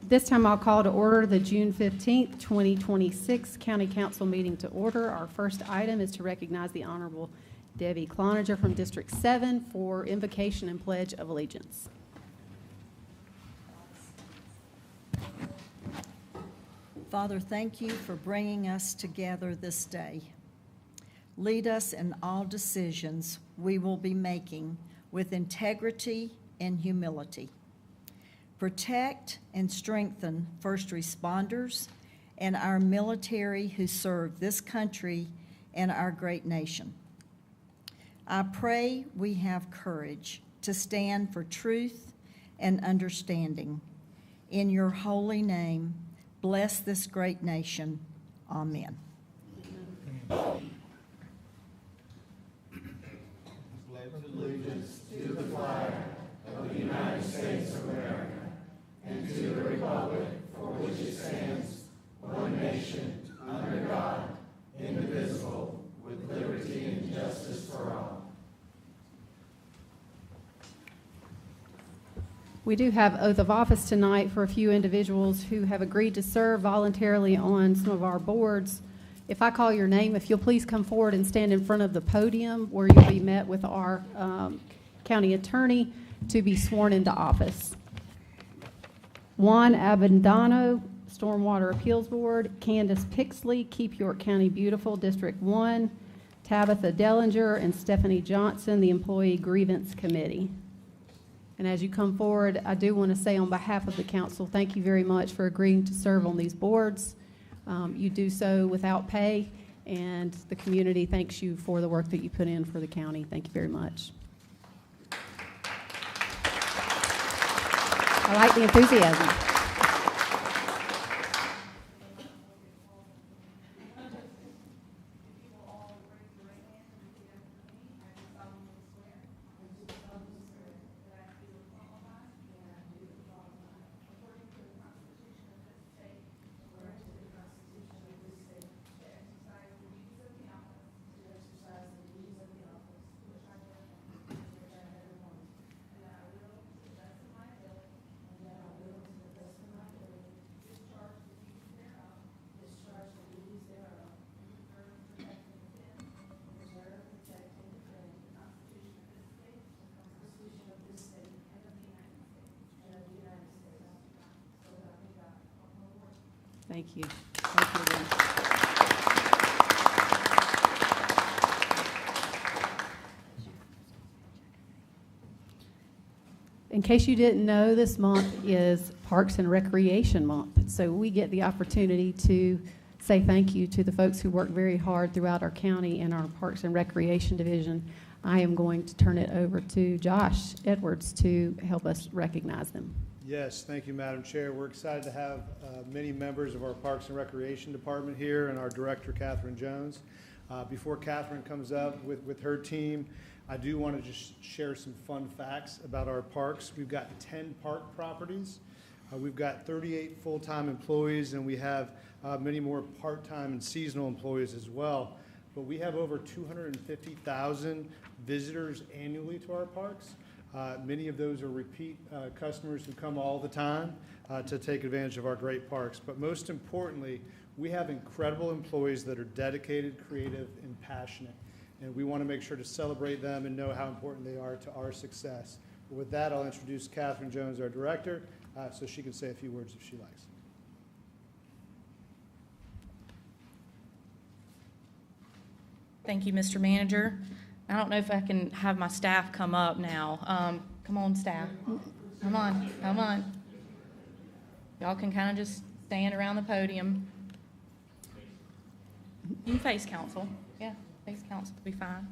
This time I'll call to order the June 15th, 2026 County Council meeting to order. Our first item is to recognize the Honorable Debbie Cloninger from District 7 for invocation and pledge of allegiance. Father, thank you for bringing us together this day. Lead us in all decisions we will be making with integrity and humility. Protect and strengthen first responders and our military who serve this country and our great nation. I pray we have courage to stand for truth and understanding. In your holy name, bless this great nation. Amen. Pledge allegiance to the flag of the United States of America and to the republic for which it stands, one nation, under God, indivisible, with liberty and justice for all. We do have oath of office tonight for a few individuals who have agreed to serve voluntarily on some of our boards. If I call your name, if you'll please come forward and stand in front of the podium where you'll be met with our county attorney to be sworn into office. Juan Abendano, Stormwater Appeals Board. Candace Pixley, Keep York County Beautiful, District 1. Tabitha Dellinger and Stephanie Johnson, the Employee Grievance Committee. And as you come forward, I do want to say on behalf of the council, thank you very much for agreeing to serve on these boards. You do so without pay, and the community thanks you for the work that you put in for the county. Thank you very much. I like the enthusiasm. Thank you. Thank you again. In case you didn't know, this month is Parks and Recreation Month, so we get the opportunity to say thank you to the folks who work very hard throughout our county and our Parks and Recreation Division. I am going to turn it over to Josh Edwards to help us recognize them. Yes, thank you, Madam Chair. We're excited to have many members of our Parks and Recreation Department here and our Director, Catherine Jones. Before Catherine comes up with her team, I do want to just share some fun facts about our parks. We've got 10 park properties. We've got 38 full-time employees, and we have many more part-time and seasonal employees as well. But we have over 250,000 visitors annually to our parks. Many of those are repeat customers who come all the time to take advantage of our great parks. But most importantly, we have incredible employees that are dedicated, creative, and passionate. And we want to make sure to celebrate them and know how important they are to our success. But with that, I'll introduce Catherine Jones, our director, so she can say a few words if she likes. Thank you, Mr. Manager. I don't know if I can have my staff come up now. Come on, staff. Come on, come on. Y'all can kind of just stand around the podium. You can face council. Yeah, face council will be fine.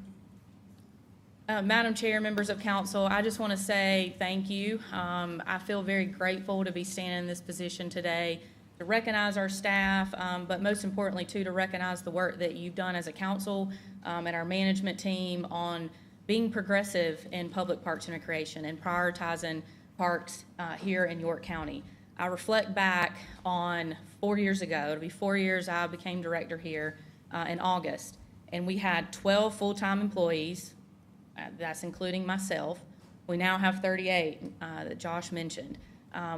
Madam Chair, members of council, I just want to say thank you. I feel very grateful to be standing in this position today to recognize our staff, but most importantly, too, to recognize the work that you've done as a council and our management team on being progressive in public parks and recreation and prioritizing parks here in York County. I reflect back on 4 years ago. It'll be 4 years I became director here in August, and we had 12 full-time employees. That's including myself. We now have 38 that Josh mentioned.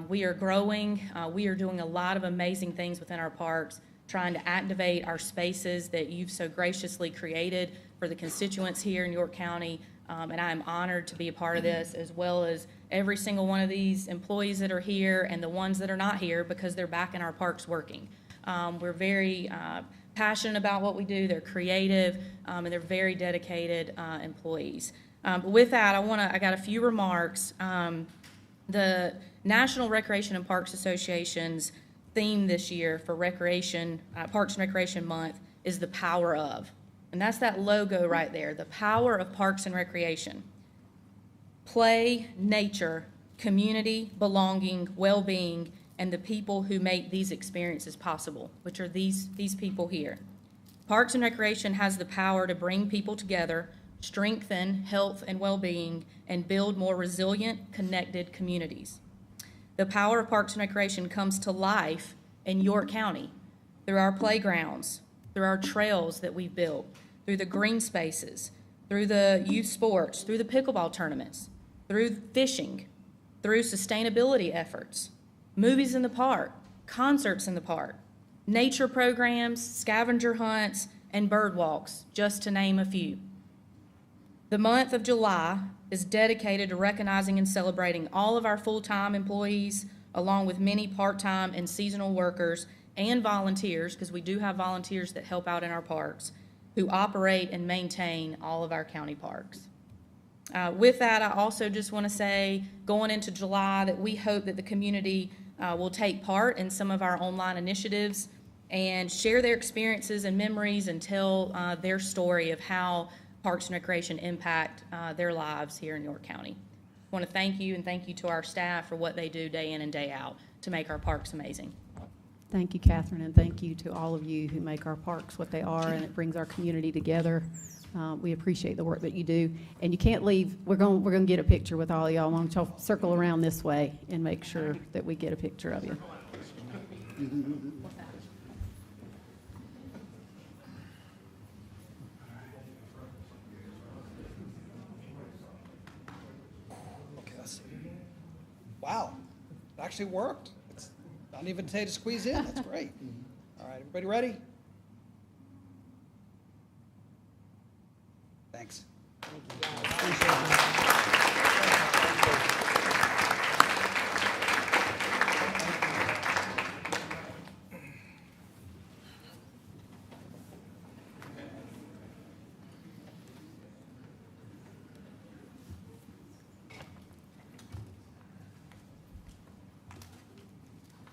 We are growing. We are doing a lot of amazing things within our parks, trying to activate our spaces that you've so graciously created for the constituents here in York County. And I am honored to be a part of this, as well as every single one of these employees that are here and the ones that are not here because they're back in our parks working. We're very passionate about what we do. They're creative, and they're very dedicated employees. But with that, I got a few remarks. The National Recreation and Parks Association's theme this year for recreation, Parks and Recreation Month, is the power of. And that's that logo right there, the power of Parks and Recreation. Play, nature, community, belonging, well-being, and the people who make these experiences possible, which are these people here. Parks and Recreation has the power to bring people together, strengthen health and well-being, and build more resilient, connected communities. The power of Parks and Recreation comes to life in York County through our playgrounds, through our trails that we've built, through the green spaces, through the youth sports, through the pickleball tournaments, through fishing, through sustainability efforts, movies in the park, concerts in the park, nature programs, scavenger hunts, and bird walks, just to name a few. The month of July is dedicated to recognizing and celebrating all of our full-time employees, along with many part-time and seasonal workers and volunteers, because we do have volunteers that help out in our parks, who operate and maintain all of our county parks. With that, I also just want to say, going into July, that we hope that the community will take part in some of our online initiatives and share their experiences and memories and tell their story of how Parks and Recreation impact their lives here in York County. I want to thank you, and thank you to our staff for what they do day in and day out to make our parks amazing. Thank you, Catherine, and thank you to all of you who make our parks what they are, and it brings our community together. We appreciate the work that you do, and you can't leave. We're going to get a picture with all of y'all. Why don't y'all circle around this way and make sure that we get a picture of you. Okay, let's see. Wow, it actually worked. It's not even today to squeeze in. That's great. All right, everybody ready? Thanks.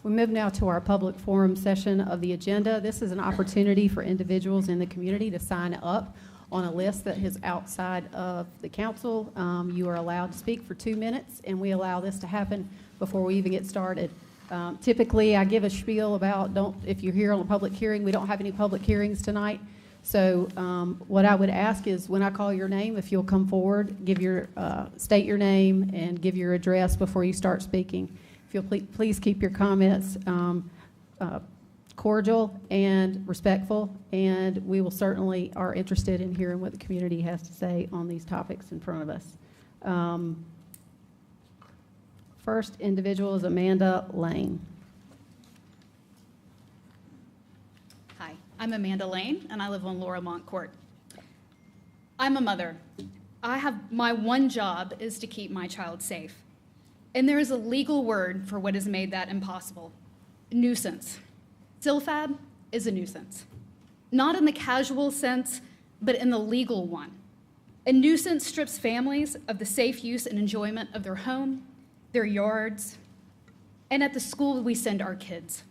We move now to our public forum session of the agenda. This is an opportunity for individuals in the community to sign up on a list that is outside of the council. You are allowed to speak for 2 minutes, and we allow this to happen before we even get started. Typically, I give a spiel about if you're here on a public hearing, we don't have any public hearings tonight. So what I would ask is, when I call your name, if you'll come forward, state your name and give your address before you start speaking. If you'll please keep your comments cordial and respectful, and we will certainly are interested in hearing what the community has to say on these topics in front of us. First individual is Amanda Lane. Hi, I'm Amanda Lane, and I live on Laurelmont Court. I'm a mother. My one job is to keep my child safe. And there is a legal word for what has made that impossible: nuisance. CILFAB is a nuisance. Not in the casual sense, but in the legal one. A nuisance strips families of the safe use and enjoyment of their home, their yards, and at the school we send our kids.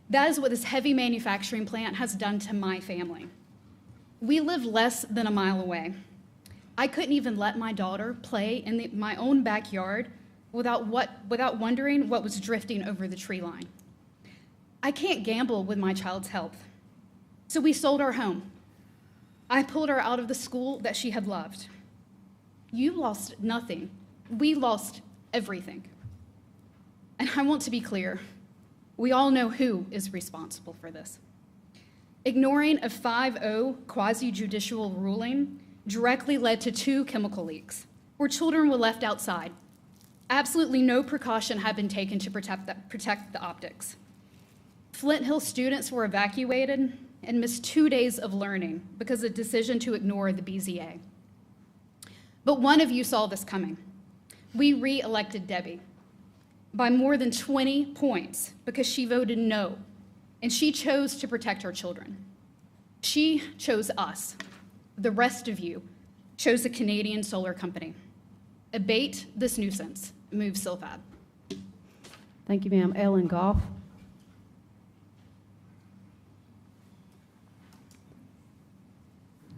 That is what this heavy manufacturing plant has done to my family. We live less than a mile away. I couldn't even let my daughter play in my own backyard without wondering what was drifting over the tree line. I can't gamble with my child's health. So we sold our home. I pulled her out of the school that she had loved. You lost nothing. We lost everything. And I want to be clear. We all know who is responsible for this. Ignoring a 5-0 quasi-judicial ruling directly led to 2 chemical leaks where children were left outside. Absolutely no precaution had been taken to protect the optics. Flint Hill students were evacuated and missed 2 days of learning because of the decision to ignore the BZA. But one of you saw this coming. We re-elected Debbie by more than 20 points because she voted no, and she chose to protect our children. She chose us. The rest of you chose a Canadian solar company. Abate this nuisance. Move Silphab. Thank you, ma'am. Ellen Goff.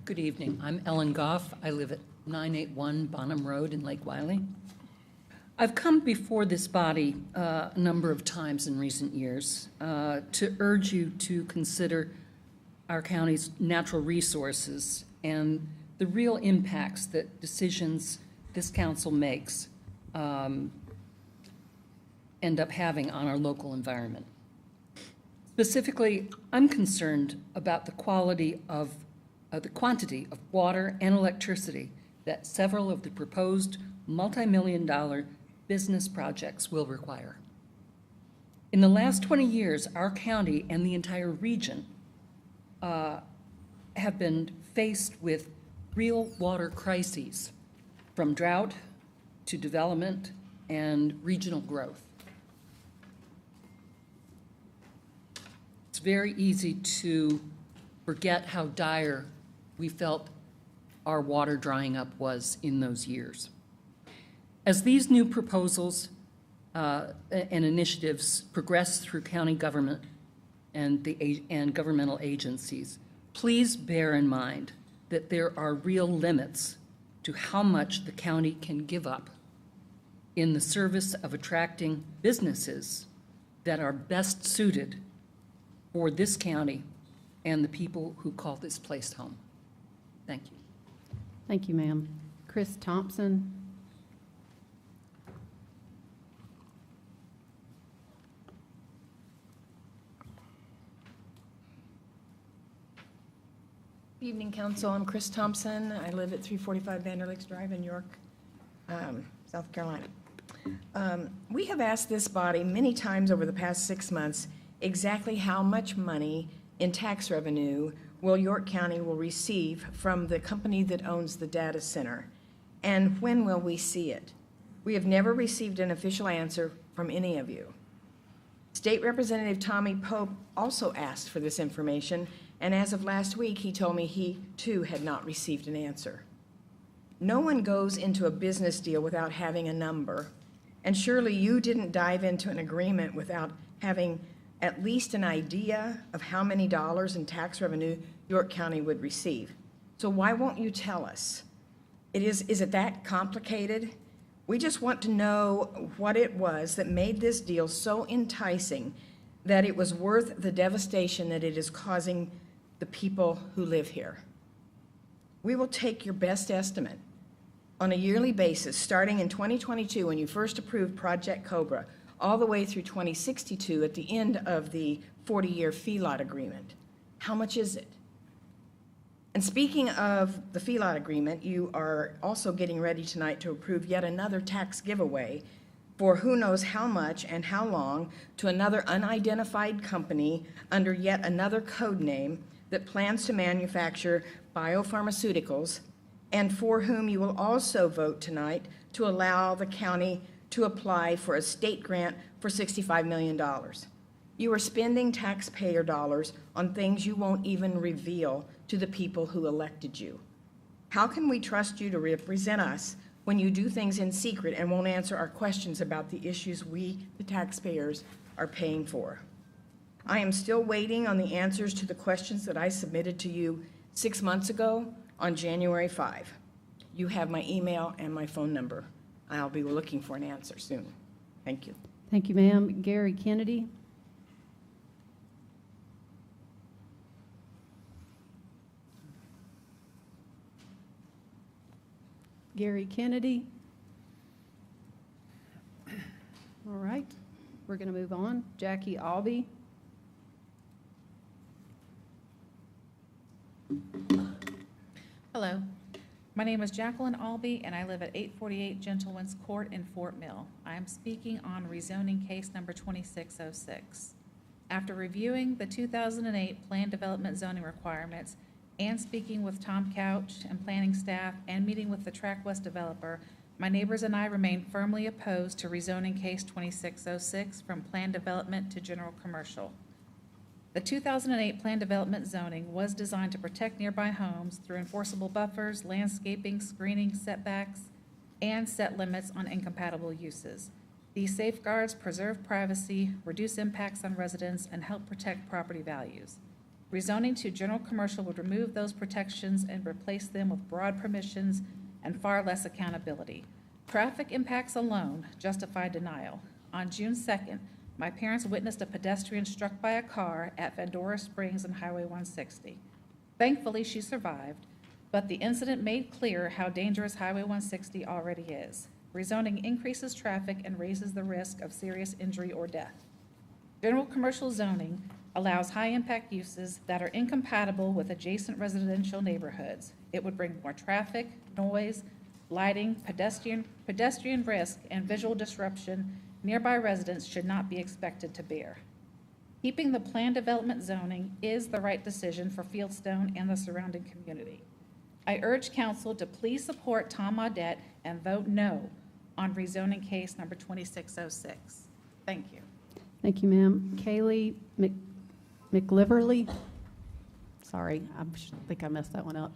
Good evening. I'm Ellen Goff. I live at 981 Bonham Road in Lake Wylie. I've come before this body a number of times in recent years to urge you to consider our county's natural resources and the real impacts that decisions this council makes end up having on our local environment. Specifically, I'm concerned about the quantity of water and electricity that several of the proposed multi-million-dollar business projects will require. In the last 20 years, our county and the entire region have been faced with real water crises, from drought to development and regional growth. It's very easy to forget how dire we felt our water drying up was in those years. As these new proposals and initiatives progress through county government and governmental agencies, please bear in mind that there are real limits to how much the county can give up in the service of attracting businesses that are best suited for this county and the people who call this place home. Thank you. Thank you, ma'am. Chris Thompson. Good evening, Council. I'm Chris Thompson. I live at 345 Vanderlakes Drive in York, South Carolina. We have asked this body many times over the past 6 months exactly how much money in tax revenue York County will receive from the company that owns the data center, and when will we see it? We have never received an official answer from any of you. State Representative Tommy Pope also asked for this information, and as of last week, he told me he, too, had not received an answer. No one goes into a business deal without having a number, and surely you didn't dive into an agreement without having at least an idea of how many dollars in tax revenue York County would receive. So why won't you tell us? Is it that complicated? We just want to know what it was that made this deal so enticing that it was worth the devastation that it is causing the people who live here. We will take your best estimate on a yearly basis, starting in 2022 when you first approved Project Cobra, all the way through 2062 at the end of the 40-year feedlot agreement. How much is it? And speaking of the feedlot agreement, you are also getting ready tonight to approve yet another tax giveaway for who knows how much and how long to another unidentified company under yet another code name that plans to manufacture biopharmaceuticals, and for whom you will also vote tonight to allow the county to apply for a state grant for $65 million. You are spending taxpayer dollars on things you won't even reveal to the people who elected you. How can we trust you to represent us when you do things in secret and won't answer our questions about the issues we, the taxpayers, are paying for? I am still waiting on the answers to the questions that I submitted to you 6 months ago on January 5. You have my email and my phone number. I'll be looking for an answer soon. Thank you. Thank you, ma'am. Gary Kennedy. Gary Kennedy. All right, we're going to move on. Jackie Albee. Hello, My name is Jacqueline Albee, and I live at 848 Gentleman's Court in Fort Mill. I am speaking on rezoning case number 2606. After reviewing the 2008 Plan Development zoning requirements and speaking with Tom Couch and planning staff and meeting with the Track West developer, my neighbors and I remain firmly opposed to rezoning case 2606 from Plan Development to General Commercial. The 2008 Plan Development zoning was designed to protect nearby homes through enforceable buffers, landscaping, screening, setbacks, and set limits on incompatible uses. These safeguards preserve privacy, reduce impacts on residents, and help protect property values. Rezoning to general commercial would remove those protections and replace them with broad permissions and far less accountability. Traffic impacts alone justify denial. On June 2nd, my parents witnessed a pedestrian struck by a car at Vandora Springs and Highway 160. Thankfully, she survived, but the incident made clear how dangerous Highway 160 already is. Rezoning increases traffic and raises the risk of serious injury or death. General commercial zoning allows high-impact uses that are incompatible with adjacent residential neighborhoods. It would bring more traffic, noise, lighting, pedestrian risk, and visual disruption nearby residents should not be expected to bear. Keeping the planned development zoning is the right decision for Fieldstone and the surrounding community. I urge council to please support Tom Audette and vote no on rezoning case number 2606. Thank you. Thank you, ma'am. Kaylee McLiverly? Sorry, I think I messed that one up.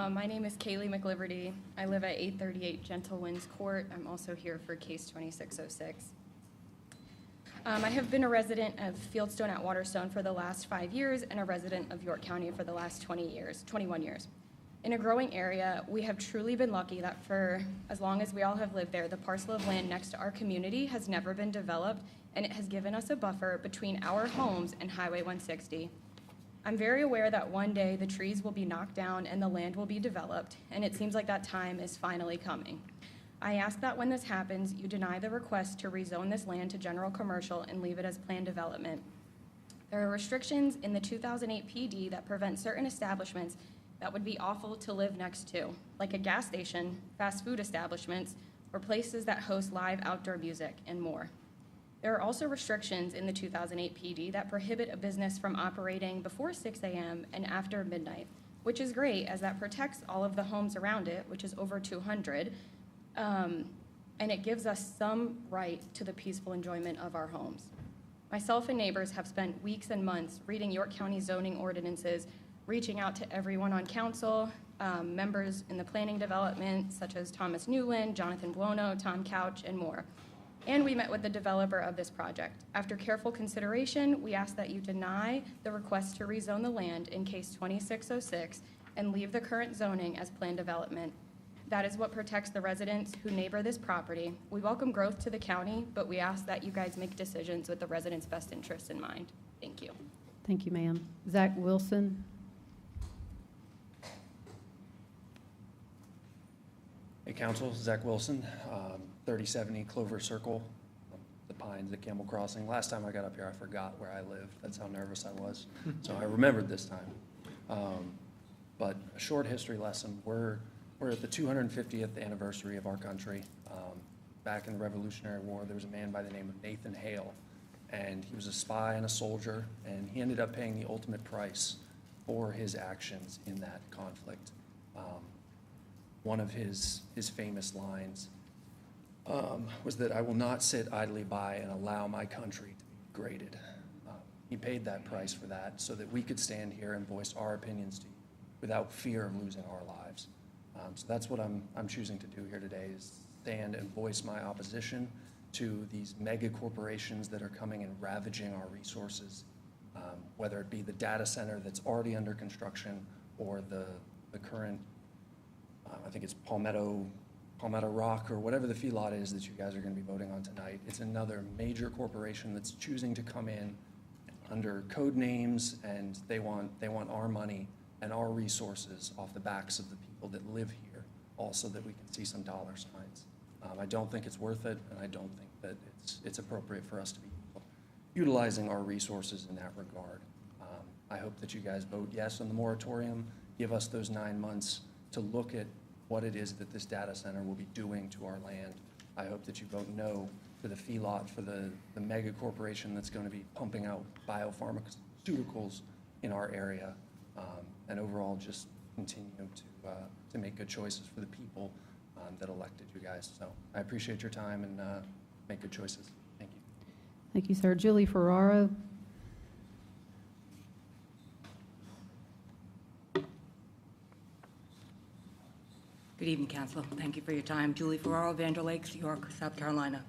My name is Kaylee McLiverty. I live at 838 Gentle Winds Court. I'm also here for case 2606. I have been a resident of Fieldstone at Waterstone for the last 5 years and a resident of York County for the last 21 years. In a growing area, we have truly been lucky that for as long as we all have lived there, the parcel of land next to our community has never been developed, and it has given us a buffer between our homes and Highway 160. I'm very aware that one day the trees will be knocked down and the land will be developed, and it seems like that time is finally coming. I ask that when this happens, you deny the request to rezone this land to general commercial and leave it as planned development. There are restrictions in the 2008 PD that prevent certain establishments that would be awful to live next to, like a gas station, fast food establishments, or places that host live outdoor music, and more. There are also restrictions in the 2008 PD that prohibit a business from operating before 6 a.m. and after midnight, which is great as that protects all of the homes around it, which is over 200, and it gives us some right to the peaceful enjoyment of our homes. Myself and neighbors have spent weeks and months reading York County zoning ordinances, reaching out to everyone on council, members in the planning development, such as Thomas Newland, Jonathan Buono, Tom Couch, and more. And we met with the developer of this project. After careful consideration, we ask that you deny the request to rezone the land in case 2606 and leave the current zoning as planned development. That is what protects the residents who neighbor this property. We welcome growth to the county, but we ask that you guys make decisions with the residents' best interests in mind. Thank you. Thank you, ma'am. Zach Wilson? Hey, Council, Zach Wilson, 3070 Clover Circle, the Pines at Campbell Crossing. Last time I got up here, I forgot where I lived. That's how nervous I was. So I remembered this time. But a short history lesson. We're at the 250th anniversary of our country. Back in the Revolutionary War, there was a man by the name of Nathan Hale, and he was a spy and a soldier, and he ended up paying the ultimate price for his actions in that conflict. One of his famous lines was that I will not sit idly by and allow my country to be degraded. He paid that price for that so that we could stand here and voice our opinions to you without fear of losing our lives. So that's what I'm choosing to do here today, is stand and voice my opposition to these mega corporations that are coming and ravaging our resources, whether it be the data center that's already under construction or the current I think it's Palmetto Rock, or whatever the feedlot is that you guys are going to be voting on tonight. It's another major corporation that's choosing to come in under code names, and they want our money and our resources off the backs of the people that live here, also that we can see some dollar signs. I don't think it's worth it, and I don't think that it's appropriate for us to be utilizing our resources in that regard. I hope that you guys vote yes on the moratorium give us those 9 months to look at what it is that this data center will be doing to our land. I hope that you vote no for the feedlot, for the mega corporation that's going to be pumping out biopharmaceuticals in our area, and overall just continue to make good choices for the people that elected you guys. So I appreciate your time, and make good choices. Thank you. Thank you, sir. Julie Ferraro. Good evening, Council. Thank you for your time. Julie Ferraro, Vander Lakes, York, South Carolina.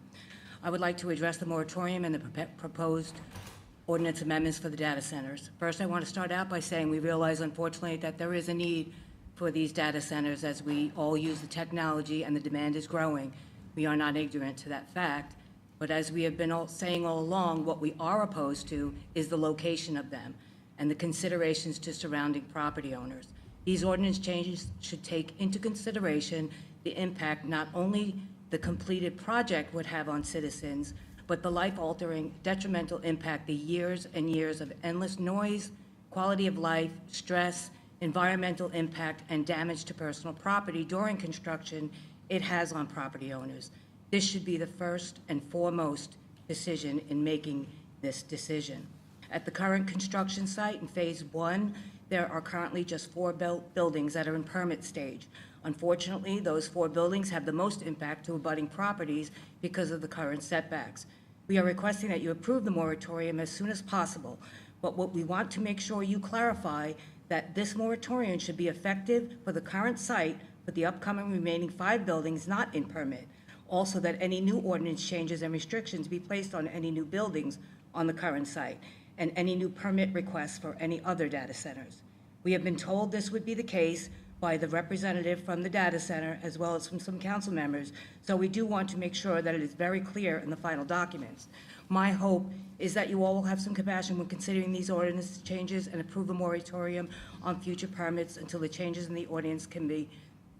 I would like to address the moratorium and the proposed ordinance amendments for the data centers. First, I want to start out by saying we realize, unfortunately, that there is a need for these data centers as we all use the technology and the demand is growing. We are not ignorant to that fact. But as we have been saying all along, what we are opposed to is the location of them and the considerations to surrounding property owners. These ordinance changes should take into consideration the impact not only the completed project would have on citizens, but the life-altering detrimental impact the years and years of endless noise, quality of life, stress, environmental impact, and damage to personal property during construction it has on property owners. This should be the first and foremost decision in making this decision. At the current construction site in Phase 1, there are currently just 4 buildings that are in permit stage. Unfortunately, those 4 buildings have the most impact to abutting properties because of the current setbacks. We are requesting that you approve the moratorium as soon as possible, but what we want to make sure you clarify that this moratorium should be effective for the current site for the upcoming remaining 5 buildings not in permit. Also, that any new ordinance changes and restrictions be placed on any new buildings on the current site and any new permit requests for any other data centers. We have been told this would be the case by the representative from the data center as well as from some council members, so we do want to make sure that it is very clear in the final documents. My hope is that you all will have some compassion when considering these ordinance changes and approve a moratorium on future permits until the changes in the ordinance can be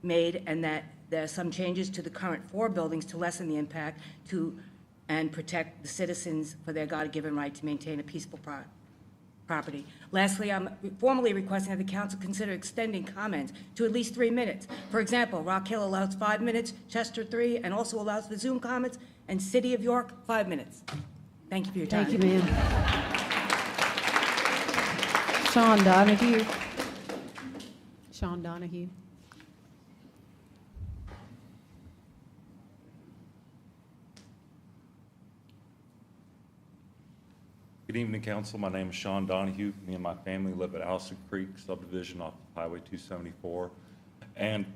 made, and that there are some changes to the current 4 buildings to lessen the impact and protect the citizens for their God-given right to maintain a peaceful property. Lastly, I'm formally requesting that the council consider extending comments to at least 3 minutes. For example, Rock Hill allows 5 minutes, Chester 3, and also allows the Zoom comments, and City of York, 5 minutes. Thank you for your time. Thank you, ma'am. Sean Donahue. Sean Donahue. Good evening, Council. My name is Sean Donahue. Me and my family live at Allison Creek subdivision off of Highway 274. And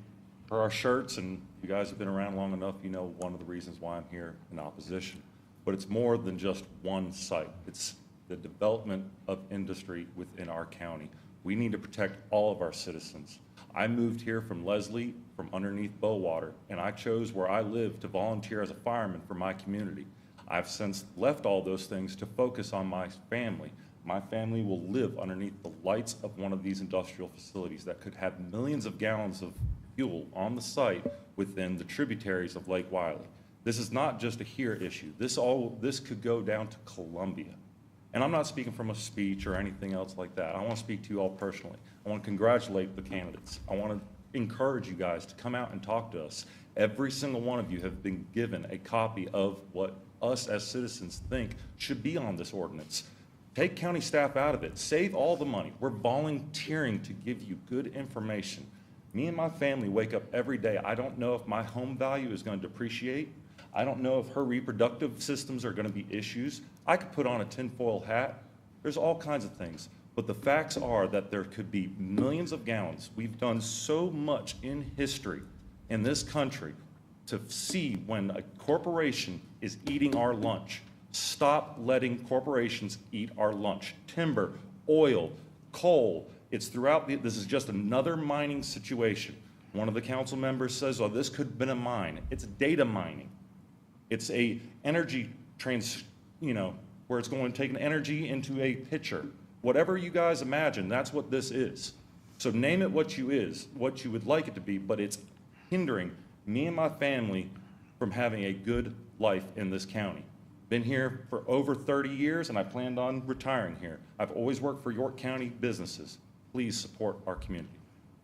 for our shirts, and you guys have been around long enough, you know one of the reasons why I'm here in opposition. But it's more than just one site. It's the development of industry within our county. We need to protect all of our citizens. I moved here from Leslie, from underneath Bowater, and I chose where I live to volunteer as a fireman for my community. I've since left all those things to focus on my family. My family will live underneath the lights of one of these industrial facilities that could have millions of gallons of fuel on the site within the tributaries of Lake Wylie. This is not just a here issue. This could go down to Columbia. And I'm not speaking from a speech or anything else like that. I want to speak to you all personally. I want to congratulate the candidates. I want to encourage you guys to come out and talk to us. Every single one of you have been given a copy of what us as citizens think should be on this ordinance. Take county staff out of it. Save all the money. We're volunteering to give you good information. Me and my family wake up every day. I don't know if my home value is going to depreciate. I don't know if her reproductive systems are going to be issues. I could put on a tinfoil hat. There's all kinds of things. But the facts are that there could be millions of gallons. We've done so much in history in this country to see when a corporation is eating our lunch. Stop letting corporations eat our lunch. Timber, oil, coal, it's throughout this is just another mining situation. One of the council members says, oh, this could have been a mine. It's data mining. It's a energy where it's going to take an energy into a pitcher. Whatever you guys imagine, that's what this is. So name it what you would like it to be, but it's hindering me and my family from having a good life in this county. Been here for over 30 years, and I planned on retiring here. I've always worked for York County businesses. Please support our community.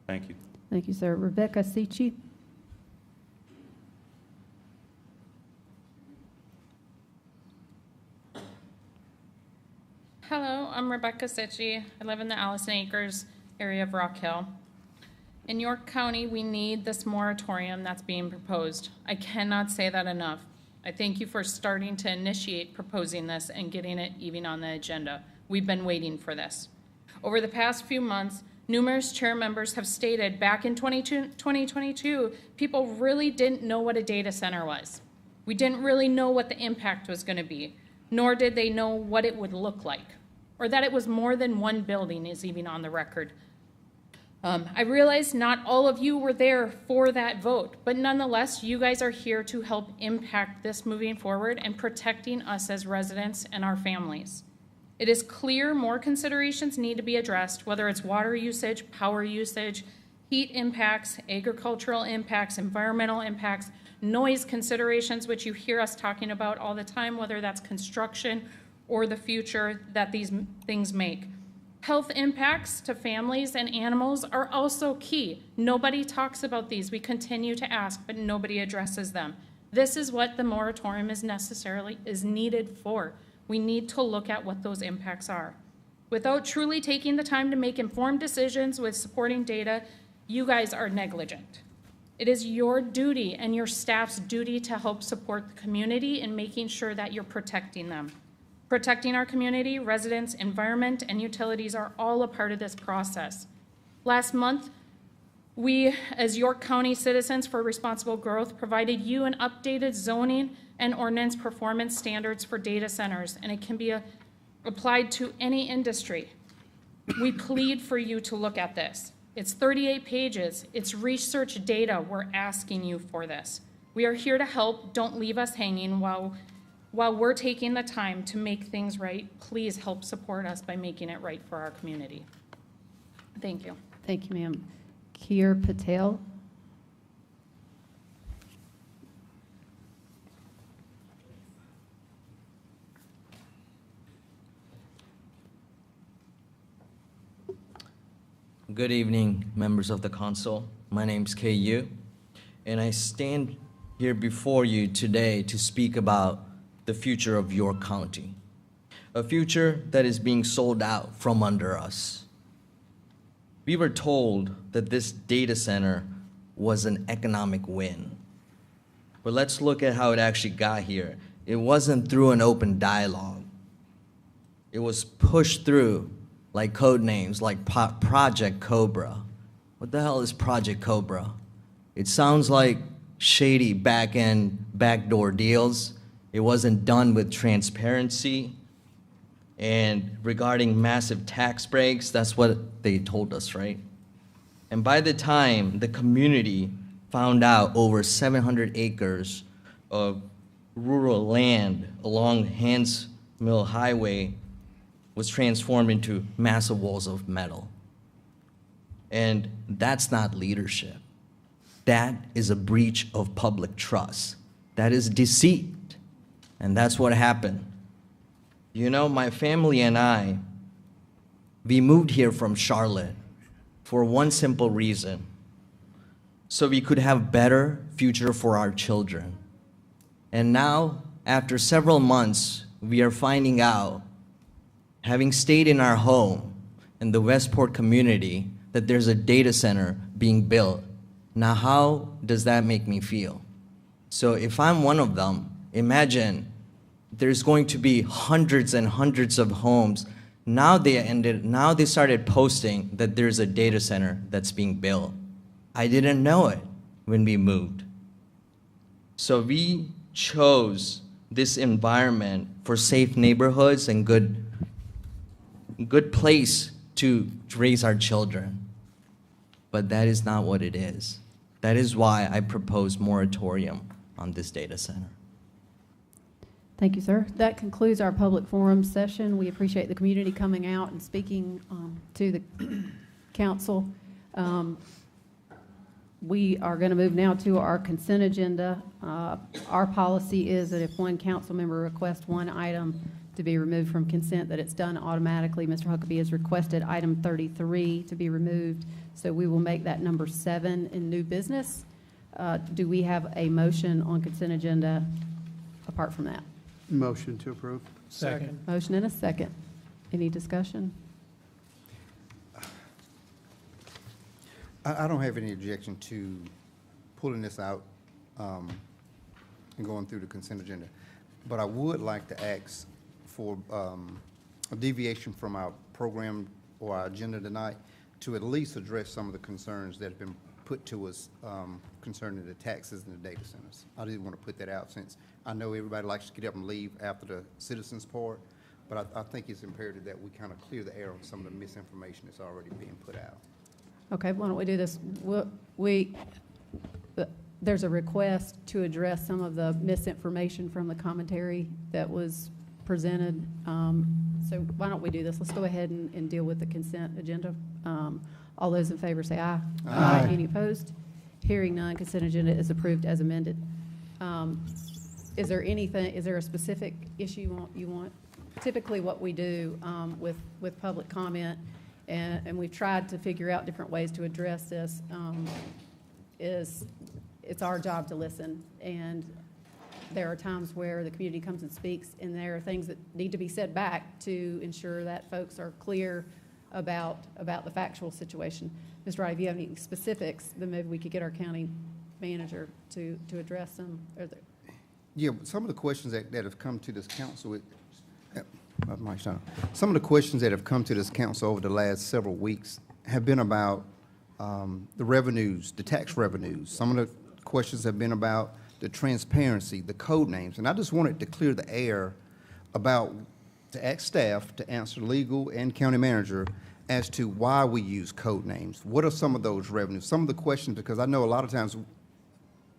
Thank you. Thank you, sir. Rebecca Seachy. Hello, I'm Rebecca Sitchy. I live in the Allison Acres area of Rock Hill. In York County, we need this moratorium that's being proposed. I cannot say that enough. I thank you for starting to initiate proposing this and getting it even on the agenda. We've been waiting for this. Over the past few months, numerous chair members have stated back in 2022, people really didn't know what a data center was. We didn't really know what the impact was going to be, nor did they know what it would look like, or that it was more than one building is even on the record. I realize not all of you were there for that vote, but nonetheless, you guys are here to help impact this moving forward and protecting us as residents and our families. It is clear more considerations need to be addressed, whether it's water usage, power usage, heat impacts, agricultural impacts, environmental impacts, noise considerations, which you hear us talking about all the time, whether that's construction or the future that these things make. Health impacts to families and animals are also key. Nobody talks about these. We continue to ask, but nobody addresses them. This is what the moratorium is needed for. We need to look at what those impacts are. Without truly taking the time to make informed decisions with supporting data, you guys are negligent. It is your duty and your staff's duty to help support the community in making sure that you're protecting them. Protecting our community, residents, environment, and utilities are all a part of this process. Last month, we, as York County Citizens for Responsible Growth, provided you an updated zoning and ordinance performance standards for data centers, and it can be applied to any industry. We plead for you to look at this. It's 38 pages. It's research data. We're asking you for this. We are here to help. Don't leave us hanging while we're taking the time to make things right. Please help support us by making it right for our community. Thank you. Thank you, ma'am. Keir Patel. Good evening, members of the council. My name's KU, and I stand here before you today to speak about the future of York County, a future that is being sold out from under us. We were told that this data center was an economic win, but let's look at how it actually got here. It wasn't through an open dialogue. It was pushed through like code names like Project Cobra. What the hell is Project Cobra? It sounds like shady back-end, backdoor deals. It wasn't done with transparency. And regarding massive tax breaks, that's what they told us, right? And by the time the community found out over 700 acres of rural land along Hans Mill Highway was transformed into massive walls of metal. And that's not leadership. That is a breach of public trust. That is deceit. And that's what happened. You know, my family and I, we moved here from Charlotte for one simple reason, so we could have better future for our children. And now, after several months, we are finding out, having stayed in our home in the Westport community, that there's a data center being built. Now, how does that make me feel? So if I'm one of them, imagine there's going to be hundreds and hundreds of homes. Now they started posting that there's a data center that's being built. I didn't know it when we moved. So we chose this environment for safe neighborhoods and good place to raise our children. But that is not what it is. That is why I propose moratorium on this data center. Thank you, sir. That concludes our public forum session. We appreciate the community coming out and speaking to the council. We are going to move now to our consent agenda. Our policy is that if one council member requests one item to be removed from consent, that it's done automatically. Mr. Huckabee has requested item 33 to be removed, so we will make that number 7 in new business. Do we have a motion on consent agenda apart from that? Motion to approve. Second. Motion and a second. Any discussion? I don't have any objection to pulling this out and going through the consent agenda. But I would like to ask for a deviation from our program or our agenda tonight to at least address some of the concerns that have been put to us concerning the taxes and the data centers. I didn't want to put that out since I know everybody likes to get up and leave after the citizens part, but I think it's imperative that we kind of clear the air on some of the misinformation that's already being put out. Okay, why don't we do this? There's a request to address some of the misinformation from the commentary that was presented. So why don't we do this? Let's go ahead and deal with the consent agenda. All those in favor say aye. Aye. Any opposed? Hearing none, consent agenda is approved as amended. Is there a specific issue you want? Typically what we do with public comment, and we've tried to figure out different ways to address this, is it's our job to listen. And there are times where the community comes and speaks, and there are things that need to be said back to ensure that folks are clear about the factual situation. Mr. Wright, if you have any specifics, then maybe we could get our county manager to address them. Yeah, some of the questions that have come to this council, some of the questions that have come to this council over the last several weeks have been about the revenues, the tax revenues. Some of the questions have been about the transparency, the code names. And I just wanted to clear the air to ask staff to answer legal and county manager as to why we use code names. What are some of those revenues? Some of the questions, because I know a lot of times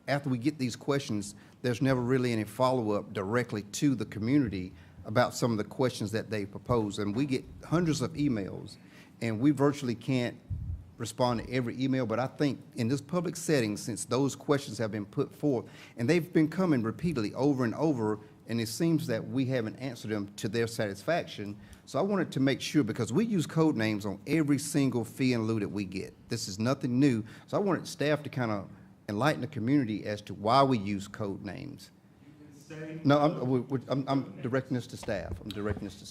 after we get these questions, there's never really any follow-up directly to the community about some of the questions that they propose. And we get hundreds of emails, and we virtually can't respond to every email. But I think in this public setting, since those questions have been put forth, and they've been coming repeatedly over and over, and it seems that we haven't answered them to their satisfaction. So I wanted to make sure, because we use code names on every single fee and lieu that we get. This is nothing new. So I wanted staff to kind of enlighten the community as to why we use code names. No, I'm directing this to staff.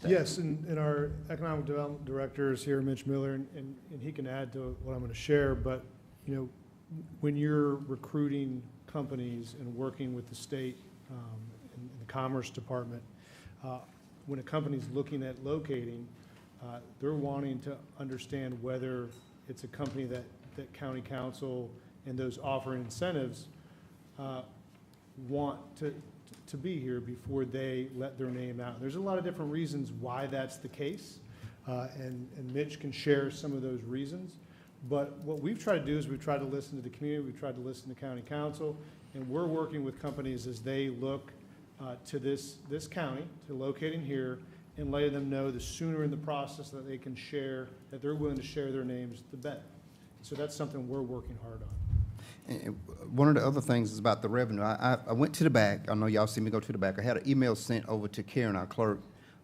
Yes, and our economic development director is here, Mitch Miller, and he can add to what I'm going to share. But, you know, when you're recruiting companies and working with the state and the Commerce Department, when a company's looking at locating, they're wanting to understand whether it's a company that county council and those offering incentives want to be here before they let their name out. There's a lot of different reasons why that's the case, and Mitch can share some of those reasons. But what we've tried to do is we've tried to listen to the community, we've tried to listen to county council, and we're working with companies as they look to this county, to locating here, and letting them know the sooner in the process that they can share, that they're willing to share their names, the better. So that's something we're working hard on. And one of the other things is about the revenue. I went to the back. I know y'all see me go to the back. I had an email sent over to Karen, our clerk,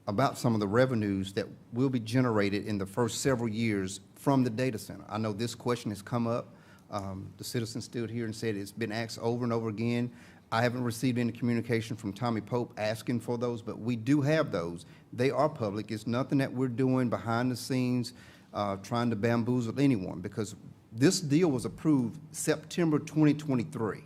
about some of the revenues that will be generated in the first several years from the data center. I know this question has come up. The citizen stood here and said it's been asked over and over again. I haven't received any communication from Tommy Pope asking for those, but we do have those. They are public. It's nothing that we're doing behind the scenes, trying to bamboozle anyone, because this deal was approved September 2023.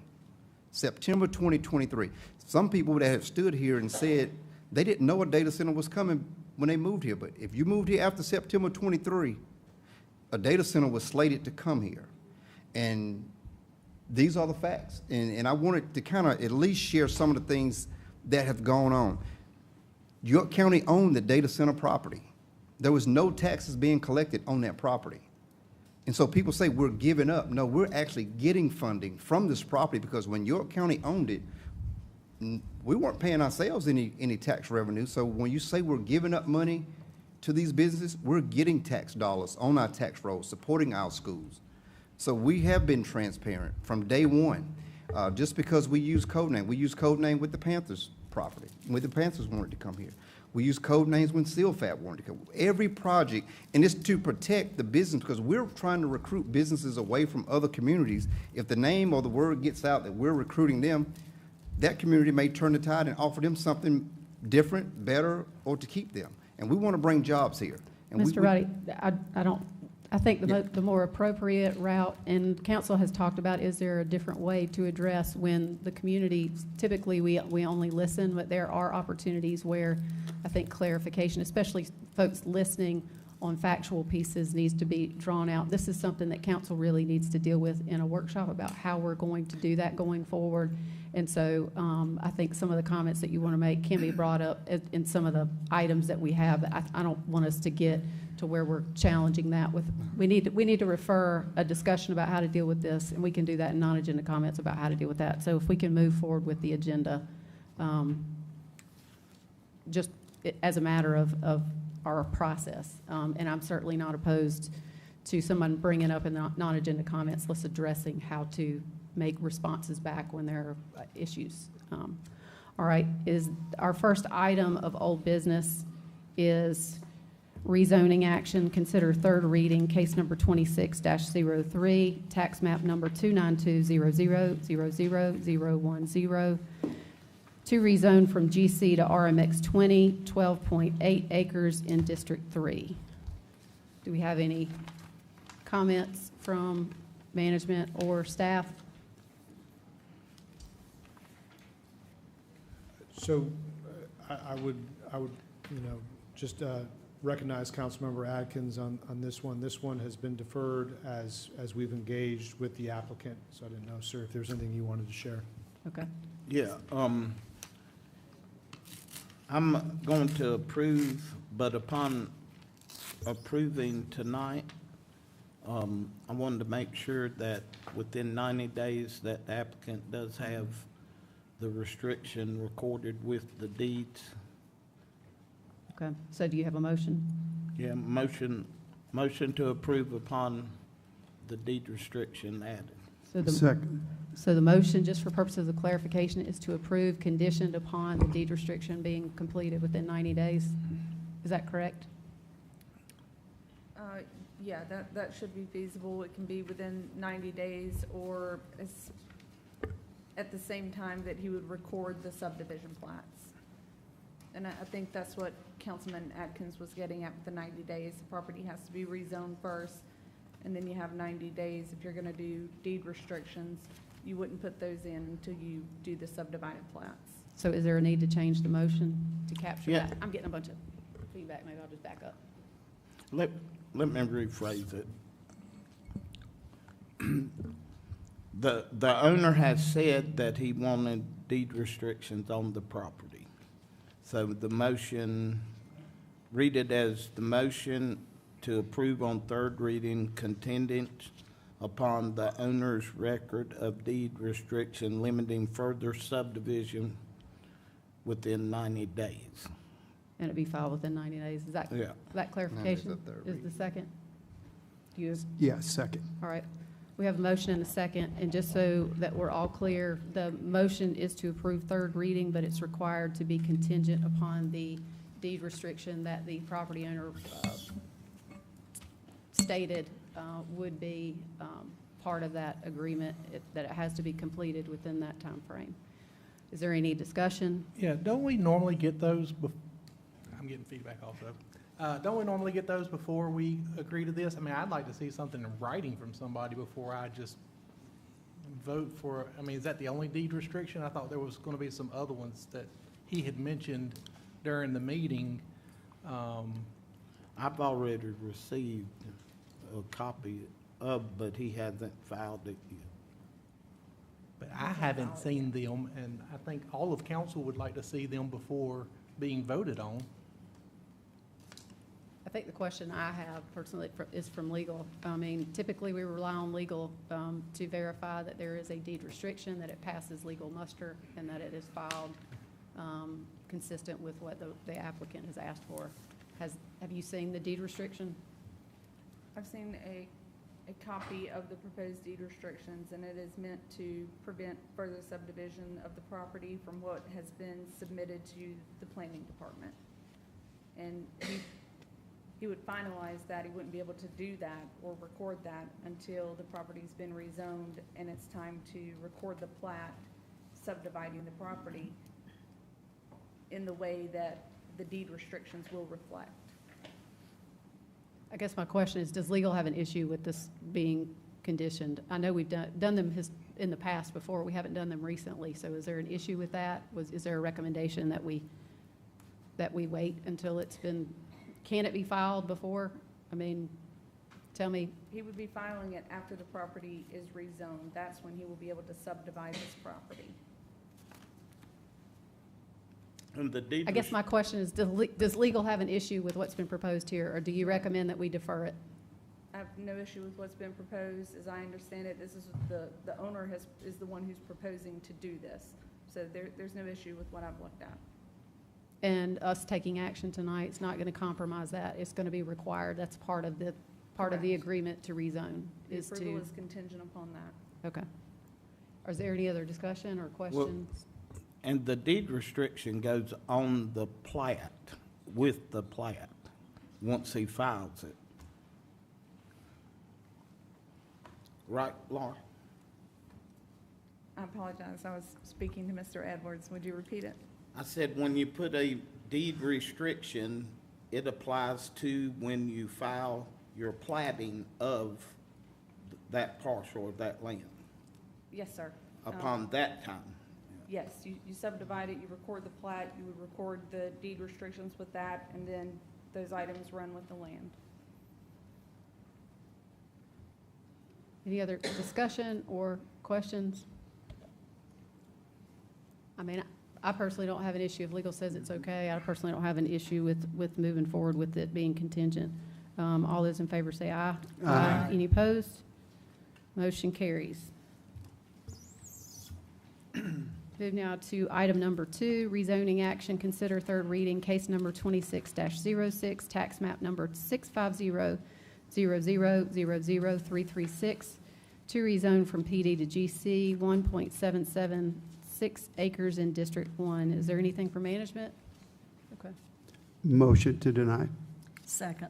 September 2023. Some people that have stood here and said they didn't know a data center was coming when they moved here. But if you moved here after September 23, a data center was slated to come here. And these are the facts. And I wanted to kind of at least share some of the things that have gone on. York County owned the data center property. There was no taxes being collected on that property. And so people say we're giving up. No, we're actually getting funding from this property, because when York County owned it, we weren't paying ourselves any tax revenue. So when you say we're giving up money to these businesses, we're getting tax dollars on our tax rolls, supporting our schools. So we have been transparent from day one. Just because we use code name with the Panthers property, when the Panthers wanted to come here. We use code names when CILFAT warranty code. Every project, and it's to protect the business, because we're trying to recruit businesses away from other communities. If the name or the word gets out that we're recruiting them, that community may turn the tide and offer them something different, better, or to keep them. And we want to bring jobs here. And Mr. Roddy, I think the more appropriate route, and council has talked about, is there a different way to address when the community, typically we only listen, but there are opportunities where I think clarification, especially folks listening on factual pieces, needs to be drawn out. This is something that council really needs to deal with in a workshop about how we're going to do that going forward. And so I think some of the comments that you want to make can be brought up in some of the items that we have. I don't want us to get to where we're challenging that with, we need to refer a discussion about how to deal with this, and we can do that in non-agenda comments about how to deal with that. So if we can move forward with the agenda, just as a matter of our process. And I'm certainly not opposed to someone bringing up in the non-agenda comments, let's addressing how to make responses back when there are issues. All right, is our first item of old business is rezoning action. Consider third reading, case number 26-03, tax map number 29200000010, to rezone from GC to RMX 20, 12.8 acres in District 3. Do we have any comments from management or staff? So I would, just recognize Councilmember Atkins on this one. This one has been deferred as we've engaged with the applicant. So I didn't know, sir, if there's anything you wanted to share. Okay. Yeah, I'm going to approve, but upon approving tonight, I wanted to make sure that within 90 days that the applicant does have the restriction recorded with the deeds. Okay, so do you have a motion? Yeah, motion to approve upon the deed restriction added. So the, Second. So the motion, just for purposes of clarification, is to approve conditioned upon the deed restriction being completed within 90 days. Is that correct? Yeah, that should be feasible. It can be within 90 days or at the same time that he would record the subdivision plats. And I think that's what Councilman Atkins was getting at with the 90 days. The property has to be rezoned first, and then you have 90 days. If you're gonna do deed restrictions, you wouldn't put those in until you do the subdivided plats. So is there a need to change the motion to capture Yeah. that? I'm getting a bunch of feedback. Maybe I'll just back up. Let me rephrase it. The owner has said that he wanted deed restrictions on the property. So the motion, read it as the motion to approve on third reading contingent upon the owner's record of deed restriction limiting further subdivision within 90 days. And it'd be filed within 90 days. Is that, Yeah. that clarification? 90 is the third Is the second? Do you? Yeah, second. All right. We have a motion and a second, and just so that we're all clear, the motion is to approve third reading, but it's required to be contingent upon the deed restriction that the property owner stated would be part of that agreement, that it has to be completed within that time frame. Is there any discussion? Yeah, don't we normally get those, I'm getting feedback also. Don't we normally get those before we agree to this? I mean, I'd like to see something in writing from somebody before I just vote for, I mean, is that the only deed restriction? I thought there was going to be some other ones that he had mentioned during the meeting. I've already received a copy of, but he hasn't filed it yet. But I haven't seen them, and I think all of council would like to see them before being voted on. I think the question I have personally is from legal. I mean, typically we rely on legal to verify that there is a deed restriction, that it passes legal muster, and that it is filed consistent with what the applicant has asked for. Have you seen the deed restriction? I've seen a copy of the proposed deed restrictions, and it is meant to prevent further subdivision of the property from what has been submitted to the planning department. and he would finalize that. He wouldn't be able to do that or record that until the property's been rezoned and it's time to record the plat subdividing the property in the way that the deed restrictions will reflect. I guess my question is, does legal have an issue with this being conditioned? I know we've done them in the past before. We haven't done them recently. So is there an issue with that? Is there a recommendation that we wait until it's been, can it be filed before? I mean, tell me. He would be filing it after the property is rezoned. That's when he will be able to subdivide this property. And the deed I guess my question is, does legal have an issue with what's been proposed here, or do you recommend that we defer it? I have no issue with what's been proposed. As I understand it, this is the owner is the one who's proposing to do this. So there's no issue with what I've looked at. And us taking action tonight is not going to compromise that. It's going to be required. That's part of the agreement to rezone. The approval is contingent upon that. Okay. Is there any other discussion or questions? And the deed restriction goes on the plat, with the plat, once he files it. Right, Laura? I apologize. I was speaking to Mr. Edwards. Would you repeat it? I said, when you put a deed restriction, it applies to when you file your platting of that parcel of that land, Yes, sir. upon that time. Yes, you subdivide it, you record the plat, you would record the deed restrictions with that, and then those items run with the land. Any other discussion or questions? I mean, I personally don't have an issue. If legal says it's okay, I personally don't have an issue with moving forward with it being contingent. All those in favor say aye. Aye. Any opposed? Motion carries. Move now to item number 2, rezoning action. Consider third reading, case number 26-06, tax map number 650-0000336, to rezone from PD to GC, 1.776 acres in District 1. Is there anything for management? Okay. Motion to deny. Second.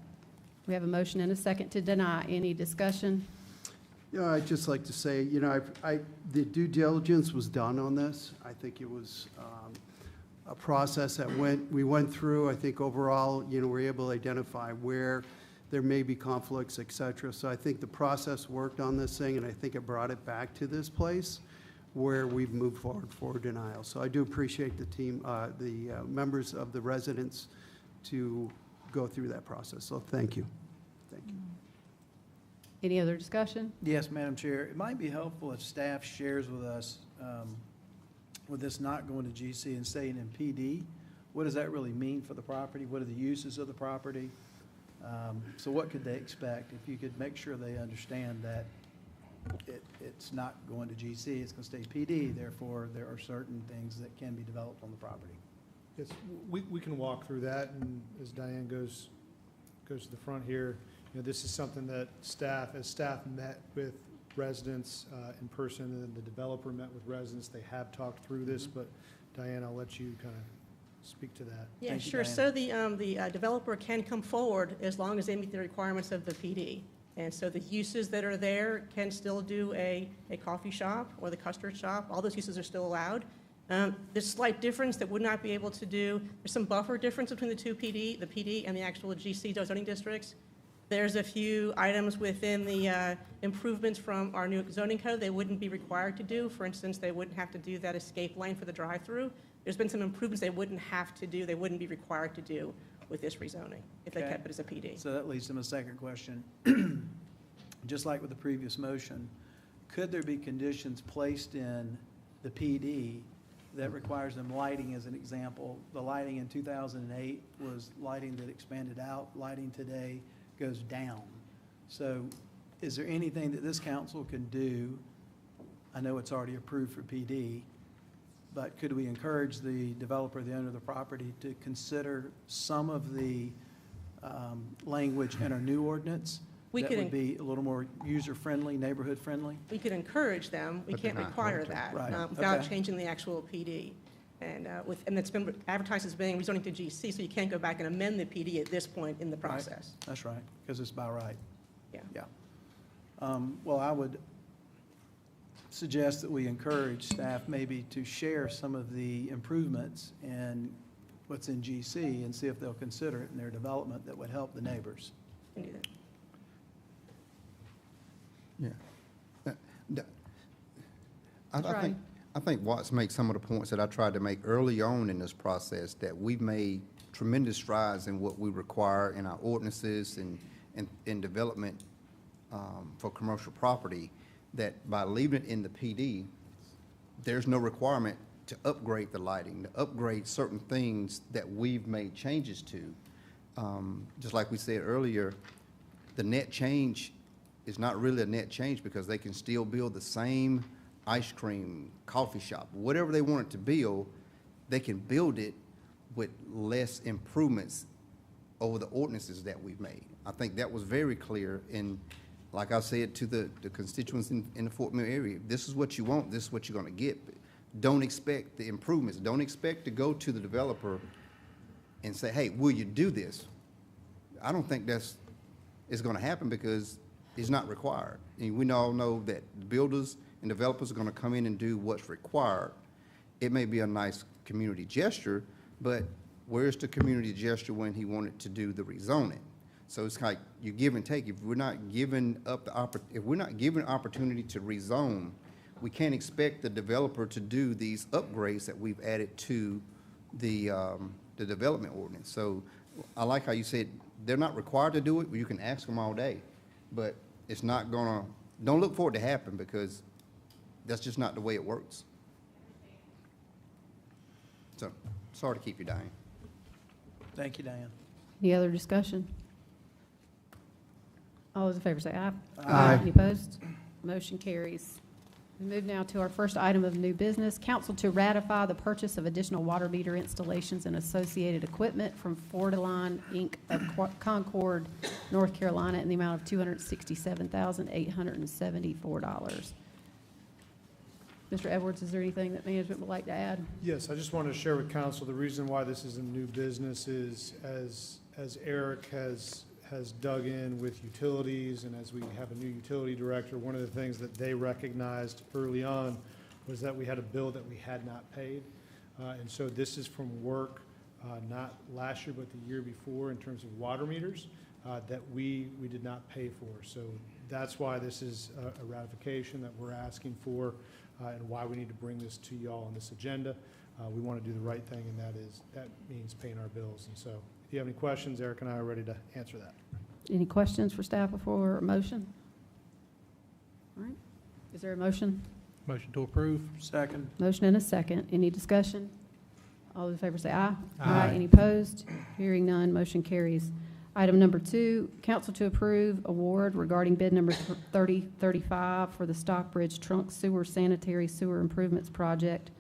We have a motion and a second to deny. Any discussion? Yeah, I'd just like to say, you know, the due diligence was done on this. I think it was a process that we went through. I think overall, you know, we're able to identify where there may be conflicts, et cetera. So I think the process worked on this thing, and I think it brought it back to this place where we've moved forward for denial. So I do appreciate the team, the members of the residents to go through that process. So thank you. Thank you. Any other discussion? Yes, Madam Chair. It might be helpful if staff shares with us, with this not going to GC and staying in PD, what does that really mean for the property? What are the uses of the property? So what could they expect? If you could make sure they understand that it's not going to GC, it's going to stay PD, therefore there are certain things that can be developed on the property. Yes, we can walk through that, and as Diane goes to the front here, you know, this is something that staff met with residents in person, and the developer met with residents. They have talked through this, but Diane, I'll let you kind of speak to that. Yeah, Thank you, sure. Diane. So the developer can come forward as long as they meet the requirements of the PD. And so the uses that are there can still do a coffee shop or the custard shop. All those uses are still allowed. There's a slight difference that would not be able to do. There's some buffer difference between the two PD, the PD and the actual GC zoning districts. There's a few items within the improvements from our new zoning code they wouldn't be required to do. For instance, they wouldn't have to do that escape lane for the drive-through. There's been some improvements they wouldn't have to do, they wouldn't be required to do with this rezoning if they Okay. kept it as a PD. So that leads to my second question. Just like with the previous motion, could there be conditions placed in the PD that requires them lighting, as an example? The lighting in 2008 was lighting that expanded out. Lighting today goes down. So is there anything that this council can do? I know it's already approved for PD, but could we encourage the developer, the owner of the property, to consider some of the language in our new ordinance that would be a little more user-friendly, neighborhood-friendly? We could encourage them, we But can't they're not require going to. that Right. without Okay. changing the actual PD. And it's been advertised as being rezoning to GC, so you can't go back and amend the PD at this point in the process. That's right, because it's by right. Yeah. Yeah. Well, I would suggest that we encourage staff maybe to share some of the improvements and what's in GC and see if they'll consider it in their development that would help the neighbors. Can do that. Yeah. I Right. think, I think Watts makes some of the points that I tried to make early on in this process, that we've made tremendous strides in what we require in our ordinances and in development for commercial property, that by leaving it in the PD, there's no requirement to upgrade the lighting, to upgrade certain things that we've made changes to. Just like we said earlier, the net change is not really a net change because they can still build the same ice cream, coffee shop, whatever they want it to build, they can build it with less improvements over the ordinances that we've made. I think that was very clear, and like I said to the constituents in the Fort Mill area, this is what you want, this is what you're gonna get. Don't expect the improvements. Don't expect to go to the developer and say, hey, will you do this? I don't think it's gonna happen because it's not required. And we all know that builders and developers are gonna come in and do what's required. It may be a nice community gesture, but where's the community gesture when he wanted to do the rezoning? So it's like you give and take. If we're not giving up if we're not given opportunity to rezone, we can't expect the developer to do these upgrades that we've added to the development ordinance. So I like how you said they're not required to do it, but you can ask them all day. But it's not gonna, don't look for it to happen because that's just not the way it works. So, sorry to keep you, Diane. Thank you, Diane. Any other discussion? All those in favor say aye. Aye. Any opposed? Motion carries. We move now to our first item of new business. Council to ratify the purchase of additional water meter installations and associated equipment from Fortiline, Inc. of Concord, North Carolina, in the amount of $267,874. Mr. Edwards, is there anything that management would like to add? Yes, I just wanted to share with council, the reason why this is a new business is as Eric has dug in with utilities, and as we have a new utility director, one of the things that they recognized early on was that we had a bill that we had not paid. And so this is from work, not last year, but the year before, in terms of water meters, that we did not pay for. So that's why this is a ratification that we're asking for, and why we need to bring this to y'all on this agenda. We want to do the right thing, and that means paying our bills. And so if you have any questions, Eric and I are ready to answer that. Any questions for staff before a motion? All right. Is there a motion? Motion to approve. Second. Motion and a second. Any discussion? All those in favor say aye. Aye. Any opposed? Hearing none, motion carries. Item number 2, council to approve award regarding bid number 3035 for the Stockbridge Trunk Sewer Sanitary Sewer Improvements Project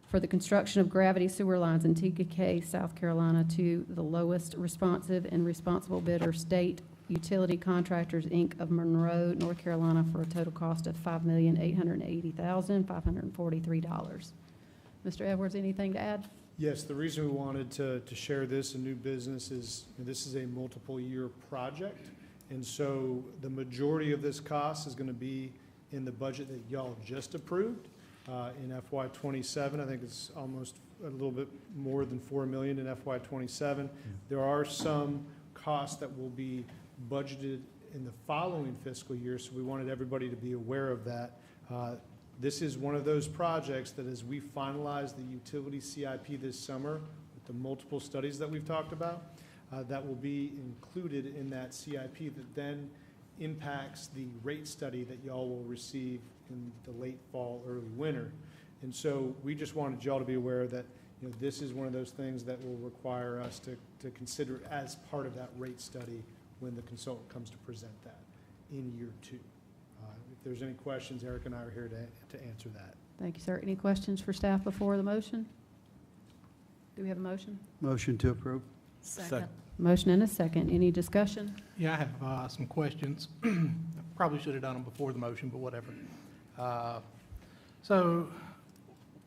for the construction of gravity sewer lines in TKK, South Carolina, to the lowest responsive and responsible bidder, State Utility Contractors, Inc. of Monroe, North Carolina, for a total cost of $5,880,543. Mr. Edwards, anything to add? Yes, the reason we wanted to share this in new business is this is a multiple-year project. And so the majority of this cost is going to be in the budget that y'all just approved. In FY27, I think it's almost a little bit more than $4 million in FY27. There are some costs that will be budgeted in the following fiscal year, so we wanted everybody to be aware of that. This is one of those projects that as we finalize the utility CIP this summer, with the multiple studies that we've talked about, that will be included in that CIP that then impacts the rate study that y'all will receive in the late fall, early winter. And so we just wanted y'all to be aware that this is one of those things that will require us to consider as part of that rate study when the consultant comes to present that in year 2. If there's any questions, Eric and I are here to answer that. Thank you, sir. Any questions for staff before the motion? Do we have a motion? Motion to approve. Second. Motion and a second. Any discussion? Yeah, I have some questions. Probably should have done them before the motion, but whatever. So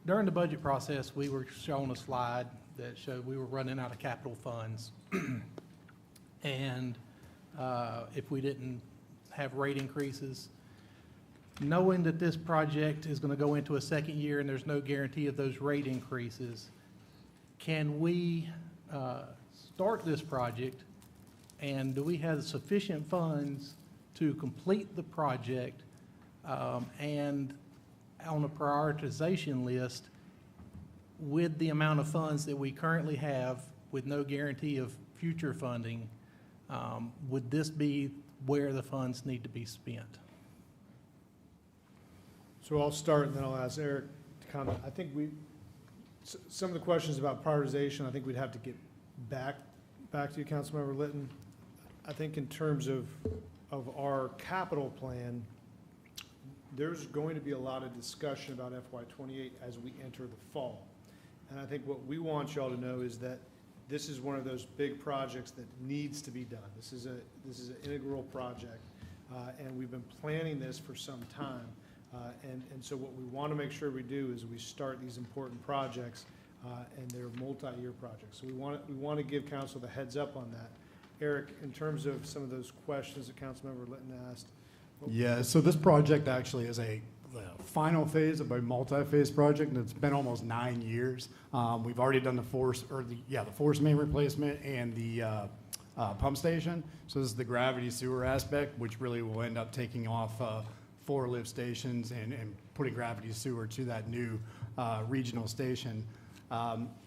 during the budget process, we were shown a slide that showed we were running out of capital funds. And if we didn't have rate increases, knowing that this project is going to go into a second year and there's no guarantee of those rate increases, can we start this project, and do we have sufficient funds to complete the project, and on a prioritization list with the amount of funds that we currently have with no guarantee of future funding, would this be where the funds need to be spent? So I'll start and then I'll ask Eric to comment. I think some of the questions about prioritization, I think we'd have to get back to you, Councilmember Litton. I think in terms of our capital plan, there's going to be a lot of discussion about FY28 as we enter the fall. And I think what we want y'all to know is that this is one of those big projects that needs to be done. This is an integral project, and we've been planning this for some time. And so what we want to make sure we do is we start these important projects, and they're multi-year projects. So we want to give council the heads up on that. Eric, in terms of some of those questions that Councilmember Litton asked. Yeah, so this project actually is the final phase of a multi-phase project, and it's been almost 9 years. We've already done the force main replacement and the pump station. So this is the gravity sewer aspect, which really will end up taking off 4 lift stations and putting gravity sewer to that new regional station.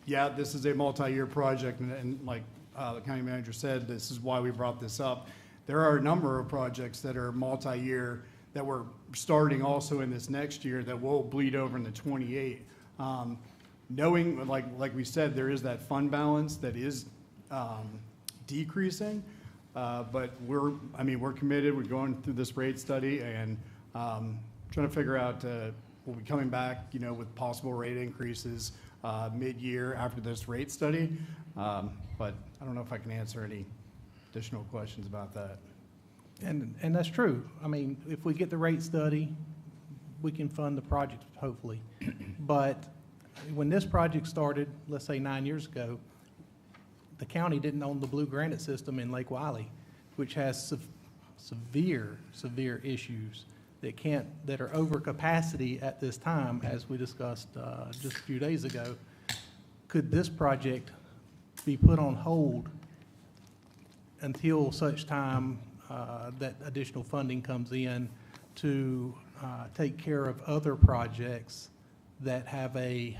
Yeah, this is a multi-year project, and like the county manager said, this is why we brought this up. There are a number of projects that are multi-year that we're starting also in this next year that will bleed over into 28. Knowing, like we said, there is that fund balance that is decreasing, but we're committed. We're going through this rate study and trying to figure out, we'll be coming back, with possible rate increases mid-year after this rate study. But I don't know if I can answer any additional questions about that. And that's true. I mean, if we get the rate study, we can fund the project, hopefully. But when this project started, let's say 9 years ago, the county didn't own the Blue Granite system in Lake Wiley, which has severe issues that are over capacity at this time, as we discussed just a few days ago. Could this project be put on hold until such time that additional funding comes in to take care of other projects that have a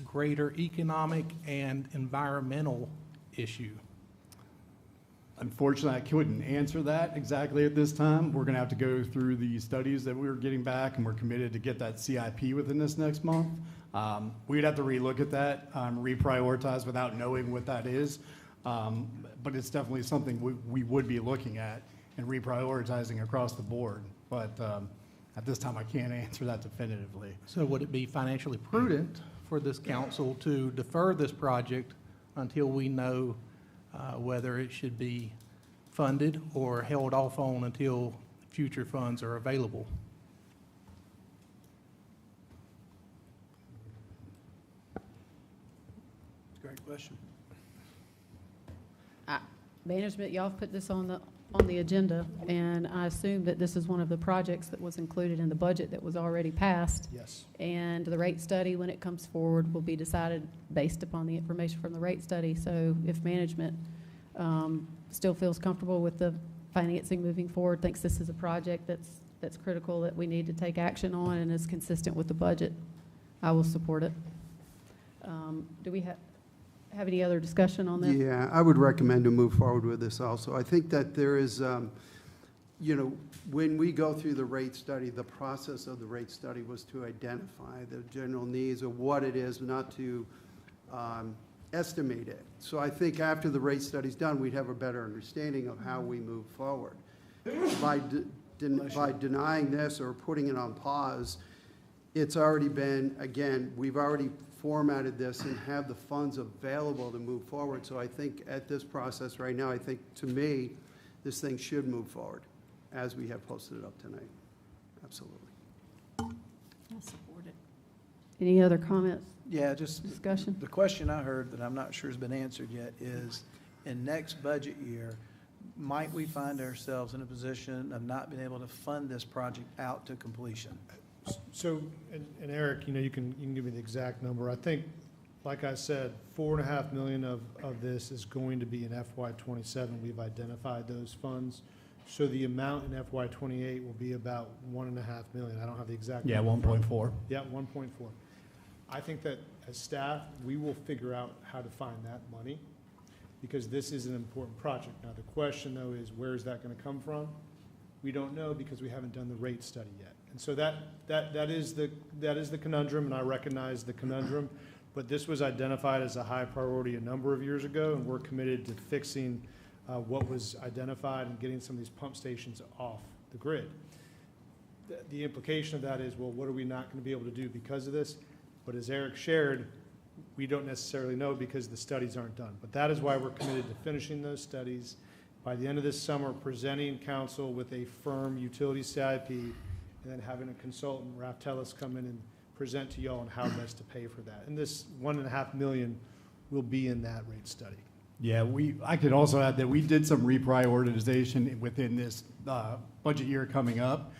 greater economic and environmental issue? Unfortunately, I couldn't answer that exactly at this time. We're going to have to go through the studies that we were getting back, and we're committed to get that CIP within this next month. We'd have to relook at that, reprioritize without knowing what that is. But it's definitely something we would be looking at and reprioritizing across the board. But at this time, I can't answer that definitively. So would it be financially prudent for this council to defer this project until we know whether it should be funded or held off on until future funds are available? Great question. Management, y'all have put this on the agenda, and I assume that this is one of the projects that was included in the budget that was already passed. Yes. And the rate study, when it comes forward, will be decided based upon the information from the rate study. So if management still feels comfortable with the financing moving forward, thinks this is a project that's critical, that we need to take action on, and is consistent with the budget, I will support it. Do we have any other discussion on this? Yeah, I would recommend to move forward with this also. I think that there is, when we go through the rate study, the process of the rate study was to identify the general needs of what it is, not to estimate it. So I think after the rate study's done, we'd have a better understanding of how we move forward. By denying this or putting it on pause, it's already been, again, we've already formatted this and have the funds available to move forward. So I think at this process right now, I think, to me, this thing should move forward as we have posted it up tonight. Absolutely. I'll support it. Any other comments? Yeah, just. Discussion? The question I heard that I'm not sure has been answered yet is, in next budget year, might we find ourselves in a position of not being able to fund this project out to completion? So, and Eric, you can give me the exact number. I think, like I said, 4.5 million of this is going to be in FY '27. We've identified those funds. So the amount in FY '28 will be about 1.5 million. I don't have the exact. Yeah, number. 1.4. Yeah, 1.4. I think that as staff, we will figure out how to find that money, because this is an important project. Now, the question, though, is where is that going to come from? We don't know, because we haven't done the rate study yet. And so that is the conundrum, and I recognize the conundrum. But this was identified as a high priority a number of years ago, and we're committed to fixing what was identified and getting some of these pump stations off the grid. The implication of that is, well, what are we not going to be able to do because of this? But as Eric shared, we don't necessarily know, because the studies aren't done. But that is why we're committed to finishing those studies by the end of this summer, presenting council with a firm utility CIP, and then having a consultant, Raftellus, come in and present to y'all on how best to pay for that. And this 1.5 million will be in that rate study. Yeah, I could also add that we did some reprioritization within this budget year coming up.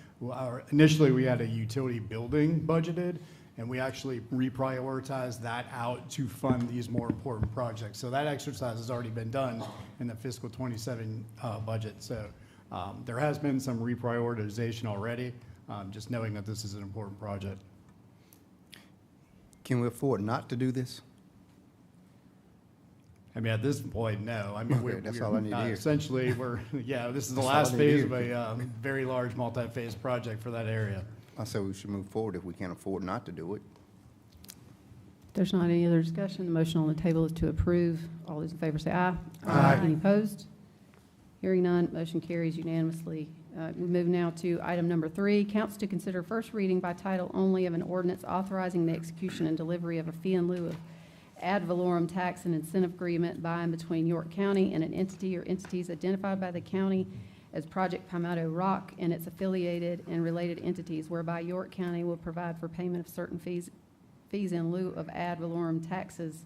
Initially, we had a utility building budgeted, and we actually reprioritized that out to fund these more important projects. So that exercise has already been done in the fiscal '27 budget. So there has been some reprioritization already, just knowing that this is an important project. Can we afford not to do this? I mean, at this point, no. I mean, Okay, that's all I need to hear. Essentially, this is the That's all I last need to phase hear. of a very large multi-phase project for that area. I say we should move forward if we can't afford not to do it. If there's not any other discussion, the motion on the table is to approve. All those in favor say aye. Aye. Any opposed? Hearing none, motion carries unanimously. We move now to item number 3, council to consider first reading by title only of an ordinance authorizing the execution and delivery of a fee in lieu of ad valorem tax and incentive agreement by and between York County and an entity or entities identified by the county as Project Palmetto Rock and its affiliated and related entities, whereby York County will provide for payment of certain fees in lieu of ad valorem taxes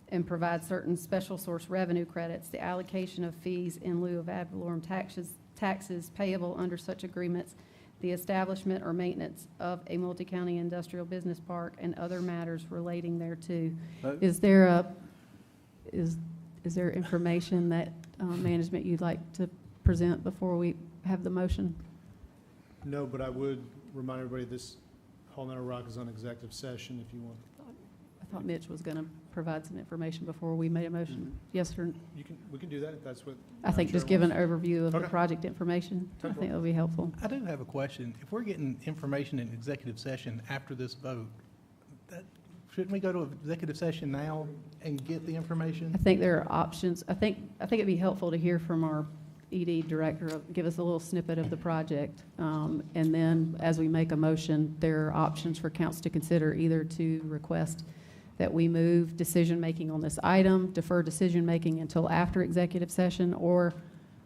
and provide certain special source revenue credits, the allocation of fees in lieu of ad valorem taxes payable under such agreements, the establishment or maintenance of a multi-county industrial business park, and other matters relating thereto. Is there information that management you'd like to present before we have the motion? No, but I would remind everybody this Palmetto Rock is on executive session if you want. I thought Mitch was going to provide some information before we made a motion. Yes, sir. We can do that if that's what. I think just give an overview of the Okay. project information. I think that'll be helpful. I do have a question. If we're getting information in executive session after this vote, shouldn't we go to executive session now and get the information? I think there are options. I think it'd be helpful to hear from our ED director, give us a little snippet of the project. And then as we make a motion, there are options for council to consider, either to request that we move decision-making on this item, defer decision-making until after executive session, or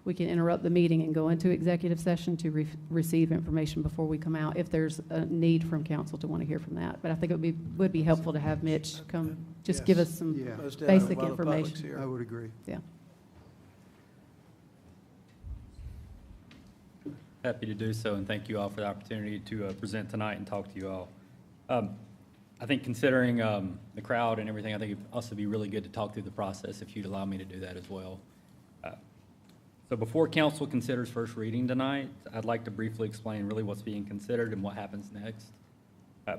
we can interrupt the meeting and go into executive session to receive information before we come out, if there's a need from council to want to hear from that. But I think it would be helpful to have Mitch come, just give us some Most definitely, basic while the public's information. here. I would agree. Yeah. Happy to do so, and thank you all for the opportunity to present tonight and talk to you all. I think considering the crowd and everything, I think it'd also be really good to talk through the process if you'd allow me to do that as well. So before council considers first reading tonight, I'd like to briefly explain really what's being considered and what happens next.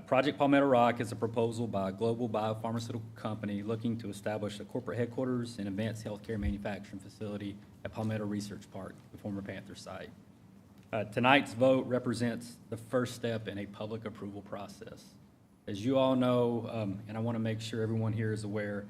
Project Palmetto Rock is a proposal by a global biopharmaceutical company looking to establish a corporate headquarters and advanced healthcare manufacturing facility at Palmetto Research Park, the former Panther site. Tonight's vote represents the first step in a public approval process. As you all know, and I want to make sure everyone here is aware,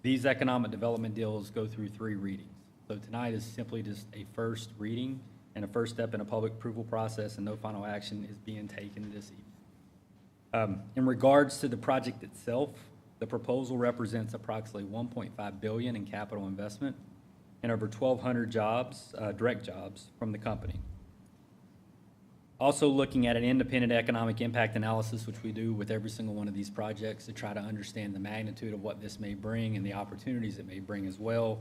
these economic development deals go through 3 readings. So tonight is simply just a first reading and a first step in a public approval process, and no final action is being taken this evening. In regards to the project itself, the proposal represents approximately $1.5 billion in capital investment and over 1,200 jobs, direct jobs from the company. Also looking at an independent economic impact analysis, which we do with every single one of these projects to try to understand the magnitude of what this may bring and the opportunities it may bring as well.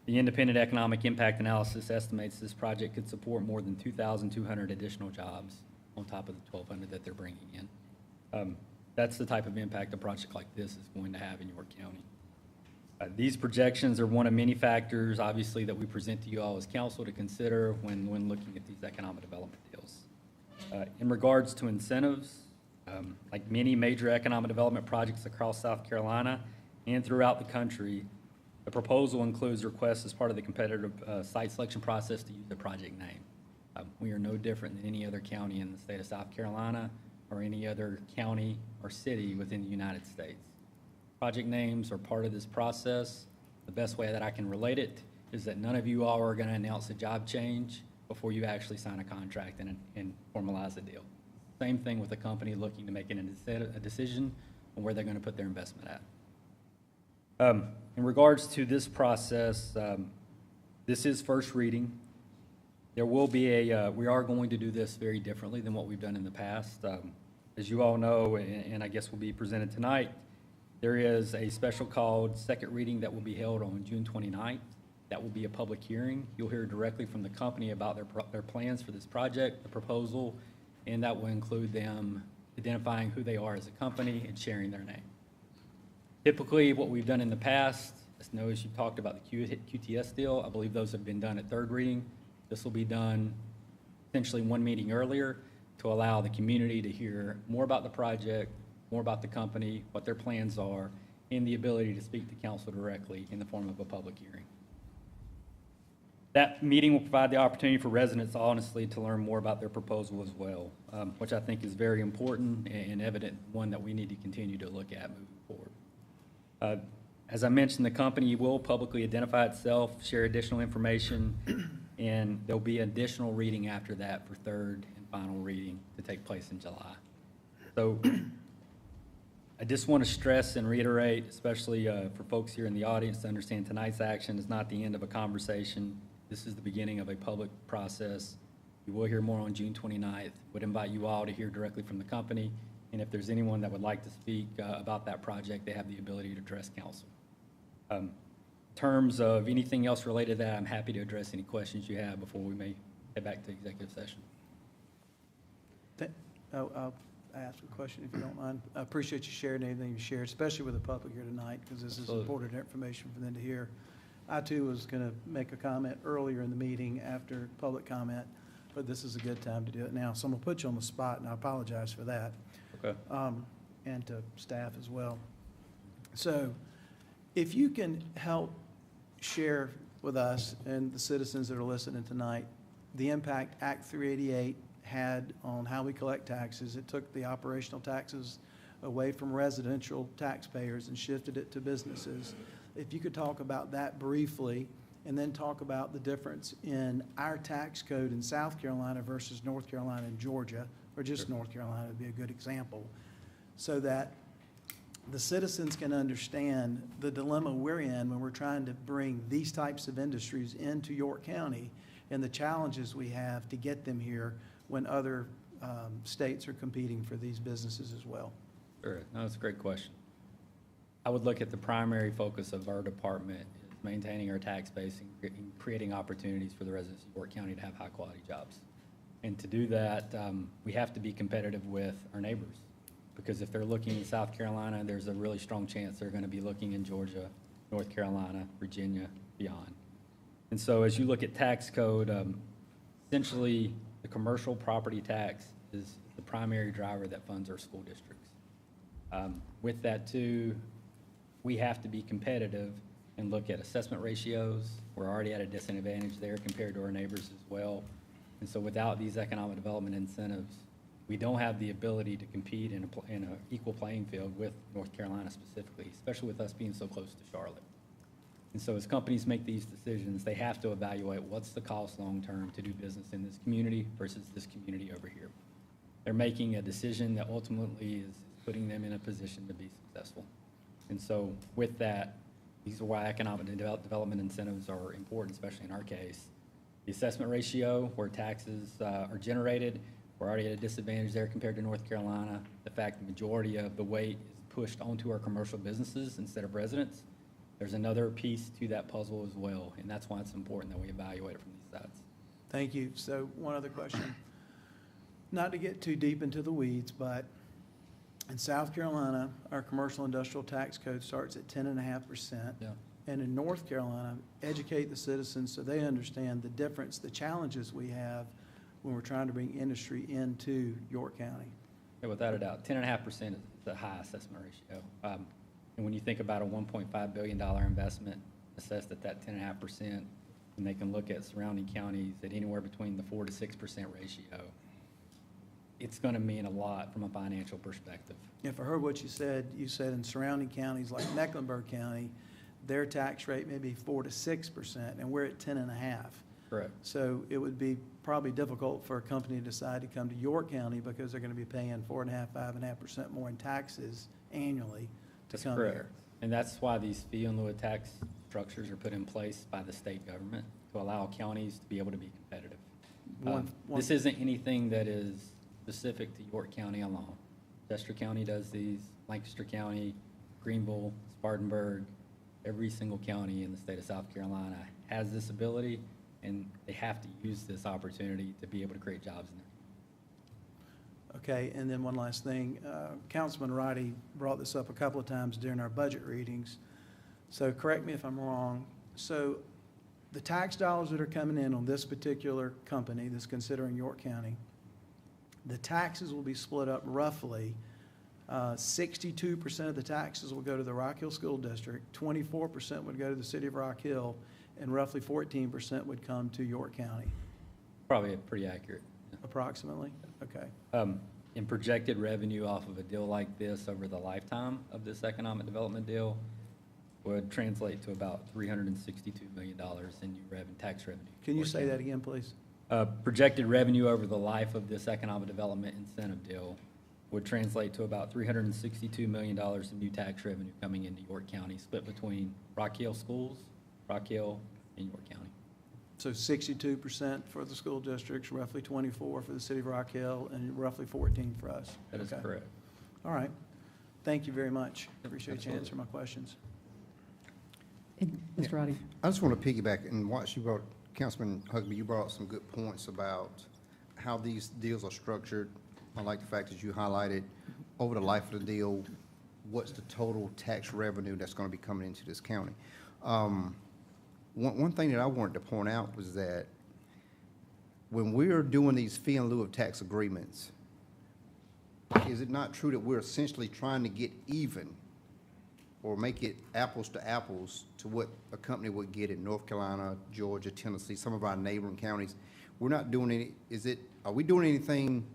The independent economic impact analysis estimates this project could support more than 2,200 additional jobs on top of the 1,200 that they're bringing in. That's the type of impact a project like this is going to have in York County. These projections are one of many factors, obviously, that we present to you all as council to consider when looking at these economic development deals. In regards to incentives, like many major economic development projects across South Carolina and throughout the country, the proposal includes requests as part of the competitive site selection process to use the project name. We are no different than any other county in the state of South Carolina or any other county or city within the United States. Project names are part of this process. The best way that I can relate it is that none of you all are going to announce a job change before you actually sign a contract and formalize a deal. Same thing with a company looking to make a decision on where they're going to put their investment at. In regards to this process, this is first reading. There will be we are going to do this very differently than what we've done in the past. As you all know, and I guess will be presented tonight, there is a special called second reading that will be held on June 29th. That will be a public hearing. You'll hear directly from the company about their plans for this project, the proposal, and that will include them identifying who they are as a company and sharing their name. Typically, what we've done in the past, as you talked about the QTS deal, I believe those have been done at third reading. This will be done essentially one meeting earlier to allow the community to hear more about the project, more about the company, what their plans are, and the ability to speak to council directly in the form of a public hearing. That meeting will provide the opportunity for residents, honestly, to learn more about their proposal as well, which I think is very important and evident, one that we need to continue to look at moving forward. As I mentioned, the company will publicly identify itself, share additional information, and there'll be additional reading after that for third and final reading to take place in July. So I just want to stress and reiterate, especially for folks here in the audience, to understand tonight's action is not the end of a conversation. This is the beginning of a public process. You will hear more on June 29th. Would invite you all to hear directly from the company, and if there's anyone that would like to speak about that project, they have the ability to address council. In terms of anything else related to that, I'm happy to address any questions you have before we may head back to executive session. I'll ask a question if you don't mind. I appreciate you sharing everything you shared, especially with the public here tonight, because this is important information for them to hear. I too was going to make a comment earlier in the meeting after public comment, but this is a good time to do it now. So I'm going to put you on the spot, and I apologize for that. Okay. And to staff as well. So if you can help share with us and the citizens that are listening tonight the impact Act 388 had on how we collect taxes. It took the operational taxes away from residential taxpayers and shifted it to businesses. If you could talk about that briefly, and then talk about the difference in our tax code in South Carolina versus North Carolina and Georgia, or just North Carolina would be a good example, so that the citizens can understand the dilemma we're in when we're trying to bring these types of industries into York County and the challenges we have to get them here when other states are competing for these businesses as well. Sure, no, that's a great question. I would look at the primary focus of our department is maintaining our tax base and creating opportunities for the residents of York County to have high-quality jobs. And to do that, we have to be competitive with our neighbors, because if they're looking in South Carolina, there's a really strong chance they're going to be looking in Georgia, North Carolina, Virginia, beyond. And so as you look at tax code, essentially the commercial property tax is the primary driver that funds our school districts. With that too, we have to be competitive and look at assessment ratios. We're already at a disadvantage there compared to our neighbors as well. And so without these economic development incentives, we don't have the ability to compete in an equal playing field with North Carolina specifically, especially with us being so close to Charlotte. And so as companies make these decisions, they have to evaluate what's the cost long-term to do business in this community versus this community over here. They're making a decision that ultimately is putting them in a position to be successful. And so with that, these are why economic development incentives are important, especially in our case. The assessment ratio, where taxes are generated, We're already at a disadvantage there compared to North Carolina. The fact the majority of the weight is pushed onto our commercial businesses instead of residents. There's another piece to that puzzle as well, and that's why it's important that we evaluate it from these sides. Thank you. So one other question. Not to get too deep into the weeds, but in South Carolina, our commercial industrial tax code starts at 10.5%. Yeah. And in North Carolina, educate the citizens so they understand the difference, the challenges we have when we're trying to bring industry into York County. Yeah, without a doubt, 10.5% is the high assessment ratio. And when you think about a $1.5 billion investment assessed at that 10.5%, and they can look at surrounding counties at anywhere between the 4 to 6% ratio, it's going to mean a lot from a financial perspective. If I heard what you said in surrounding counties like Mecklenburg County, their tax rate may be 4 to 6%, and we're at 10.5%. Correct. So it would be probably difficult for a company to decide to come to York County because they're going to be paying 4.5%, 5.5% more in taxes annually to That's come correct. here. And that's why these fee in lieu of tax structures are put in place by the state government to allow counties to be able to be competitive. This isn't anything that is specific to York County alone. Chester County does these, Lancaster County, Greenville, Spartanburg, every single county in the state of South Carolina has this ability, and they have to use this opportunity to be able to create jobs in there. Okay, and then one last thing. Councilman Roddy brought this up a couple of times during our budget readings. So correct me if I'm wrong. So the tax dollars that are coming in on this particular company that's considering York County, the taxes will be split up roughly. 62% of the taxes will go to the Rock Hill School District, 24% would go to the city of Rock Hill, and roughly 14% would come to York County. Probably pretty accurate. Approximately? Okay. In projected revenue off of a deal like this over the lifetime of this economic development deal would translate to about $362 million in new tax revenue. Can you say that again, please? Projected revenue over the life of this economic development incentive deal would translate to about $362 million in new tax revenue coming into York County, split between Rock Hill schools, Rock Hill, and York County. So 62% for the school districts, roughly 24 for the city of Rock Hill, and roughly 14 for us. That is Okay. correct. All right. Thank you very much. Appreciate you answering my questions. Mr. Roddy? I just want to piggyback and what you brought, Councilman Hugby, you brought up some good points about how these deals are structured. I like the fact that you highlighted over the life of the deal, what's the total tax revenue that's going to be coming into this county. One thing that I wanted to point out was that when we're doing these fee in lieu of tax agreements, is it not true that we're essentially trying to get even or make it apples to apples to what a company would get in North Carolina, Georgia, Tennessee, some of our neighboring counties? We're not doing any, are we doing anything,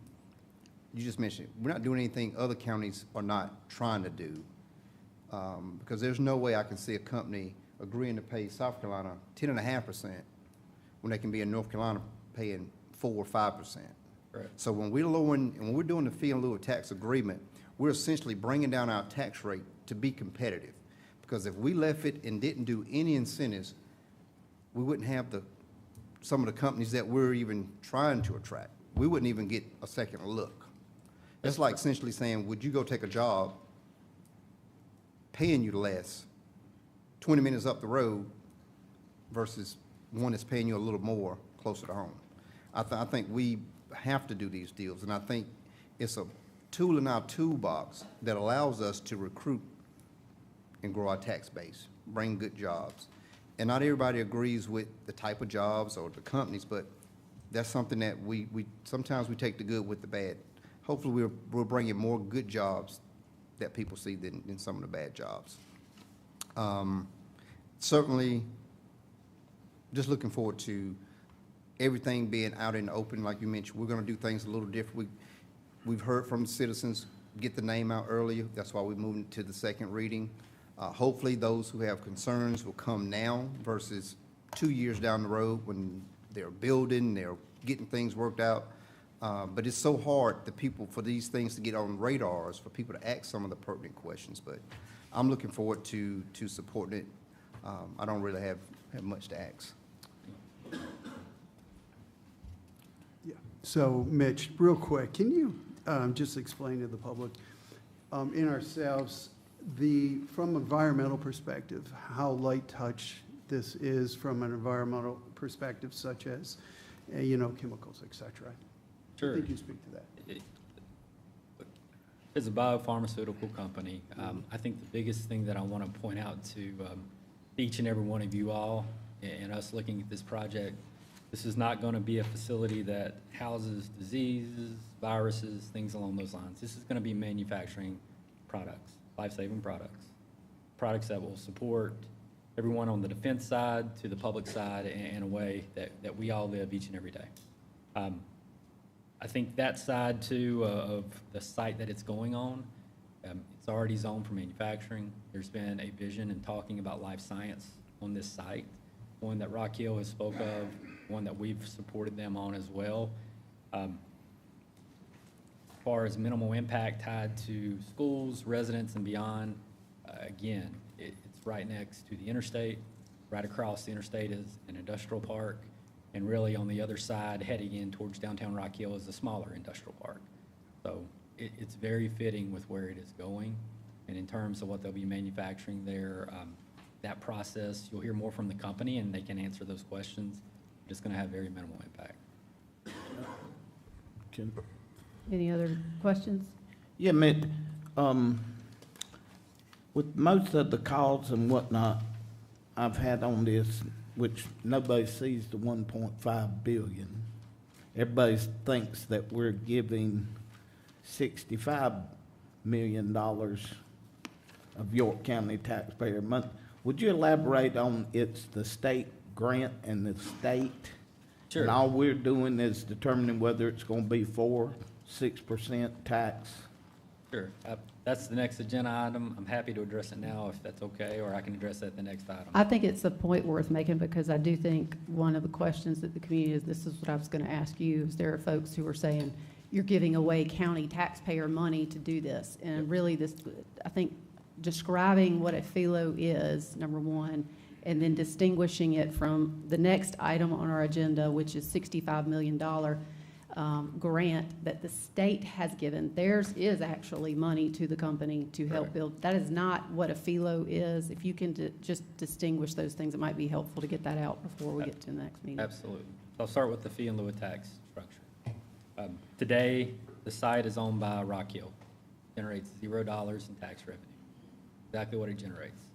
you just mentioned, we're not doing anything other counties are not trying to do? Because there's no way I can see a company agreeing to pay South Carolina 10.5% when they can be in North Carolina paying 4 or 5%. Right. So when we're lowering, and when we're doing the fee in lieu of tax agreement, we're essentially bringing down our tax rate to be competitive. Because if we left it and didn't do any incentives, we wouldn't have some of the companies that we're even trying to attract. We wouldn't even get a second look. That's like essentially saying, would you go take a job paying you less 20 minutes up the road versus one that's paying you a little more closer to home? I think we have to do these deals, and I think it's a tool in our toolbox that allows us to recruit and grow our tax base, bring good jobs. And not everybody agrees with the type of jobs or the companies, but that's something that we sometimes we take the good with the bad. Hopefully we're bringing more good jobs that people see than some of the bad jobs. Certainly, just looking forward to everything being out in the open. Like you mentioned, we're going to do things a little different. We've heard from citizens, get the name out earlier. That's why we're moving to the second reading. Hopefully, those who have concerns will come now versus 2 years down the road when they're building, they're getting things worked out. But it's so hard for these things to get on radars, for people to ask some of the pertinent questions. But I'm looking forward to supporting it. I don't really have much to ask. Yeah. So Mitch, real quick, can you just explain to the public, in ourselves, from environmental perspective, how light touch this is from an environmental perspective, such as, chemicals, et cetera? Sure. I think you speak to that. As a biopharmaceutical company, I think the biggest thing that I want to point out to each and every one of you all and us looking at this project, this is not going to be a facility that houses diseases, viruses, things along those lines. This is going to be manufacturing products, life-saving products, products that will support everyone on the defense side to the public side in a way that we all live each and every day. I think that side too of the site that it's going on, it's already zoned for manufacturing. There's been a vision and talking about life science on this site, one that Rock Hill has spoke of, one that we've supported them on as well. As far as minimal impact tied to schools, residents, and beyond, again, it's right next to the interstate. Right across the interstate is an industrial park. And really on the other side, heading in towards downtown Rock Hill, is a smaller industrial park. So it's very fitting with where it is going. And in terms of what they'll be manufacturing there, that process, you'll hear more from the company and they can answer those questions. It's going to have very minimal impact. Any other questions? Yeah, Mitt, with most of the calls and whatnot I've had on this, which nobody sees the 1.5 billion. Everybody thinks that we're giving $65 million of York County taxpayer money. Would you elaborate on it's the state grant and the state? Sure. And all we're doing is determining whether it's going to be 4%, 6% tax? Sure. That's the next agenda item. I'm happy to address it now if that's okay, or I can address it at the next item. I think it's a point worth making because I do think one of the questions that the community is, this is what I was going to ask you, is there are folks who are saying, you're giving away county taxpayer money to do this. And really this, I think describing what a FELO is, number one, and then distinguishing it from the next item on our agenda, which is $65 million grant that the state has given. Theirs is actually money to the company to help build. That is not what a FELO is. If you can just distinguish those things, it might be helpful to get that out before we get to the next meeting. Absolutely. I'll start with the fee in lieu of tax structure. Today, the site is owned by Rock Hill. Generates $0 in tax revenue. Exactly what it generates.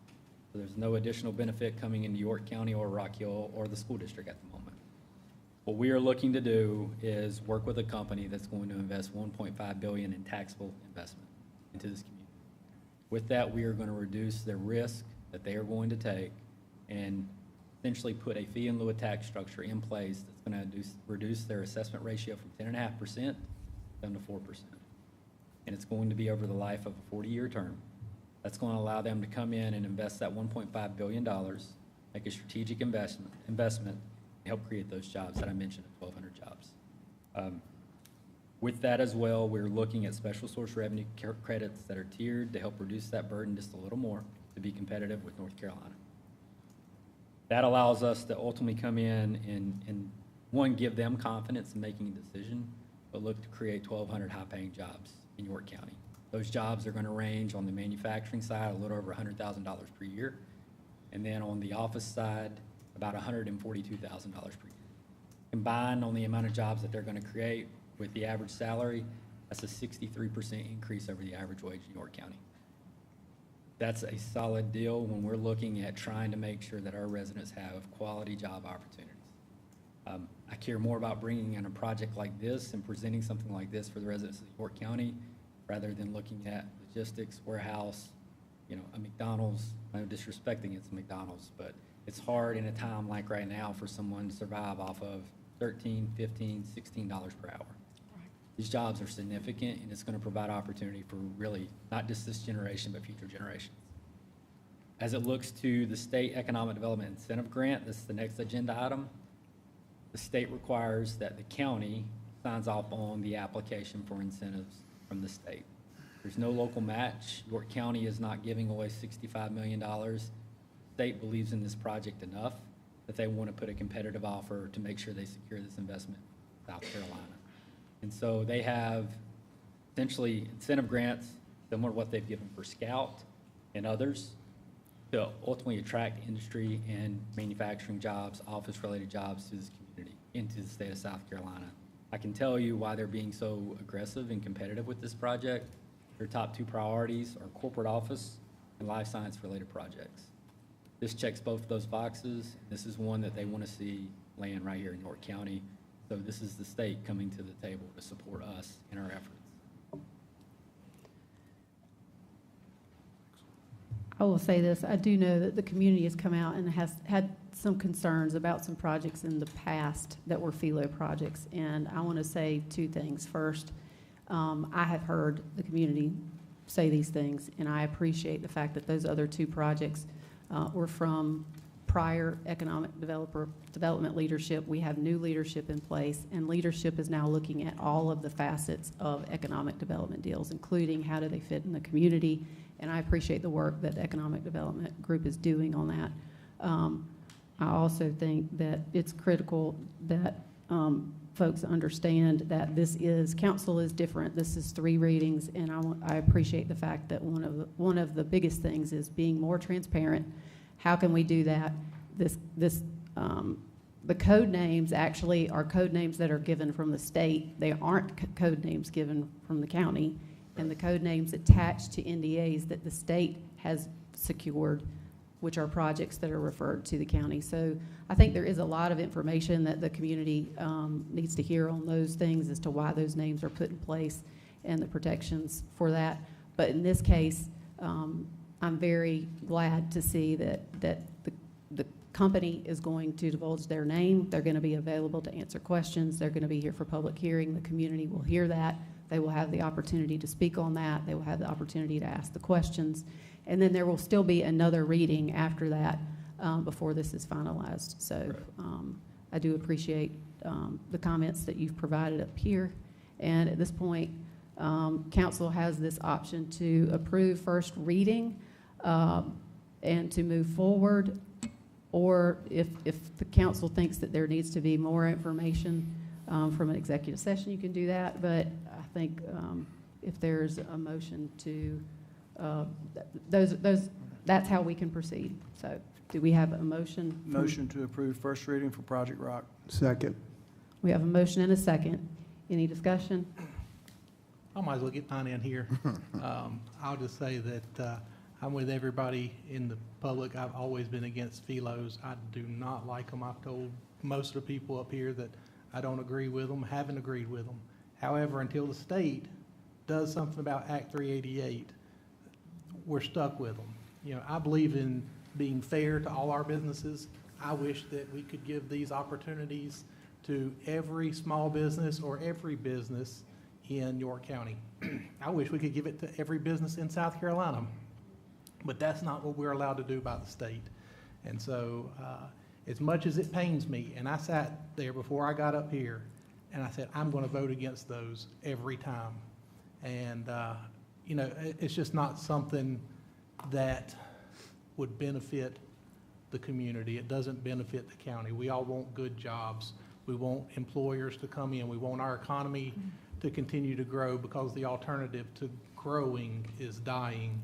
So there's no additional benefit coming into York County or Rock Hill or the school district at the moment. What we are looking to do is work with a company that's going to invest $1.5 billion in taxable investment into this community. With that, we are going to reduce the risk that they are going to take and essentially put a fee in lieu of tax structure in place that's going to reduce their assessment ratio from 10.5% down to 4%. And it's going to be over the life of a 40-year term. That's going to allow them to come in and invest that $1.5 billion, make a strategic investment, and help create those jobs that I mentioned, 1,200 jobs. With that as well, we're looking at special source revenue credits that are tiered to help reduce that burden just a little more to be competitive with North Carolina. That allows us to ultimately come in and one, give them confidence in making a decision, but look to create 1,200 high-paying jobs in York County. Those jobs are going to range on the manufacturing side a little over $100,000 per year, and then on the office side, about $142,000 per year. Combined on the amount of jobs that they're going to create with the average salary, that's a 63% increase over the average wage in York County. That's a solid deal when we're looking at trying to make sure that our residents have quality job opportunities. I care more about bringing in a project like this and presenting something like this for the residents of York County rather than looking at logistics, warehouse, a McDonald's. I'm disrespecting it's a McDonald's, but it's hard in a time like right now for someone to survive off of $13, $15, $16 per hour. These jobs are significant, and it's going to provide opportunity for really not just this generation, but future generations. As it looks to the State Economic Development Incentive Grant, this is the next agenda item. The state requires that the county signs off on the application for incentives from the state. There's no local match. York County is not giving away $65 million. The state believes in this project enough that they want to put a competitive offer to make sure they secure this investment in South Carolina. And so they have essentially incentive grants similar to what they've given for Scout and others to ultimately attract industry and manufacturing jobs, office-related jobs to this community, into the state of South Carolina. I can tell you why they're being so aggressive and competitive with this project. Their top two priorities are corporate office and life science-related projects. This checks both of those boxes. This is one that they want to see land right here in York County. So this is the state coming to the table to support us in our efforts. I will say this, I do know that the community has come out and has had some concerns about some projects in the past that were FELO projects. And I want to say two things. First, I have heard the community say these things, and I appreciate the fact that those other two projects were from prior economic development leadership. We have new leadership in place, and leadership is now looking at all of the facets of economic development deals, including how do they fit in the community. And I appreciate the work that the Economic Development Group is doing on that. I also think that it's critical that folks understand that council is different. This is 3 readings, and I appreciate the fact that one of the biggest things is being more transparent. How can we do that? The code names actually are code names that are given from the state. They aren't code names given from the county. And the code names attached to NDAs that the state has secured, which are projects that are referred to the county. So I think there is a lot of information that the community needs to hear on those things as to why those names are put in place and the protections for that. But in this case, I'm very glad to see that the company is going to divulge their name. They're going to be available to answer questions. They're going to be here for public hearing. The community will hear that. They will have the opportunity to speak on that. They will have the opportunity to ask the questions. And then there will still be another reading after that before this is finalized. So I do appreciate the comments that you've provided up here. And at this point, council has this option to approve first reading and to move forward. Or if the council thinks that there needs to be more information from an executive session, you can do that. But I think if there's a motion to, that's how we can proceed. So do we have a motion? Motion to approve first reading for Project Rock. Second. We have a motion and a second. Any discussion? I might as well get mine in here. I'll just say that I'm with everybody in the public. I've always been against FELOs. I do not like them. I've told most of the people up here that I don't agree with them, haven't agreed with them. However, until the state does something about Act 388, we're stuck with them. You know, I believe in being fair to all our businesses. I wish that we could give these opportunities to every small business or every business in York County. I wish we could give it to every business in South Carolina, but that's not what we're allowed to do by the state. And so as much as it pains me, and I sat there before I got up here, and I said, I'm going to vote against those every time. And, you know, it's just not something that would benefit the community. It doesn't benefit the county. We all want good jobs. We want employers to come in. We want our economy to continue to grow, because the alternative to growing is dying.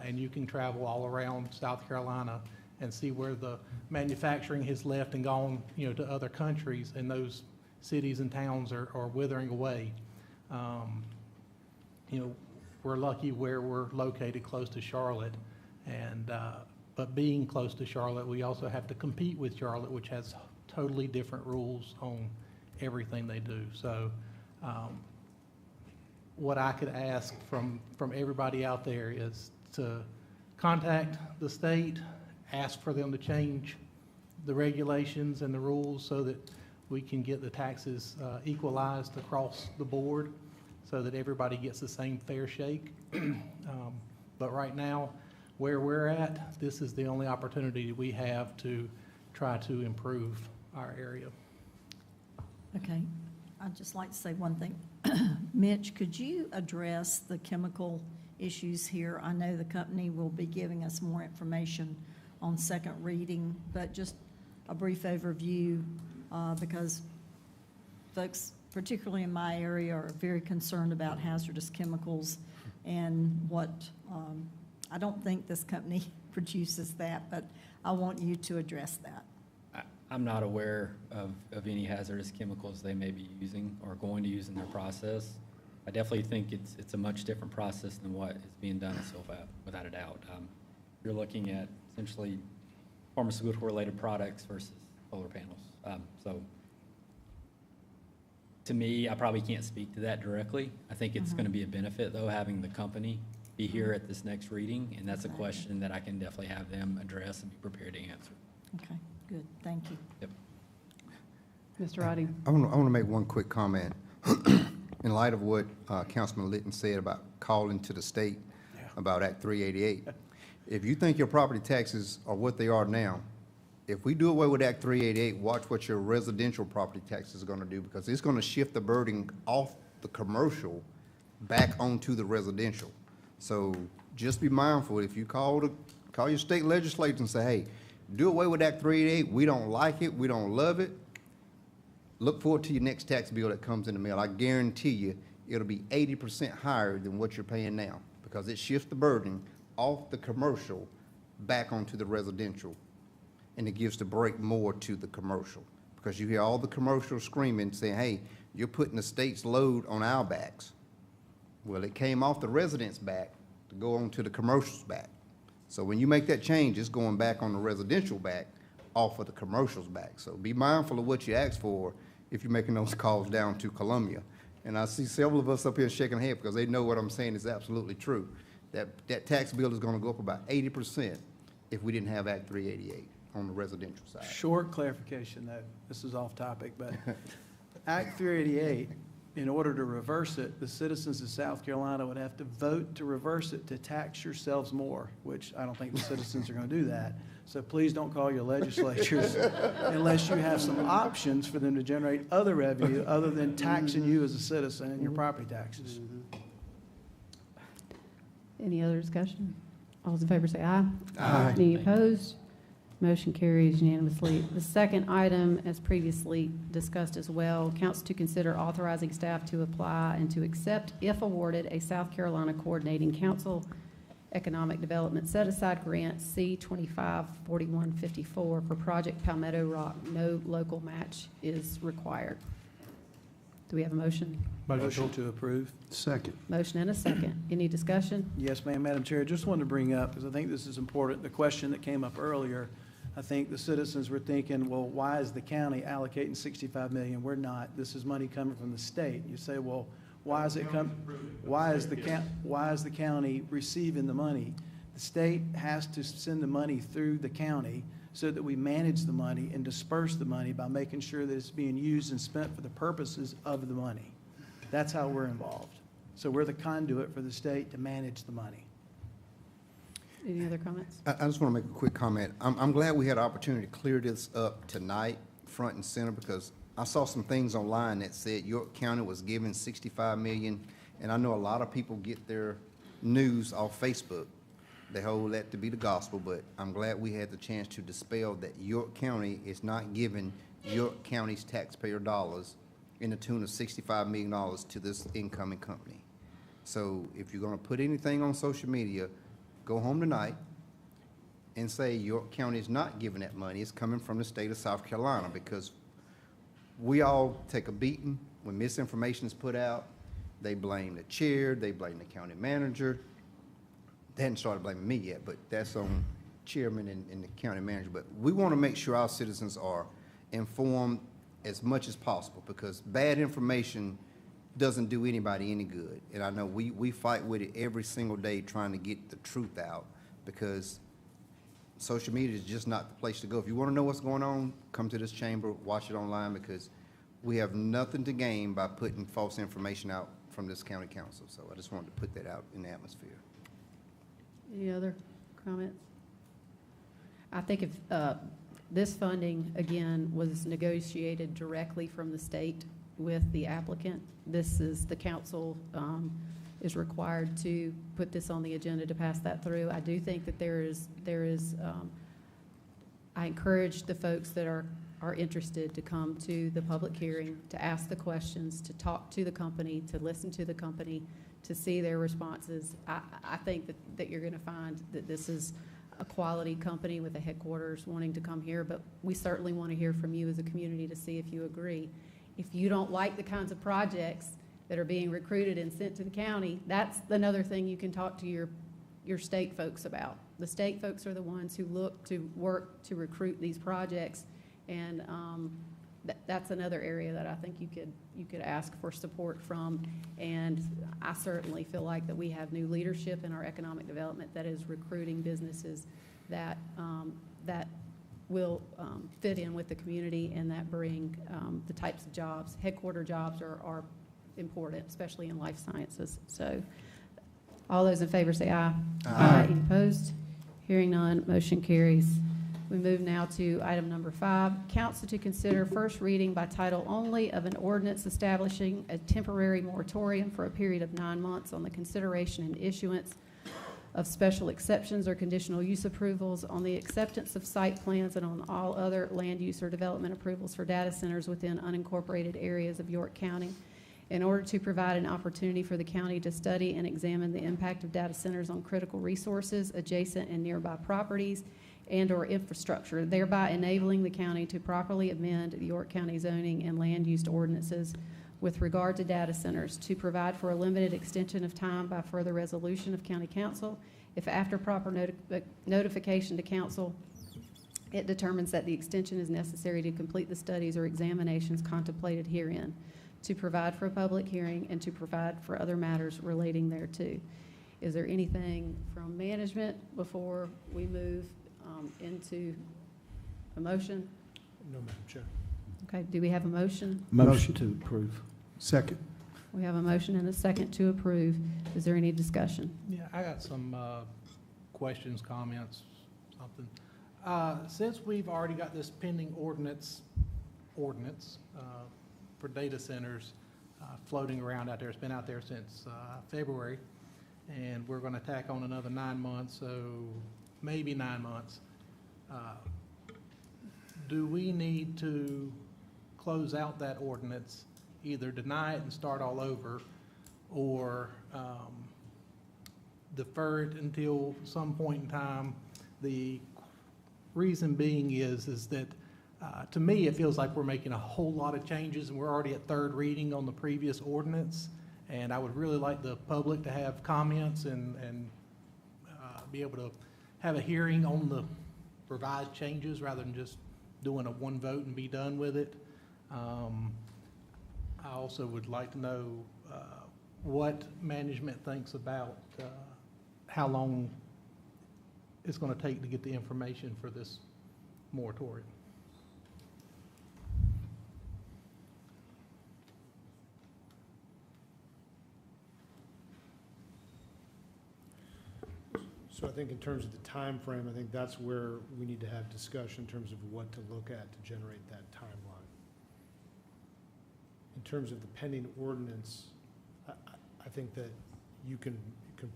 And you can travel all around South Carolina and see where the manufacturing has left and gone, you know, to other countries, and those cities and towns are withering away. You know, we're lucky where we're located close to Charlotte, and but being close to Charlotte, we also have to compete with Charlotte, which has totally different rules on everything they do. So what I could ask from everybody out there is to contact the state, ask for them to change the regulations and the rules so that we can get the taxes equalized across the board so that everybody gets the same fair shake. But right now, where we're at, this is the only opportunity we have to try to improve our area. Okay, I'd just like to say one thing. Mitch, could you address the chemical issues here? I know the company will be giving us more information on second reading, but just a brief overview, because folks particularly in my area, are very concerned about hazardous chemicals and what, I don't think this company produces that, but I want you to address that. I'm not aware of any hazardous chemicals they may be using or going to use in their process. I definitely think it's a much different process than what is being done at Silvat, without a doubt. You're looking at essentially pharmaceutical-related products versus solar panels. So to me, I probably can't speak to that directly. I think it's going to be a benefit, though, having the company be here at this next reading, and that's a question that I can definitely have them address and be prepared to answer. Okay, good, thank you. Yep. Mr. Roddy? I want to make one quick comment. In light of what Councilman Litton said about calling to the state about Act 388, if you think your property taxes are what they are now, if we do away with Act 388, watch what your residential property taxes are going to do, because it's going to shift the burden off the commercial back onto the residential. So just be mindful, if you call your state legislature and say, hey, do away with Act 388, we don't like it, we don't love it, look forward to your next tax bill that comes in the mail. I guarantee you it'll be 80% higher than what you're paying now, because it shifts the burden off the commercial back onto the residential, and it gives the break more to the commercial, because you hear all the commercials screaming, saying, hey, you're putting the state's load on our backs. Well, it came off the residents' back to go on to the commercial's back. So when you make that change, it's going back on the residential back off of the commercial's back. So be mindful of what you ask for if you're making those calls down to Columbia. And I see several of us up here shaking their head because they know what I'm saying is absolutely true. That tax bill is going to go up about 80% if we didn't have Act 388 on the residential side. Short clarification, though, this is off topic, but Act 388, in order to reverse it, the citizens of South Carolina would have to vote to reverse it to tax yourselves more, which I don't think the citizens are going to do that. So please don't call your legislatures unless you have some options for them to generate other revenue other than taxing you as a citizen and your property taxes. Any other discussion? All those in favor say aye. Aye. Any opposed? Motion carries unanimously. The second item, as previously discussed as well, council to consider authorizing staff to apply and to accept, if awarded, a South Carolina Coordinating Council Economic Development Set-Aside Grant C-254154 for Project Palmetto Rock. No local match is required. Do we have a motion? Motion to approve. Second. Motion and a second. Any discussion? Yes, ma'am, Madam Chair, just wanted to bring up, because I think this is important, the question that came up earlier. I think the citizens were thinking, well, why is the county allocating $65 million? We're not. This is money coming from the state. You say, well, why is the county receiving the money? The state has to send the money through the county so that we manage the money and disperse the money by making sure that it's being used and spent for the purposes of the money. That's how we're involved. So we're the conduit for the state to manage the money. Any other comments? I just want to make a quick comment. I'm glad we had an opportunity to clear this up tonight, front and center, because I saw some things online that said York County was given $65 million, and I know a lot of people get their news off Facebook. They hold that to be the gospel, but I'm glad we had the chance to dispel that York County is not giving York County's taxpayer dollars in the tune of $65 million to this incoming company. So if you're going to put anything on social media, go home tonight and say York County is not giving that money. It's coming from the state of South Carolina, because we all take a beating when misinformation is put out. They blame the chair, they blame the county manager. They hadn't started blaming me yet, but that's on chairman and the county manager. But we want to make sure our citizens are informed as much as possible, because bad information doesn't do anybody any good. And I know we fight with it every single day trying to get the truth out, because social media is just not the place to go. If you want to know what's going on, come to this chamber, watch it online, because we have nothing to gain by putting false information out from this county council. So I just wanted to put that out in the atmosphere. Any other comments? I think if this funding, again, was negotiated directly from the state with the applicant, this is, the council is required to put this on the agenda to pass that through. I do think that there is I encourage the folks that are are interested to come to the public hearing, to ask the questions, to talk to the company, to listen to the company, to see their responses. I think that you're going to find that this is a quality company with a headquarters wanting to come here, but we certainly want to hear from you as a community to see if you agree. If you don't like the kinds of projects that are being recruited and sent to the county, that's another thing you can talk to your state folks about. The state folks are the ones who look to work to recruit these projects, and that's another area that I think you could ask for support from. And I certainly feel like that we have new leadership in our economic development that is recruiting businesses that that will fit in with the community and that bring the types of jobs. Headquarter jobs are important, especially in life sciences. So all those in favor say aye. Aye. Any opposed? Hearing none, motion carries. We move now to item number 5, council to consider first reading by title only of an ordinance establishing a temporary moratorium for a period of 9 months on the consideration and issuance of special exceptions or conditional use approvals, on the acceptance of site plans, and on all other land use or development approvals for data centers within unincorporated areas of York County, in order to provide an opportunity for the county to study and examine the impact of data centers on critical resources, adjacent and nearby properties, and/or infrastructure, thereby enabling the county to properly amend the York County zoning and land use ordinances with regard to data centers, to provide for a limited extension of time by further resolution of county council, if after proper notification to council, it determines that the extension is necessary to complete the studies or examinations contemplated herein, to provide for a public hearing, and to provide for other matters relating thereto. Is there anything from management before we move into a motion? No, Madam Chair. Okay, do we have a motion? Motion to approve. Second. We have a motion and a second to approve. Is there any discussion? Yeah, I got some questions, comments, something. Since we've already got this pending ordinance for data centers floating around out there, it's been out there since February, and we're going to tack on another 9 months, so maybe 9 months. Do we need to close out that ordinance, either deny it and start all over, or defer it until some point in time? The reason being is that to me, it feels like we're making a whole lot of changes, and we're already at third reading on the previous ordinance, and I would really like the public to have comments and be able to have a hearing on the revised changes rather than just doing a one vote and be done with it. I also would like to know what management thinks about how long it's going to take to get the information for this moratorium. So I think in terms of the time frame, I think that's where we need to have discussion in terms of what to look at to generate that timeline. In terms of the pending ordinance, I think that you can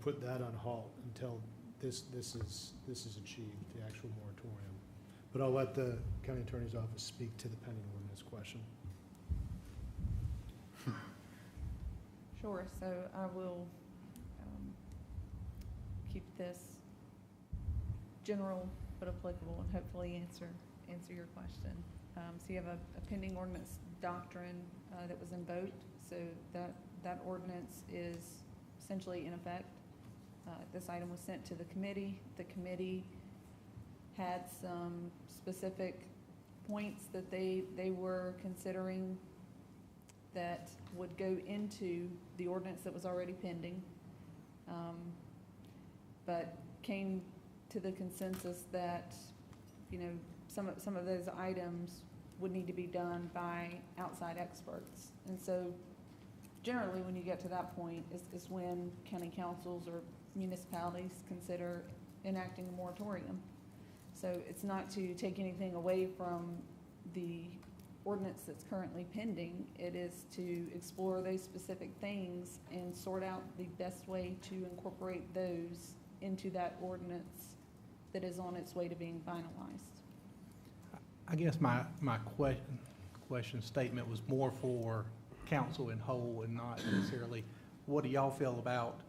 put that on halt until this is achieved, the actual moratorium. But I'll let the county attorney's office speak to the pending ordinance question. Sure, so I will keep this general but applicable and hopefully answer your question. So you have a pending ordinance doctrine that was in vote, so that ordinance is essentially in effect. This item was sent to the committee. The committee had some specific points that they were considering that would go into the ordinance that was already pending, but came to the consensus that, you know, some of those items would need to be done by outside experts. And so generally when you get to that point is when county councils or municipalities consider enacting a moratorium. So it's not to take anything away from the ordinance that's currently pending. It is to explore those specific things and sort out the best way to incorporate those into that ordinance that is on its way to being finalized. I guess my question statement was more for council in whole and not necessarily, what do y'all feel about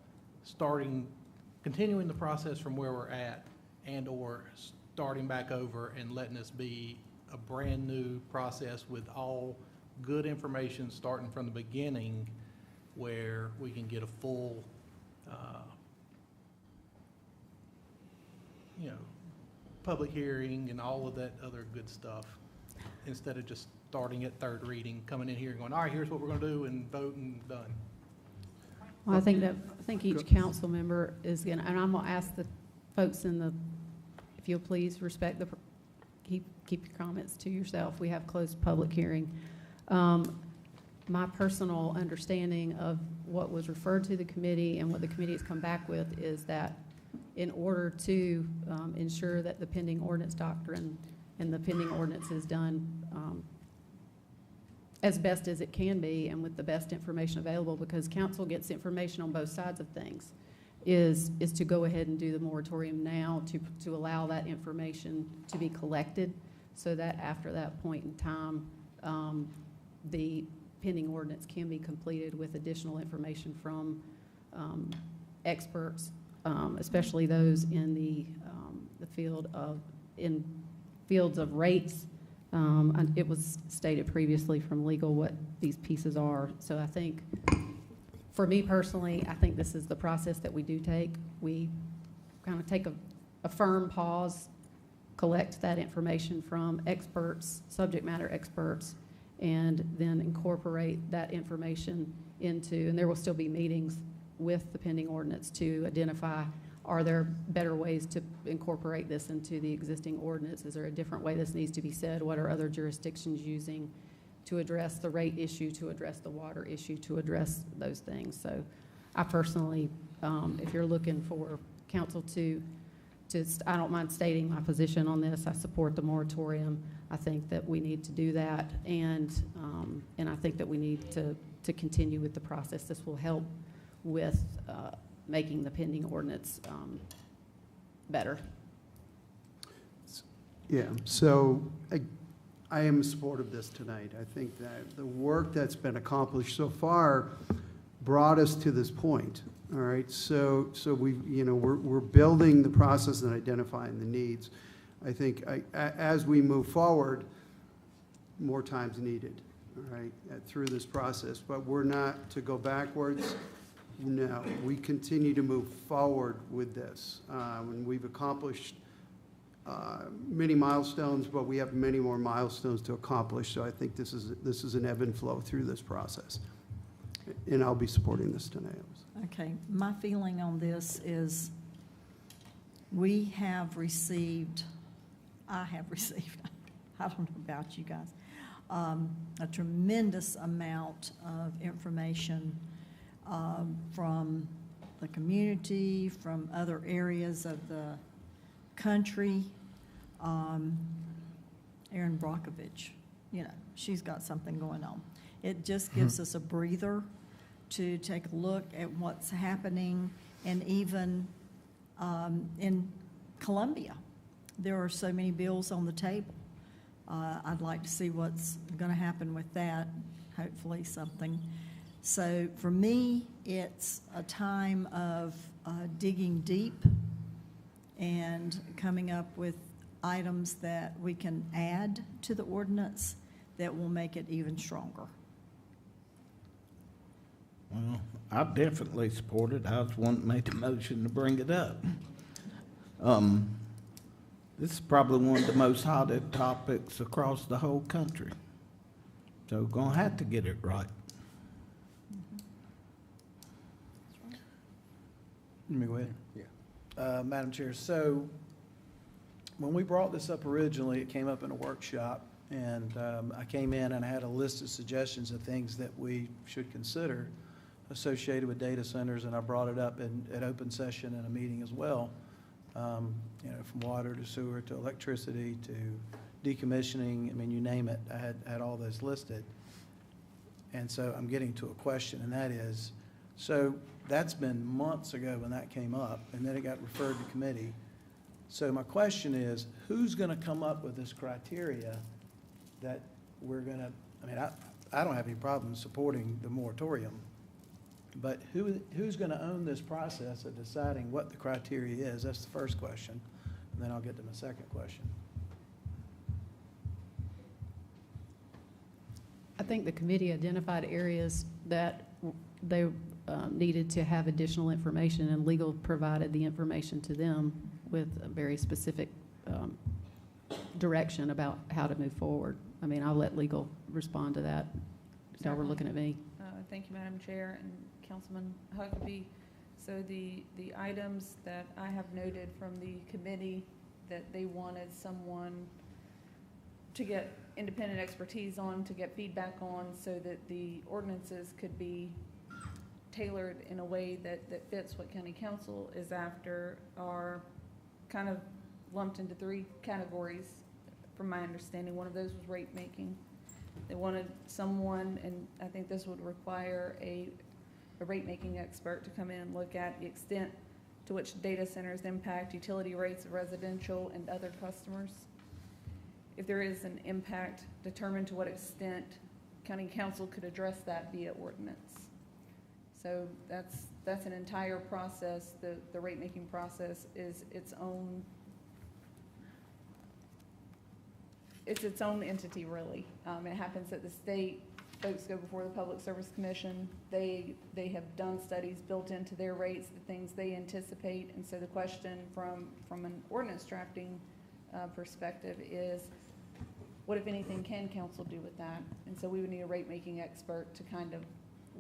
continuing the process from where we're at and/or starting back over and letting this be a brand-new process with all good information starting from the beginning where we can get a full, public hearing and all of that other good stuff, instead of just starting at third reading, coming in here and going, all right, here's what we're gonna do, and vote and done. Well, I think each council member is gonna, and I'm gonna ask the folks if you'll please respect keep your comments to yourself. We have closed public hearing. My personal understanding of what was referred to the committee and what the committee has come back with is that in order to ensure that the pending ordinance doctrine and the pending ordinance is done as best as it can be and with the best information available, because council gets information on both sides of things, is to go ahead and do the moratorium now to allow that information to be collected so that after that point in time, the pending ordinance can be completed with additional information from experts, especially those in the fields of rates. And it was stated previously from legal what these pieces are. So I think, for me personally, I think this is the process that we do take. We kind of take a firm pause, collect that information from experts, subject matter experts, and then incorporate that information into, and there will still be meetings with the pending ordinance to identify, are there better ways to incorporate this into the existing ordinance? Is there a different way this needs to be said? What are other jurisdictions using to address the rate issue, to address the water issue, to address those things? So I personally, if you're looking for council I don't mind stating my position on this. I support the moratorium. I think that we need to do that, and I think that we need to continue with the process. This will help with making the pending ordinance better. Yeah, so I am in support of this tonight. I think that the work that's been accomplished so far brought us to this point. All right, so we're building the process and identifying the needs. I think as we move forward, more time's needed, all right, through this process. But we're not to go backwards. No, we continue to move forward with this. And we've accomplished many milestones, but we have many more milestones to accomplish. So I think this is an ebb and flow through this process. And I'll be supporting this tonight. Okay, my feeling on this is I have received, I don't know about you guys, a tremendous amount of information from the community, from other areas of the country. Erin Brockovich, she's got something going on. It just gives us a breather to take a look at what's happening, and even in Columbia, there are so many bills on the table. I'd like to see what's going to happen with that, hopefully something. So for me, it's a time of digging deep and coming up with items that we can add to the ordinance that will make it even stronger. Well, I definitely support it. I was the one that made the motion to bring it up. This is probably one of the most hottest topics across the whole country. So we're gonna have to get it right. Let me go ahead. Yeah. Madam Chair, so when we brought this up originally, it came up in a workshop, and I came in and I had a list of suggestions of things that we should consider associated with data centers, and I brought it up at open session in a meeting as well. From water to sewer to electricity to decommissioning, I mean, you name it, I had all those listed. And so I'm getting to a question, and that is, so that's been months ago when that came up, and then it got referred to committee. So my question is, who's going to come up with this criteria that we're going to, I mean, I don't have any problem supporting the moratorium, but who's going to own this process of deciding what the criteria is? That's the first question, and then I'll get to my second question. I think the committee identified areas that they needed to have additional information, and legal provided the information to them with a very specific direction about how to move forward. I mean, I'll let legal respond to that. Y'all were looking at me. Thank you, Madam Chair and Councilman Huckabee. So the items that I have noted from the committee that they wanted someone to get independent expertise on, to get feedback on, so that the ordinances could be tailored in a way that fits what county council is after, are kind of lumped into three categories, from my understanding. One of those was rate making. They wanted someone, and I think this would require a rate making expert to come in and look at the extent to which data centers impact utility rates of residential and other customers. If there is an impact, determine to what extent county council could address that via ordinance. So that's an entire process. The rate making process is its own entity, really. It happens at the state. Folks go before the Public Service Commission. They have done studies built into their rates, the things they anticipate. And so the question from an ordinance drafting perspective is, what, if anything, can council do with that? And so we would need a rate making expert to kind of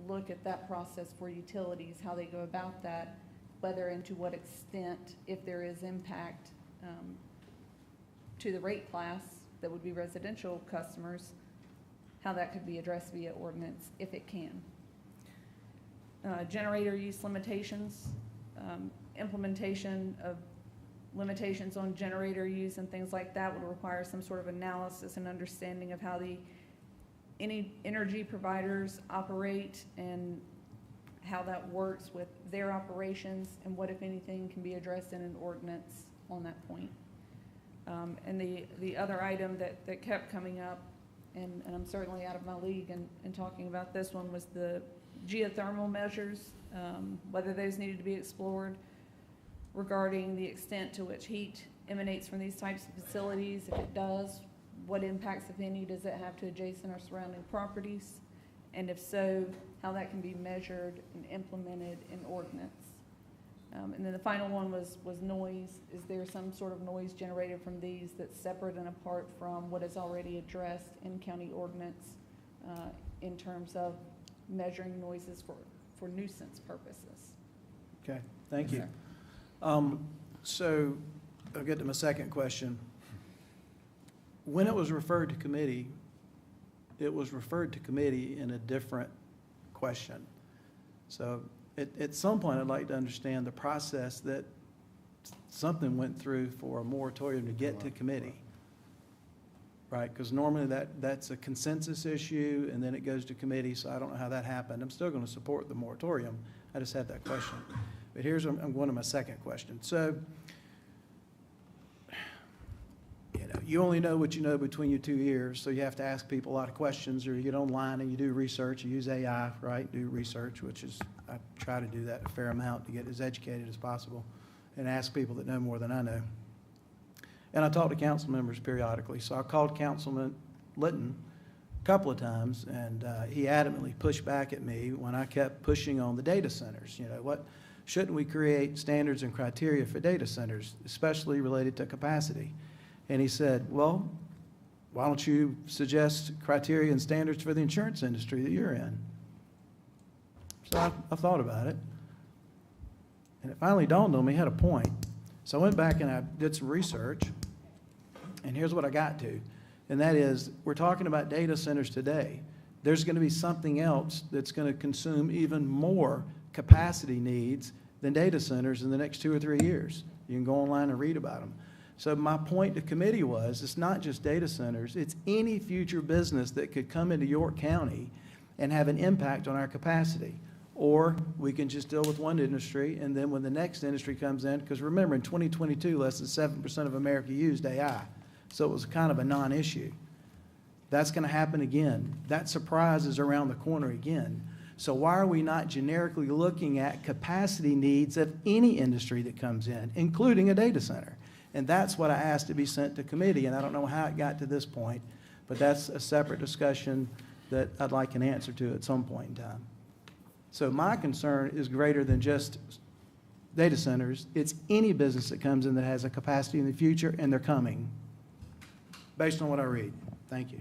look at that process for utilities, how they go about that, whether and to what extent, if there is impact to the rate class that would be residential customers, how that could be addressed via ordinance, if it can. Generator use limitations, implementation of limitations on generator use and things like that would require some sort of analysis and understanding of how any energy providers operate and how that works with their operations, and what, if anything, can be addressed in an ordinance on that point. And the other item that kept coming up, and I'm certainly out of my league in talking about this one, was the geothermal measures, whether those needed to be explored regarding the extent to which heat emanates from these types of facilities. If it does, what impacts, if any, does it have to adjacent or surrounding properties? And if so, how that can be measured and implemented in ordinance. And then the final one was noise. Is there some sort of noise generated from these that's separate and apart from what is already addressed in county ordinance in terms of measuring noises for nuisance purposes? Okay, thank you. So I'll get to my second question. When it was referred to committee, it was referred to committee in a different question. So at some point, I'd like to understand the process that something went through for a moratorium to get to committee, right? Because normally that's a consensus issue, and then it goes to committee, so I don't know how that happened. I'm still going to support the moratorium. I just had that question. But here's I'm going to my second question. So, you only know what you know between your 2 ears, so you have to ask people a lot of questions, or you get online and you do research, you use AI, right? Do research, which is, I try to do that a fair amount to get as educated as possible and ask people that know more than I know. And I talk to council members periodically, so I called Councilman Litton a couple of times, and he adamantly pushed back at me when I kept pushing on the data centers. Shouldn't we create standards and criteria for data centers, especially related to capacity? And he said, well, why don't you suggest criteria and standards for the insurance industry that you're in? So I thought about it, and it finally dawned on me he had a point. So I went back and I did some research, and here's what I got to. And that is, we're talking about data centers today. There's going to be something else that's going to consume even more capacity needs than data centers in the next 2 or 3 years. You can go online and read about them. So my point to committee was, it's not just data centers, it's any future business that could come into York County and have an impact on our capacity. Or we can just deal with one industry, and then when the next industry comes in, because remember, in 2022, less than 7% of America used AI. So it was kind of a non-issue. That's going to happen again. That surprise is around the corner again. So why are we not generically looking at capacity needs of any industry that comes in, including a data center? And that's what I asked to be sent to committee, and I don't know how it got to this point, but that's a separate discussion that I'd like an answer to at some point in time. So my concern is greater than just data centers. It's any business that comes in that has a capacity in the future, and they're coming, based on what I read. Thank you.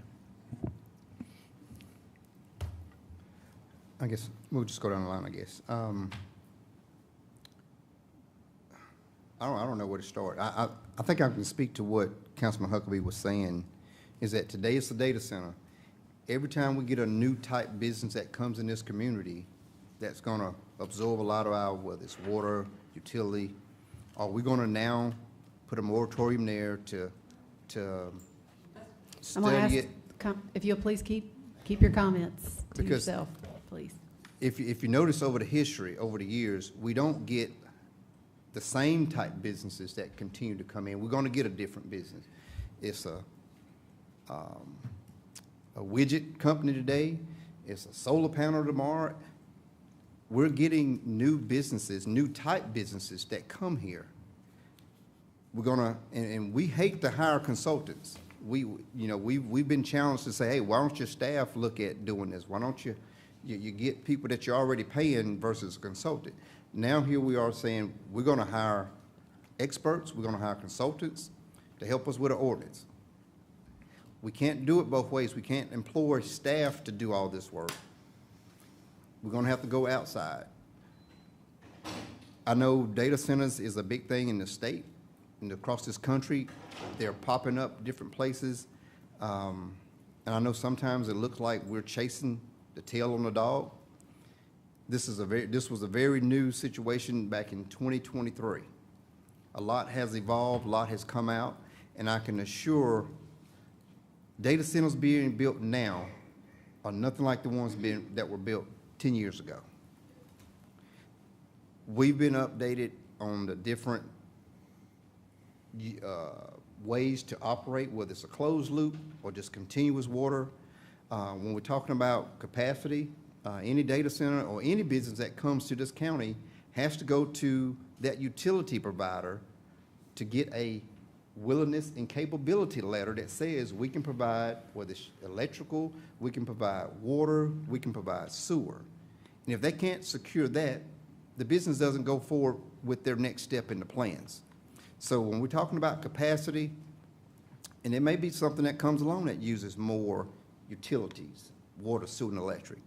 I guess we'll just go down the line, I guess. I don't know where to start. I think I can speak to what Councilman Huckabee was saying, is that today it's the data center. Every time we get a new type business that comes in this community that's going to absorb a lot of our, whether it's water, utility, are we going to now put a moratorium there to I'm going to study ask, it? if you'll please keep your comments to Because yourself, please. If you notice over the history, over the years, we don't get the same type businesses that continue to come in. We're going to get a different business. It's a widget company today. It's a solar panel tomorrow. We're getting new businesses, new type businesses that come here. We're gonna, and we hate to hire consultants. We've been challenged to say, hey, why don't your staff look at doing this? Why don't you get people that you're already paying versus a consultant? Now here we are saying we're gonna hire experts, we're gonna hire consultants to help us with an ordinance. We can't do it both ways. We can't employ staff to do all this work. We're gonna have to go outside. I know data centers is a big thing in the state and across this country. They're popping up different places. And I know sometimes it looks like we're chasing the tail on the dog. This was a very new situation back in 2023. A lot has evolved, a lot has come out, and I can assure data centers being built now are nothing like the ones that were built 10 years ago. We've been updated on the different ways to operate, whether it's a closed loop or just continuous water. When we're talking about capacity, any data center or any business that comes to this county has to go to that utility provider to get a willingness and capability letter that says we can provide, whether it's electrical, we can provide water, we can provide sewer. And if they can't secure that, the business doesn't go forward with their next step in the plans. So when we're talking about capacity, and it may be something that comes along that uses more utilities, water, sewer, and electric,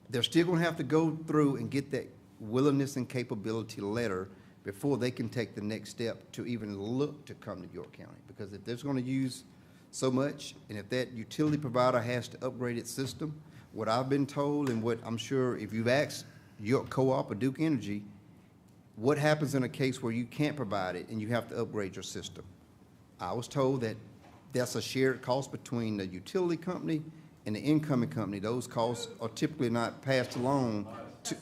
they're still going to have to go through and get that willingness and capability letter before they can take the next step to even look to come to York County. Because if they're going to use so much, and if that utility provider has to upgrade its system, what I've been told and what I'm sure if you've asked York Co-op or Duke Energy, what happens in a case where you can't provide it and you have to upgrade your system? I was told that that's a shared cost between the utility company and the incoming company. Those costs are typically not passed along to.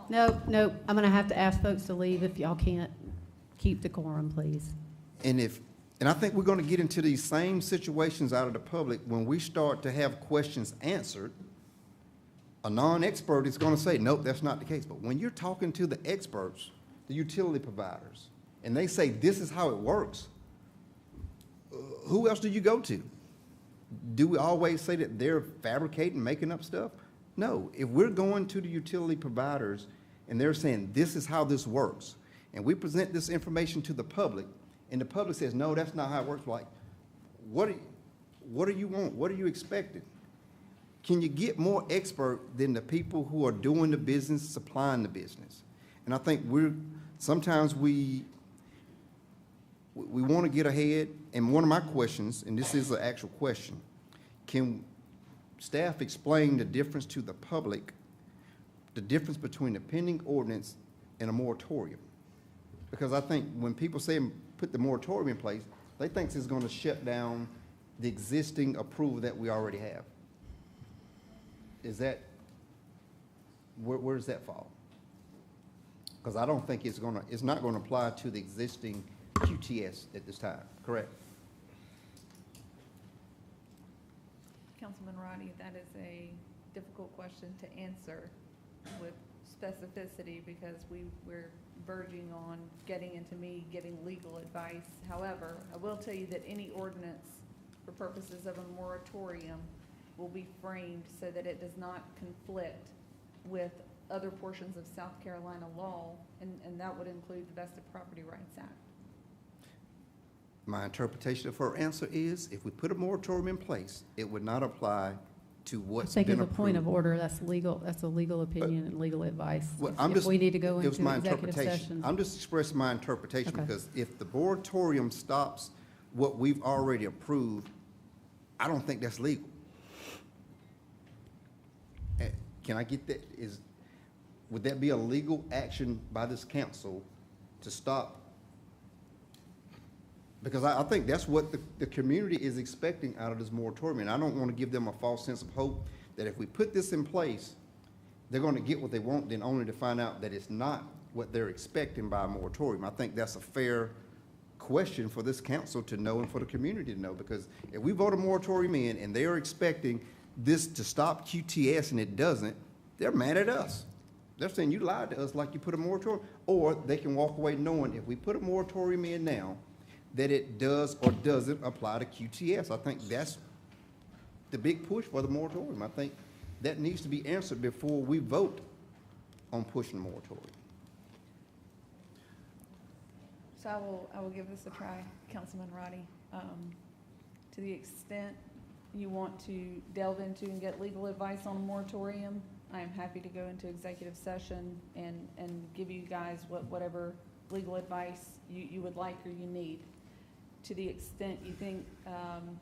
No, I'm going to have to ask folks to leave if y'all can't keep decorum, please. And I think we're going to get into these same situations out of the public when we start to have questions answered. A non-expert is going to say, nope, that's not the case. But when you're talking to the experts, the utility providers, and they say this is how it works, who else do you go to? Do we always say that they're fabricating, making up stuff? No. If we're going to the utility providers and they're saying this is how this works, and we present this information to the public, and the public says, no, that's not how it works, like, what do you want? What are you expecting? Can you get more expert than the people who are doing the business, supplying the business? And I think sometimes we want to get ahead, and one of my questions, and this is an actual question, can staff explain the difference to the public, the difference between a pending ordinance and a moratorium? Because I think when people say put the moratorium in place, they think it's going to shut down the existing approval that we already have. Is that where does that fall? Because I don't think it's not gonna apply to the existing QTS at this time, correct? Councilman Roddy, that is a difficult question to answer with specificity because we're verging on getting into me giving legal advice. However, I will tell you that any ordinance for purposes of a moratorium will be framed so that it does not conflict with other portions of South Carolina law, and that would include the Vested Property Rights Act. My interpretation of her answer is, if we put a moratorium in place, it would not apply to I what's think been as a approved. point of order, that's a legal opinion and legal advice. Well, If we need to go it was into my executive interpretation. session. I'm just expressing my interpretation, Okay. because if the moratorium stops what we've already approved, I don't think that's legal. Can I get that? Would that be a legal action by this council to stop? Because I think that's what the community is expecting out of this moratorium. And I don't want to give them a false sense of hope that if we put this in place, they're going to get what they want, then only to find out that it's not what they're expecting by a moratorium. I think that's a fair question for this council to know and for the community to know, because if we vote a moratorium in and they are expecting this to stop QTS and it doesn't, they're mad at us. They're saying you lied to us like you put a moratorium, or they can walk away knowing if we put a moratorium in now, that it does or doesn't apply to QTS. I think that's the big push for the moratorium. I think that needs to be answered before we vote on pushing the moratorium. So I will give this a try, Councilman Roddy. To the extent you want to delve into and get legal advice on a moratorium, I am happy to go into executive session and give you guys whatever legal advice you would like or you need. To the extent you think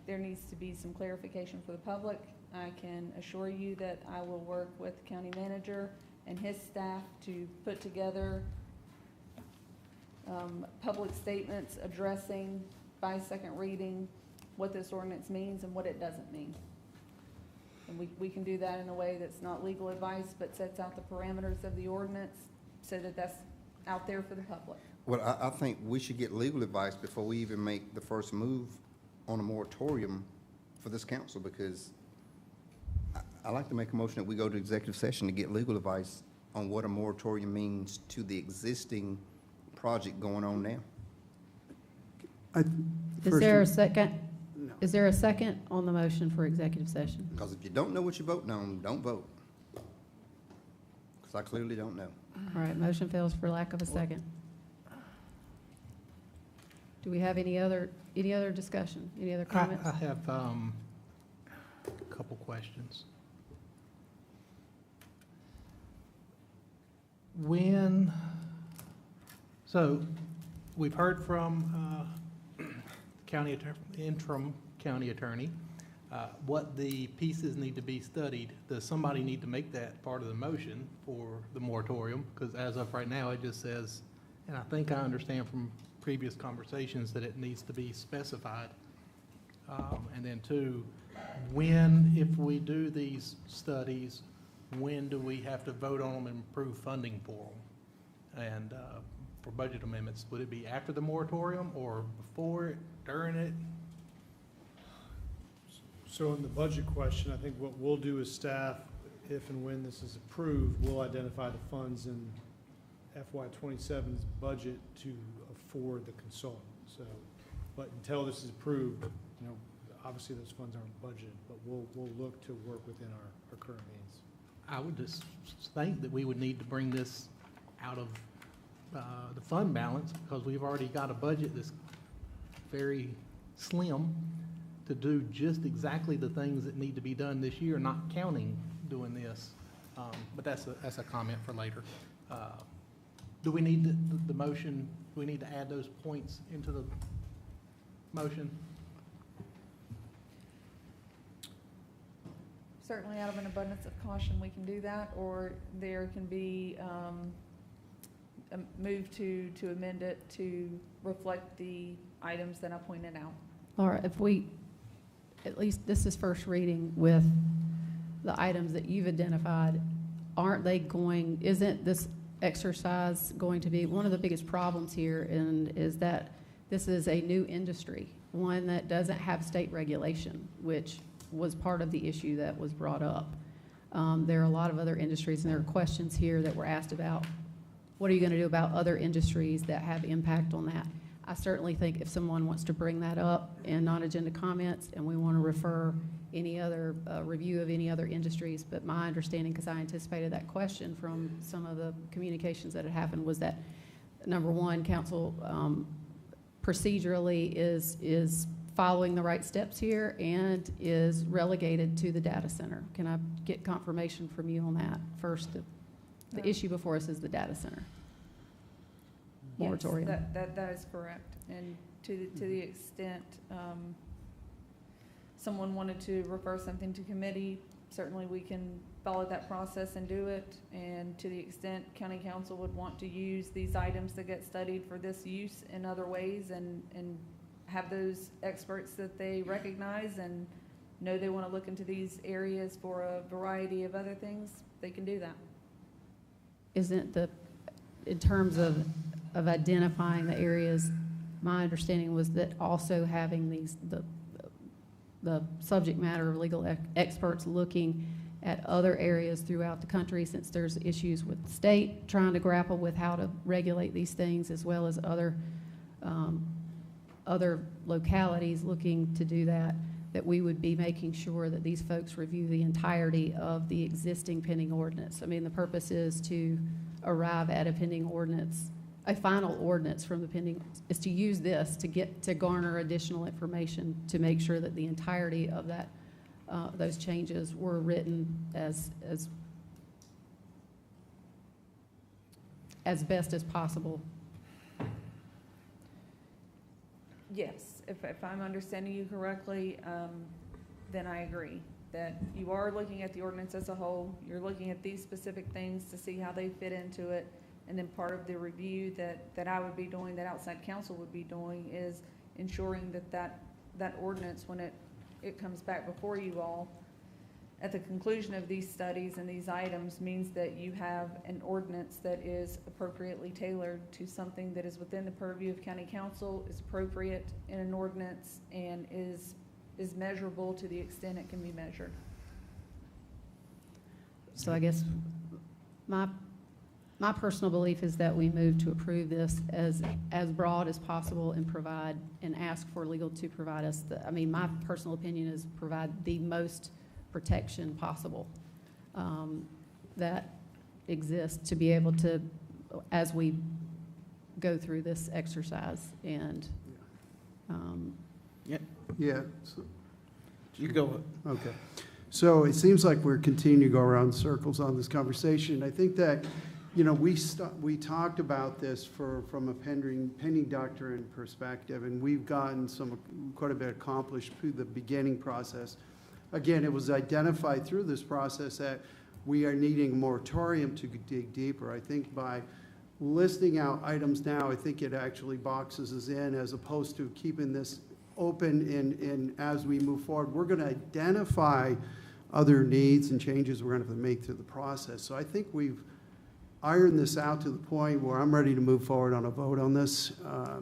there needs to be some clarification for the public, I can assure you that I will work with the county manager and his staff to put together public statements addressing by second reading what this ordinance means and what it doesn't mean. And we can do that in a way that's not legal advice, but sets out the parameters of the ordinance so that that's out there for the public. Well, I think we should get legal advice before we even make the first move on a moratorium for this council, because I like to make a motion that we go to executive session to get legal advice on what a moratorium means to the existing project going on now. Is there a second? Is there a second on the motion for executive session? Because if you don't know what you're voting on, don't vote. Because I clearly don't know. All right, motion fails for lack of a second. Do we have any other discussion, any other comments? I have a couple questions. So we've heard from interim county attorney, what the pieces need to be studied. Does somebody need to make that part of the motion for the moratorium? Because as of right now, it just says, and I think I understand from previous conversations that it needs to be specified. And then two, if we do these studies, when do we have to vote on them and approve funding for them? And for budget amendments, would it be after the moratorium or before it, during it? So in the budget question, I think what we'll do as staff, if and when this is approved, we'll identify the funds in FY '27's budget to afford the consultant. So, but until this is approved, obviously those funds aren't budgeted, but we'll look to work within our current means. I would just think that we would need to bring this out of the fund balance, because we've already got a budget that's very slim to do just exactly the things that need to be done this year, not counting doing this. But that's a comment for later. Do we need the motion, do we need to add those points into the motion? Certainly, out of an abundance of caution, we can do that, or there can be a move to amend it to reflect the items that I pointed out. All right, if we, at least this is first reading with the items that you've identified, isn't this exercise going to be, one of the biggest problems here is that this is a new industry, one that doesn't have state regulation, which was part of the issue that was brought up. There are a lot of other industries, and there are questions here that were asked about, what are you going to do about other industries that have impact on that? I certainly think if someone wants to bring that up in non-agenda comments and we want to refer any other review of any other industries, but my understanding, because I anticipated that question from some of the communications that had happened, was that, number one, council procedurally is following the right steps here and is relegated to the data center. Can I get confirmation from you on that? First, the issue before us is the data center moratorium. Yes, that is correct. And to the extent someone wanted to refer something to committee, certainly we can follow that process and do it. And to the extent county council would want to use these items that get studied for this use in other ways and have those experts that they recognize and know they want to look into these areas for a variety of other things, they can do that. Isn't in terms of identifying the areas, my understanding was that also having the subject matter legal experts looking at other areas throughout the country, since there's issues with the state trying to grapple with how to regulate these things, as well as other localities looking to do that we would be making sure that these folks review the entirety of the existing pending ordinance. I mean, the purpose is to arrive at a pending ordinance, a final ordinance from the pending, is to use this to garner additional information to make sure that the entirety of that, those changes were written as best as possible. Yes, if I'm understanding you correctly, then I agree that you are looking at the ordinance as a whole. You're looking at these specific things to see how they fit into it. And then part of the review that I would be doing, that outside counsel would be doing, is ensuring that ordinance, when it comes back before you all, at the conclusion of these studies and these items, means that you have an ordinance that is appropriately tailored to something that is within the purview of county council, is appropriate in an ordinance, and is measurable to the extent it can be measured. So I guess my personal belief is that we move to approve this as broad as possible and provide and ask for legal to provide us my personal opinion is provide the most protection possible that exists to be able to, as we go through this exercise. And Yeah. So- You go. Okay. So it seems like we're continuing to go around in circles on this conversation. I think that, we talked about this from a pending doctrine perspective, and we've gotten quite a bit accomplished through the beginning process. Again, it was identified through this process that we are needing a moratorium to dig deeper. I think by listing out items now, I think it actually boxes us in, as opposed to keeping this open and as we move forward, we're going to identify other needs and changes we're going to have to make through the process. So I think we've ironed this out to the point where I'm ready to move forward on a vote on this.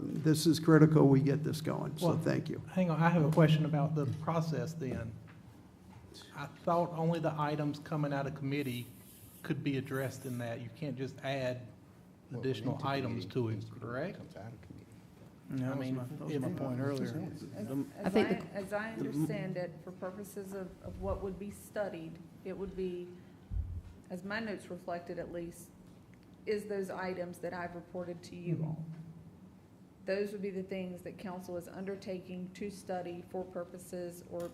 This is critical we get this going, so thank you. Hang on, I have a question about the process then. I thought only the items coming out of committee could be addressed in that. You can't just add additional items to it, correct? No, I mean, that was my point earlier. As I understand it, for purposes of what would be studied, it would be, as my notes reflected at least, is those items that I've reported to you all. Those would be the things that council is undertaking to study for purposes or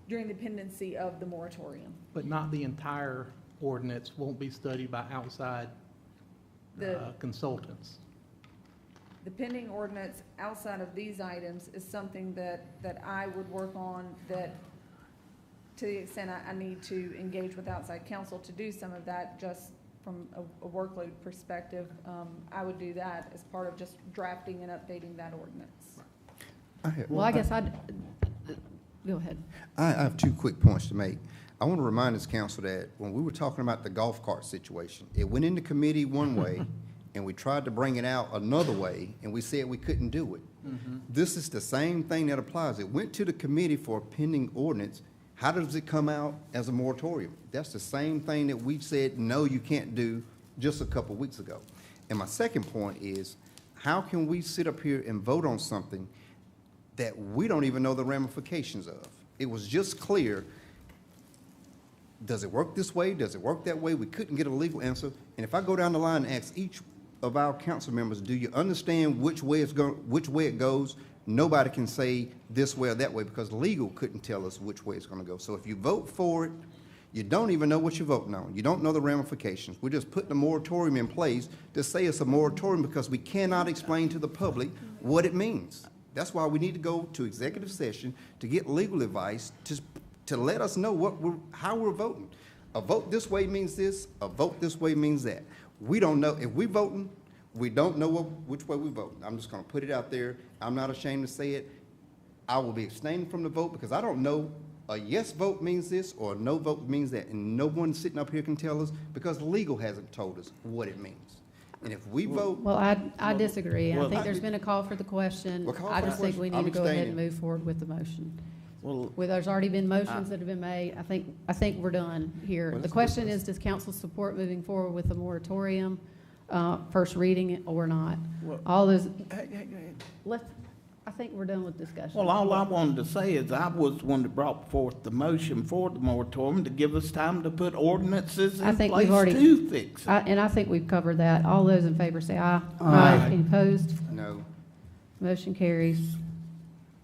during the pendency of the moratorium. But not the entire ordinance won't be studied by outside consultants. The pending ordinance outside of these items is something that I would work on, that to the extent I need to engage with outside counsel to do some of that, just from a workload perspective, I would do that as part of just drafting and updating that ordinance. Well, I guess I'd, go ahead. I have 2 quick points to make. I want to remind this council that when we were talking about the golf cart situation, it went into committee one way, and we tried to bring it out another way, and we said we couldn't do it. This is the same thing that applies. It went to the committee for a pending ordinance. How does it come out as a moratorium? That's the same thing that we said, no, you can't do just a couple weeks ago. And my second point is, how can we sit up here and vote on something that we don't even know the ramifications of? It was just clear. Does it work this way? Does it work that way? We couldn't get a legal answer. And if I go down the line and ask each of our council members, do you understand which way it goes? Nobody can say this way or that way because legal couldn't tell us which way it's going to go. So if you vote for it, you don't even know what you're voting on. You don't know the ramifications. We're just putting a moratorium in place to say it's a moratorium because we cannot explain to the public what it means. That's why we need to go to executive session to get legal advice to let us know how we're voting. A vote this way means this, a vote this way means that. We don't know. If we're voting, we don't know which way we're voting. I'm just going to put it out there. I'm not ashamed to say it. I will be abstaining from the vote because I don't know a yes vote means this or a no vote means that. And no one sitting up here can tell us because legal hasn't told us what it means. And if we vote. Well, I disagree. I think there's been a call for the question. I just think we need to go ahead and move forward with the motion. Well, there's already been motions that have been made. I think we're done here. The question is, does council support moving forward with the moratorium, first reading or not? All those, I think we're done with discussion. Well, all I wanted to say is I was the one that brought forth the motion for the moratorium to give us time to put ordinances in place to fix it. And I think we've covered that. All those in favor say aye. Aye. Any opposed? No. Motion carries.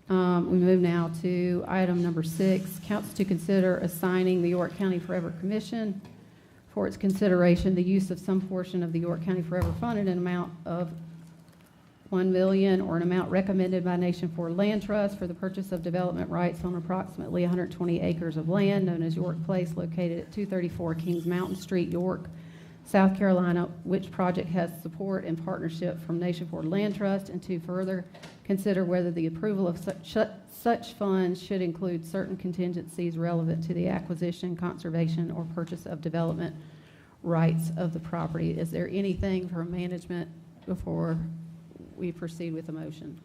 We move now to item number 6, council to consider assigning the York County Forever Commission for its consideration the use of some portion of the York County Forever Fund in an amount of $1 million or an amount recommended by Nation Ford Land Trust for the purchase of development rights on approximately 120 acres of land known as York Place located at 234 Kings Mountain Street, York, South Carolina, which project has support and partnership from Nation Ford Land Trust, and to further consider whether the approval of such funds should include certain contingencies relevant to the acquisition, conservation, or purchase of development rights of the property. Is there anything from management before we proceed with the motion?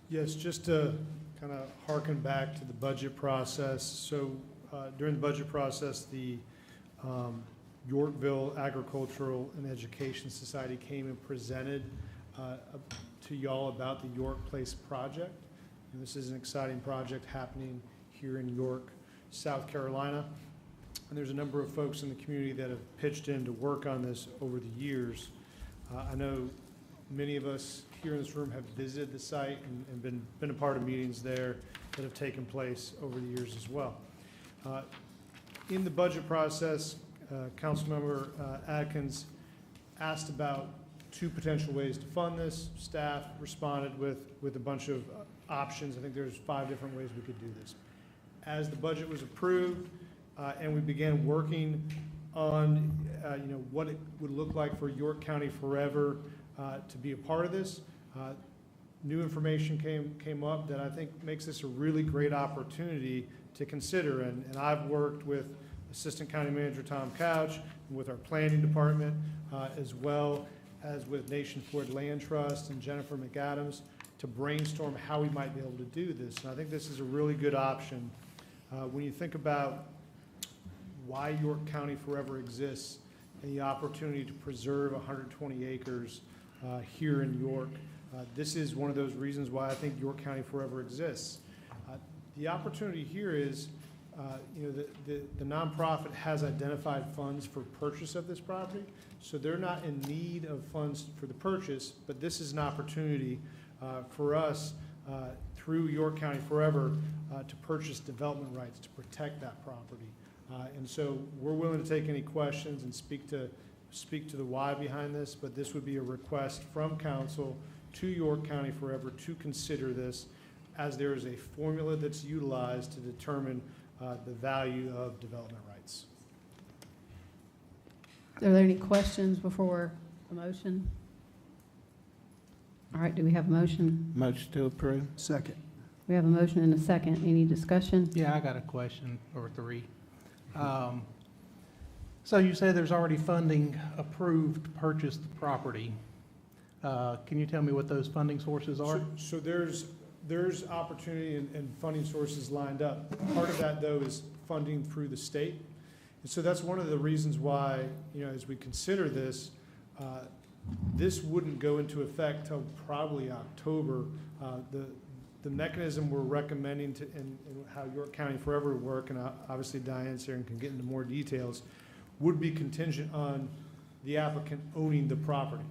Yes, just to kind of harken back to the budget process. So during the budget process, the Yorkville Agricultural and Education Society came and presented to y'all about the York Place project. And this is an exciting project happening here in York, South Carolina. And there's a number of folks in the community that have pitched in to work on this over the years. I know many of us here in this room have visited the site and been a part of meetings there that have taken place over the years as well. In the budget process, Councilmember Atkins asked about 2 potential ways to fund this. Staff responded with a bunch of options. I think there's 5 different ways we could do this. As the budget was approved and we began working on what it would look like for York County Forever to be a part of this, new information came up that I think makes this a really great opportunity to consider. And I've worked with Assistant County Manager Tom Couch, and with our planning department, as well as with Nation Ford Land Trust and Jennifer McAdams, to brainstorm how we might be able to do this. And I think this is a really good option. When you think about why York County Forever exists and the opportunity to preserve 120 acres here in York, this is one of those reasons why I think York County Forever exists. The opportunity here is, the nonprofit has identified funds for purchase of this property, so they're not in need of funds for the purchase, but this is an opportunity for us through York County Forever to purchase development rights to protect that property. And so we're willing to take any questions and speak to the why behind this, but this would be a request from council to York County Forever to consider this, as there is a formula that's utilized to determine the value of development rights. Are there any questions before the motion? All right, do we have a motion? Motion to approve. Second. We have a motion and a second. Any discussion? Yeah, I got a question or 3. So you say there's already funding approved to purchase the property. Can you tell me what those funding sources are? So there's opportunity and funding sources lined up. Part of that, though, is funding through the state. And so that's one of the reasons why, as we consider this, this wouldn't go into effect till probably October. The mechanism we're recommending and how York County Forever would work, and obviously Diane's here and can get into more details, would be contingent on the applicant owning the property.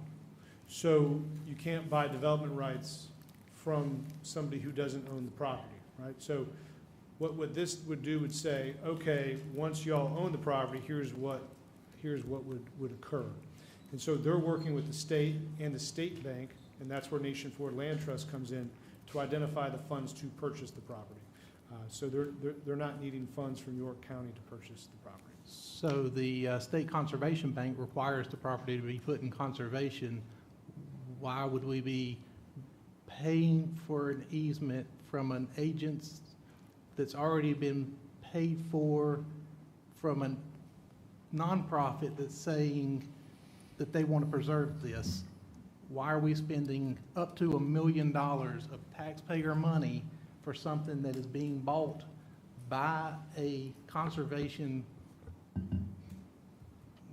So you can't buy development rights from somebody who doesn't own the property, right? So what this would do would say, okay, once y'all own the property, here's what would occur. And so they're working with the state and the state bank, and that's where Nation Forward Land Trust comes in, to identify the funds to purchase the property. So they're not needing funds from York County to purchase the property. So the State Conservation Bank requires the property to be put in conservation. Why would we be paying for an easement from an agent that's already been paid for from a nonprofit that's saying that they want to preserve this? Why are we spending up to $1 million of taxpayer money for something that is being bought by a conservation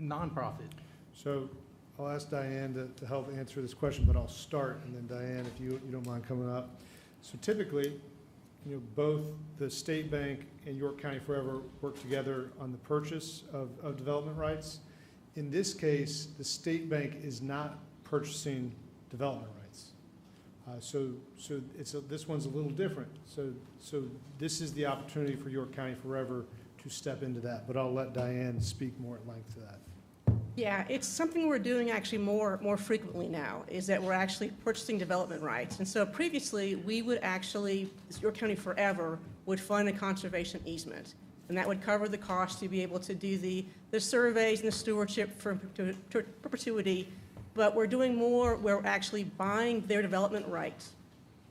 nonprofit? So I'll ask Diane to help answer this question, but I'll start, and then Diane, if you don't mind coming up. So typically, both the state bank and York County Forever work together on the purchase of development rights. In this case, the state bank is not purchasing development rights. This one's a little different. So this is the opportunity for York County Forever to step into that, but I'll let Diane speak more at length to that. Yeah, it's something we're doing actually more frequently now, is that we're actually purchasing development rights. And so previously, we would actually, York County Forever would fund a conservation easement. And that would cover the cost to be able to do the surveys and the stewardship for perpetuity. But we're doing more, we're actually buying their development rights.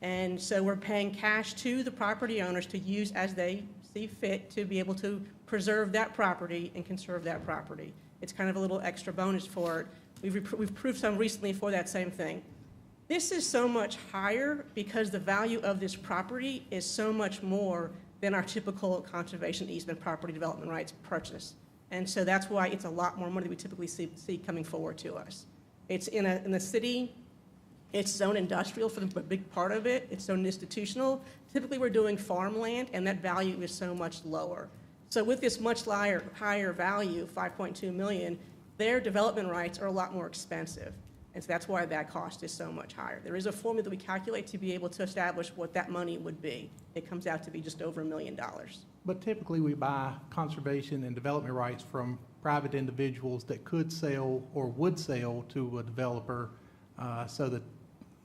And so we're paying cash to the property owners to use as they see fit to be able to preserve that property and conserve that property. It's kind of a little extra bonus for it. We've proved some recently for that same thing. This is so much higher because the value of this property is so much more than our typical conservation easement property development rights purchase. And so that's why it's a lot more money we typically see coming forward to us. It's in the city, it's zone industrial for the big part of it, it's zone institutional. Typically we're doing farmland and that value is so much lower. So with this much higher value, 5.2 million, their development rights are a lot more expensive. And so that's why that cost is so much higher. There is a formula that we calculate to be able to establish what that money would be. It comes out to be just over $1 million. But typically, we buy conservation and development rights from private individuals that could sell or would sell to a developer so that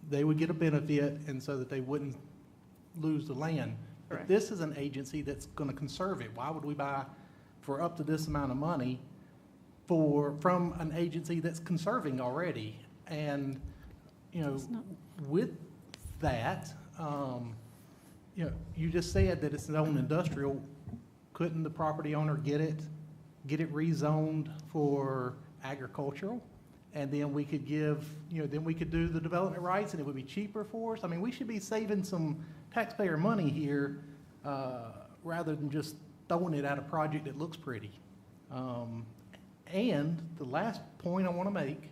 they would get a benefit and so that they wouldn't lose the land. But this is an agency that's going to conserve it. Why would we buy for up to this amount of money from an agency that's conserving already? And, with that, you just said that it's zone industrial. Couldn't the property owner get it rezoned for agricultural? And then we could then we could do the development rights and it would be cheaper for us. I mean, we should be saving some taxpayer money here rather than just throwing it at a project that looks pretty. And the last point I want to make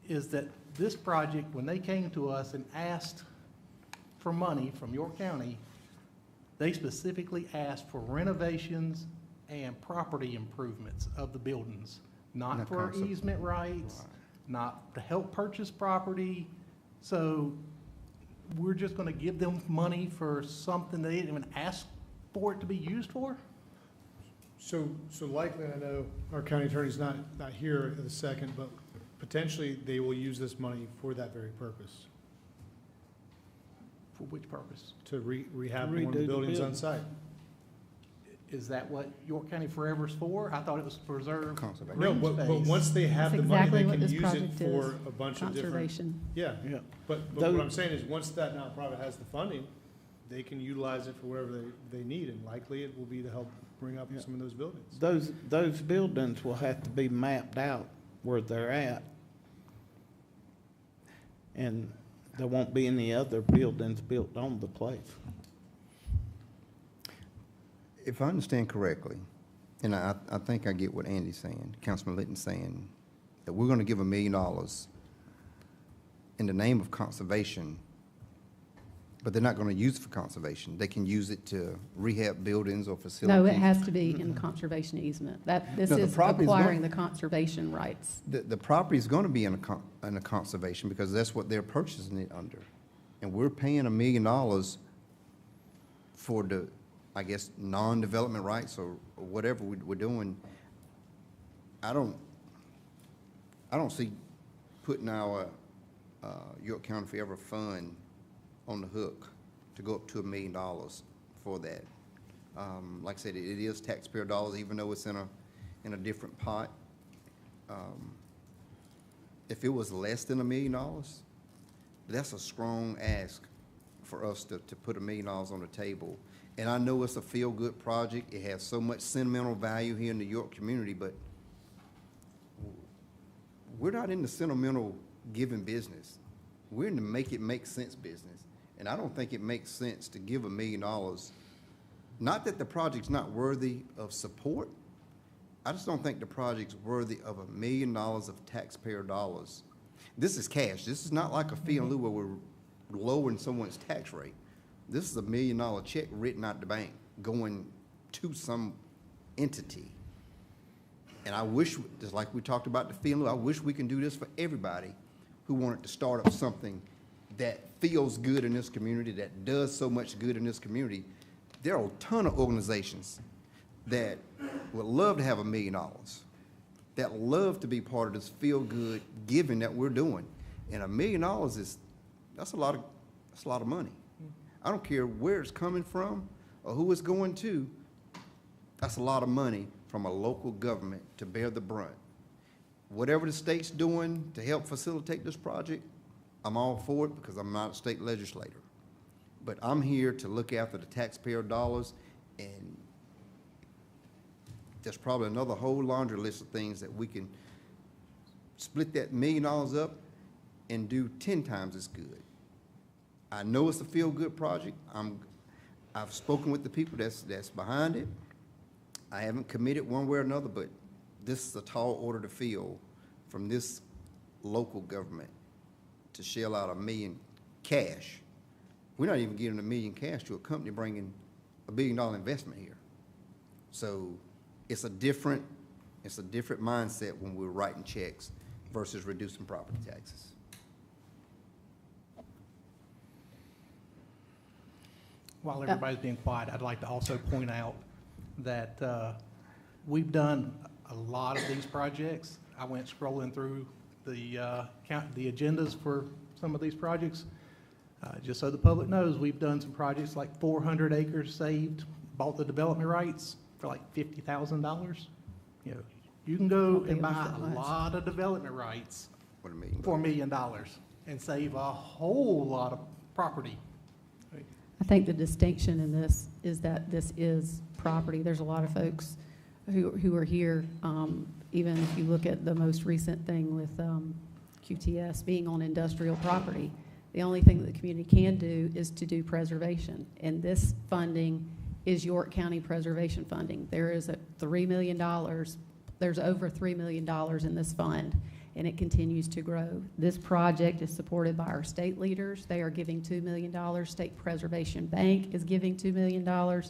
is that this project, when they came to us and asked for money from York County, they specifically asked for renovations and property improvements of the buildings, not for easement rights, not to help purchase property. So we're just going to give them money for something they didn't even ask for it to be used for? So likely, I know our county attorney's not here in a second, but potentially they will use this money for that very purpose. For which purpose? To rehab one of the buildings on site. Is that what York County Forever's for? I thought it was to preserve No, green but space. once they have That's the money, exactly they what can this use it project for is, a bunch of different. conservation. Yeah, but what I'm saying is, once that nonprofit has the funding, they can utilize it for whatever they need, and likely it will be to help bring up some of those buildings. Those buildings will have to be mapped out where they're at. And there won't be any other buildings built on the place. If I understand correctly, and I think I get what Andy's saying, Councilman Litton's saying, that we're gonna give $1 million in the name of conservation, but they're not gonna use it for conservation. They can use it to rehab buildings or facilities. No, it has to be in the conservation easement. This No, the is property's acquiring going- the conservation rights. The property is gonna be in a conservation because that's what they're purchasing it under. And we're paying $1 million for the, I guess, non-development rights or whatever we're doing. I don't see putting our York County Forever Fund on the hook to go up to $1 million for that. Like I said, it is taxpayer dollars, even though it's in a different pot. If it was less than $1 million, that's a strong ask for us to put $1 million on the table. And I know it's a feel-good project. It has so much sentimental value here in the York community, but we're not in the sentimental giving business. We're in the make it make sense business. And I don't think it makes sense to give $1 million. Not that the project's not worthy of support. I just don't think the project's worthy of $1 million of taxpayer dollars. This is cash. This is not like a fee in lieu where we're lowering someone's tax rate. This is $1 million check written out the bank going to some entity. And I wish, just like we talked about the fee in lieu, I wish we can do this for everybody who wanted to start up something that feels good in this community, that does so much good in this community. There are a ton of organizations that would love to have $1 million, that love to be part of this feel-good giving that we're doing. And $1 million that's a lot of money. I don't care where it's coming from or who it's going to. That's a lot of money from a local government to bear the brunt. Whatever the state's doing to help facilitate this project, I'm all for it because I'm not a state legislator. But I'm here to look after the taxpayer dollars, and there's probably another whole laundry list of things that we can split that $1 million up and do 10 times as good. I know it's a feel-good project. I've spoken with the people that's behind it. I haven't committed one way or another, but this is a tall order to fill from this local government to shell out $1 million cash. We're not even giving $1 million cash to a company bringing $1 billion investment here. So it's a different mindset when we're writing checks versus reducing property taxes. While everybody's being quiet, I'd like to also point out that we've done a lot of these projects. I went scrolling through the agendas for some of these projects. Just so the public knows, we've done some projects like 400 acres saved, bought the development rights for like $50,000. You know, you can go and buy a lot of development rights for $1 million and save a whole lot of property. I think the distinction in this is that this is property. There's a lot of folks who are here, even if you look at the most recent thing with QTS being on industrial property. The only thing that the community can do is to do preservation. And this funding is York County preservation funding. There is $3 million, there's over $3 million in this fund, and it continues to grow. This project is supported by our state leaders. They are giving $2 million. State Preservation Bank is giving $2 million.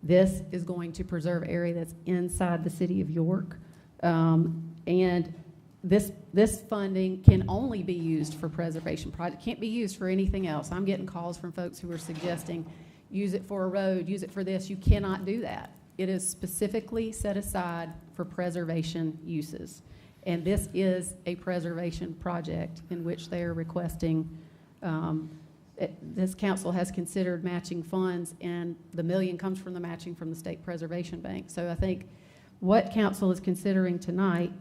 This is going to preserve area that's inside the city of York. And this funding can only be used for preservation projects. Can't be used for anything else. I'm getting calls from folks who are suggesting use it for a road, use it for this. You cannot do that. It is specifically set aside for preservation uses. And this is a preservation project in which they are requesting, this council has considered matching funds, and the $1 million comes from the matching from the State Preservation Bank. So I think what council is considering tonight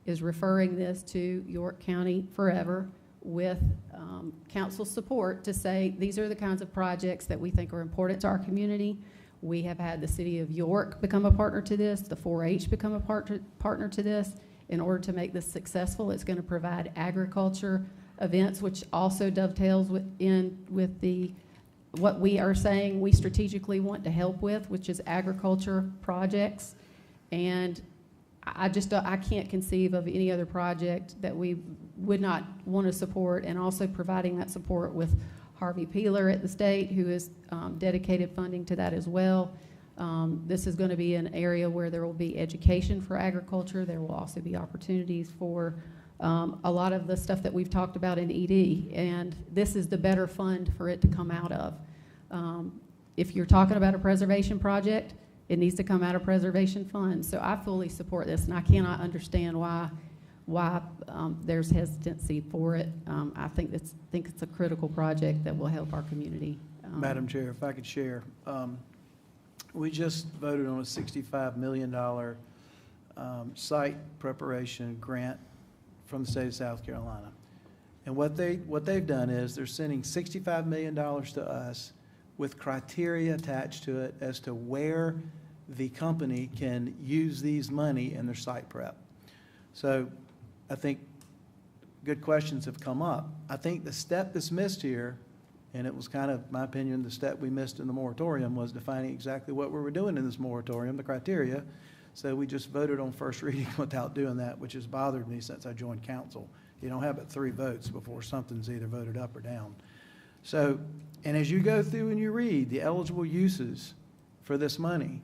is referring this to York County Forever with council support to say, these are the kinds of projects that we think are important to our community. We have had the city of York become a partner to this, the 4-H become a partner to this. In order to make this successful, it's going to provide agriculture events, which also dovetails with what we are saying we strategically want to help with, which is agriculture projects. And I can't conceive of any other project that we would not want to support, and also providing that support with Harvey Peeler at the state, who has dedicated funding to that as well. This is going to be an area where there will be education for agriculture. There will also be opportunities for a lot of the stuff that we've talked about in ED, and this is the better fund for it to come out of. If you're talking about a preservation project, it needs to come out of preservation funds. So I fully support this, and I cannot understand why there's hesitancy for it. I think it's a critical project that will help our community. Madam Chair, if I could share, we just voted on a $65 million site preparation grant from the state of South Carolina. And what they've done is they're sending $65 million to us with criteria attached to it as to where the company can use these money in their site prep. So I think good questions have come up. I think the step that's missed here, and it was kind of, my opinion, the step we missed in the moratorium, was defining exactly what we were doing in this moratorium, the criteria. So we just voted on first reading without doing that, which has bothered me since I joined council. You don't have but 3 votes before something's either voted up or down. So, and as you go through and you read the eligible uses for this money,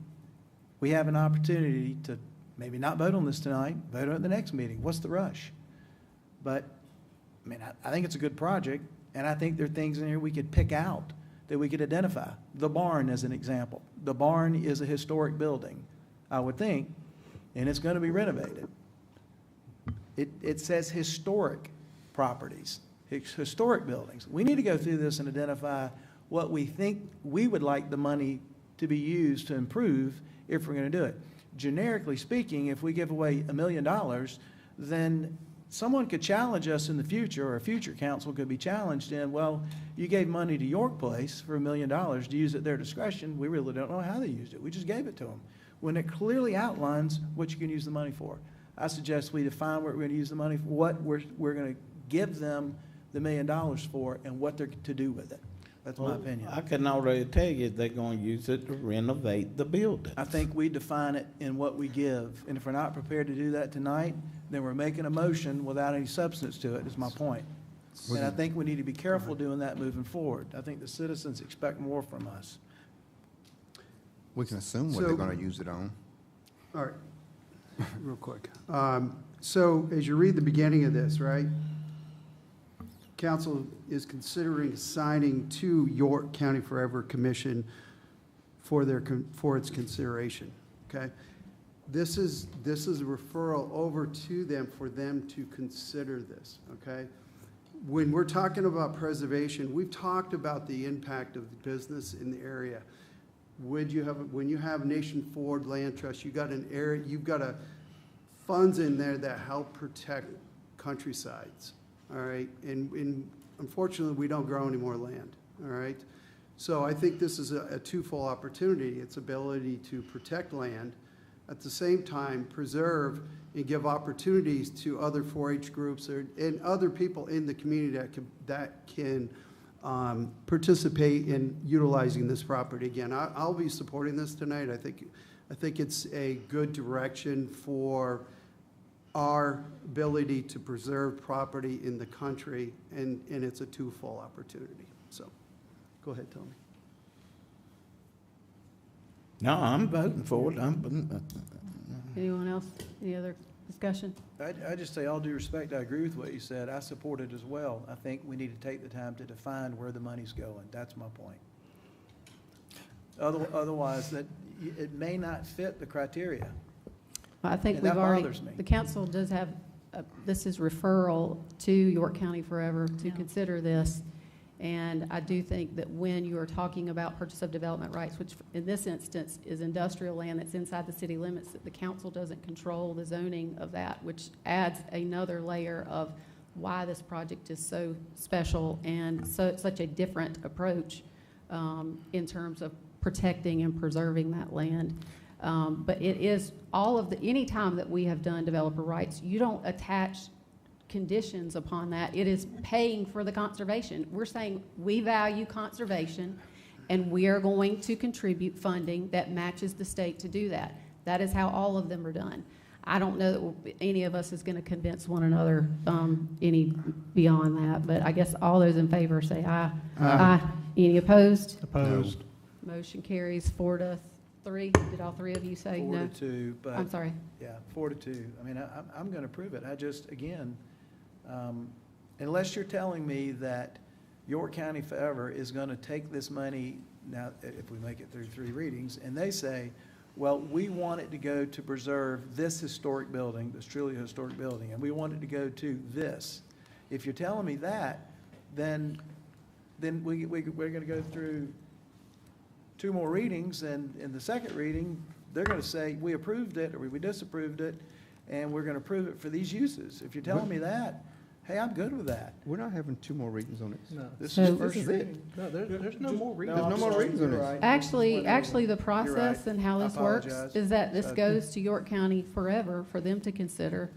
we have an opportunity to maybe not vote on this tonight, vote on it at the next meeting. What's the rush? But, I mean, I think it's a good project, and I think there are things in here we could pick out that we could identify. The barn as an example. The barn is a historic building, I would think, and it's going to be renovated. It says historic properties, historic buildings. We need to go through this and identify what we think we would like the money to be used to improve if we're going to do it. Generically speaking, if we give away $1 million, then someone could challenge us in the future, or a future council could be challenged in, well, you gave money to York Place for $1 million to use at their discretion. We really don't know how they used it. We just gave it to them. When it clearly outlines what you can use the money for. I suggest we define what we're going to use the money for, what we're going to give them the $1 million for, and what they're to do with it. That's my opinion. I can already tell you they're going to use it to renovate the building. I think we define it in what we give, and if we're not prepared to do that tonight, then we're making a motion without any substance to it, is my point. And I think we need to be careful doing that moving forward. I think the citizens expect more from us. We can assume what they're going to use it on. All right, real quick. So as you read the beginning of this, right? Council is considering assigning to York County Forever Commission for its consideration, okay? This is a referral over to them for them to consider this, okay? When we're talking about preservation, we've talked about the impact of the business in the area. When you have Nation Ford Land Trust, you've got an area, you've got funds in there that help protect countrysides, all right? And unfortunately, we don't grow any more land, all right? So I think this is a twofold opportunity. It's ability to protect land, at the same time preserve and give opportunities to other 4-H groups and other people in the community that can participate in utilizing this property. Again, I'll be supporting this tonight. I think it's a good direction for our ability to preserve property in the country, and it's a twofold opportunity. So, go ahead, Tony. No, I'm voting for it. Anyone else? Any other discussion? I just say, all due respect, I agree with what you said. I support it as well. I think we need to take the time to define where the money's going. That's my point. Otherwise, that it may not fit the criteria. I think we've already, the council does have, this is referral to York County Forever to consider this. And I do think that when you are talking about purchase of development rights, which in this instance is industrial land that's inside the city limits, that the council doesn't control the zoning of that, which adds another layer of why this project is so special and such a different approach in terms of protecting and preserving that land. But it is any time that we have done developer rights, you don't attach conditions upon that. It is paying for the conservation. We're saying we value conservation and we are going to contribute funding that matches the state to do that. That is how all of them are done. I don't know that any of us is going to convince one another any beyond that, but I guess all those in favor say aye. Aye. Any opposed? Opposed. Motion carries 4-3. Did all three of you say no? 4-2, but. I'm sorry. Yeah, 4-2. I mean, I'm going to prove it. I just, again, unless you're telling me that York County Forever is going to take this money, now, if we make it through 3 readings, and they say, well, we want it to go to preserve this historic building, this truly historic building, and we want it to go to this. If you're telling me that, then we're going to go through 2 more readings, and in the second reading, they're going to say, we approved it, or we disapproved it, and we're going to approve it for these uses. If you're telling me that, hey, I'm good with that. We're not having 2 more readings on it. No. This So- is first This is reading. it. No, there's no more reading. There's no more readings on this. Actually, the You're process right. and how I this works apologize. is that this goes to York County Forever for them to consider.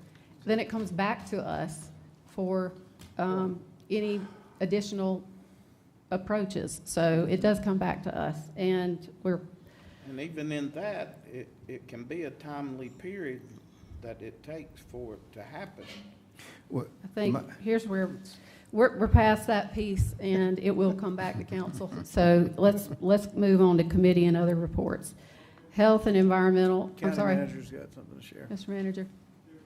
Then it comes back to us for any additional approaches. So it does come back to us, and And even in that, it can be a timely period that it takes for it to happen. I think here's where we're past that piece, and it will come back to council. So let's move on to committee and other reports. Health and environmental, I'm County sorry. manager's got something to share. Mr. Manager.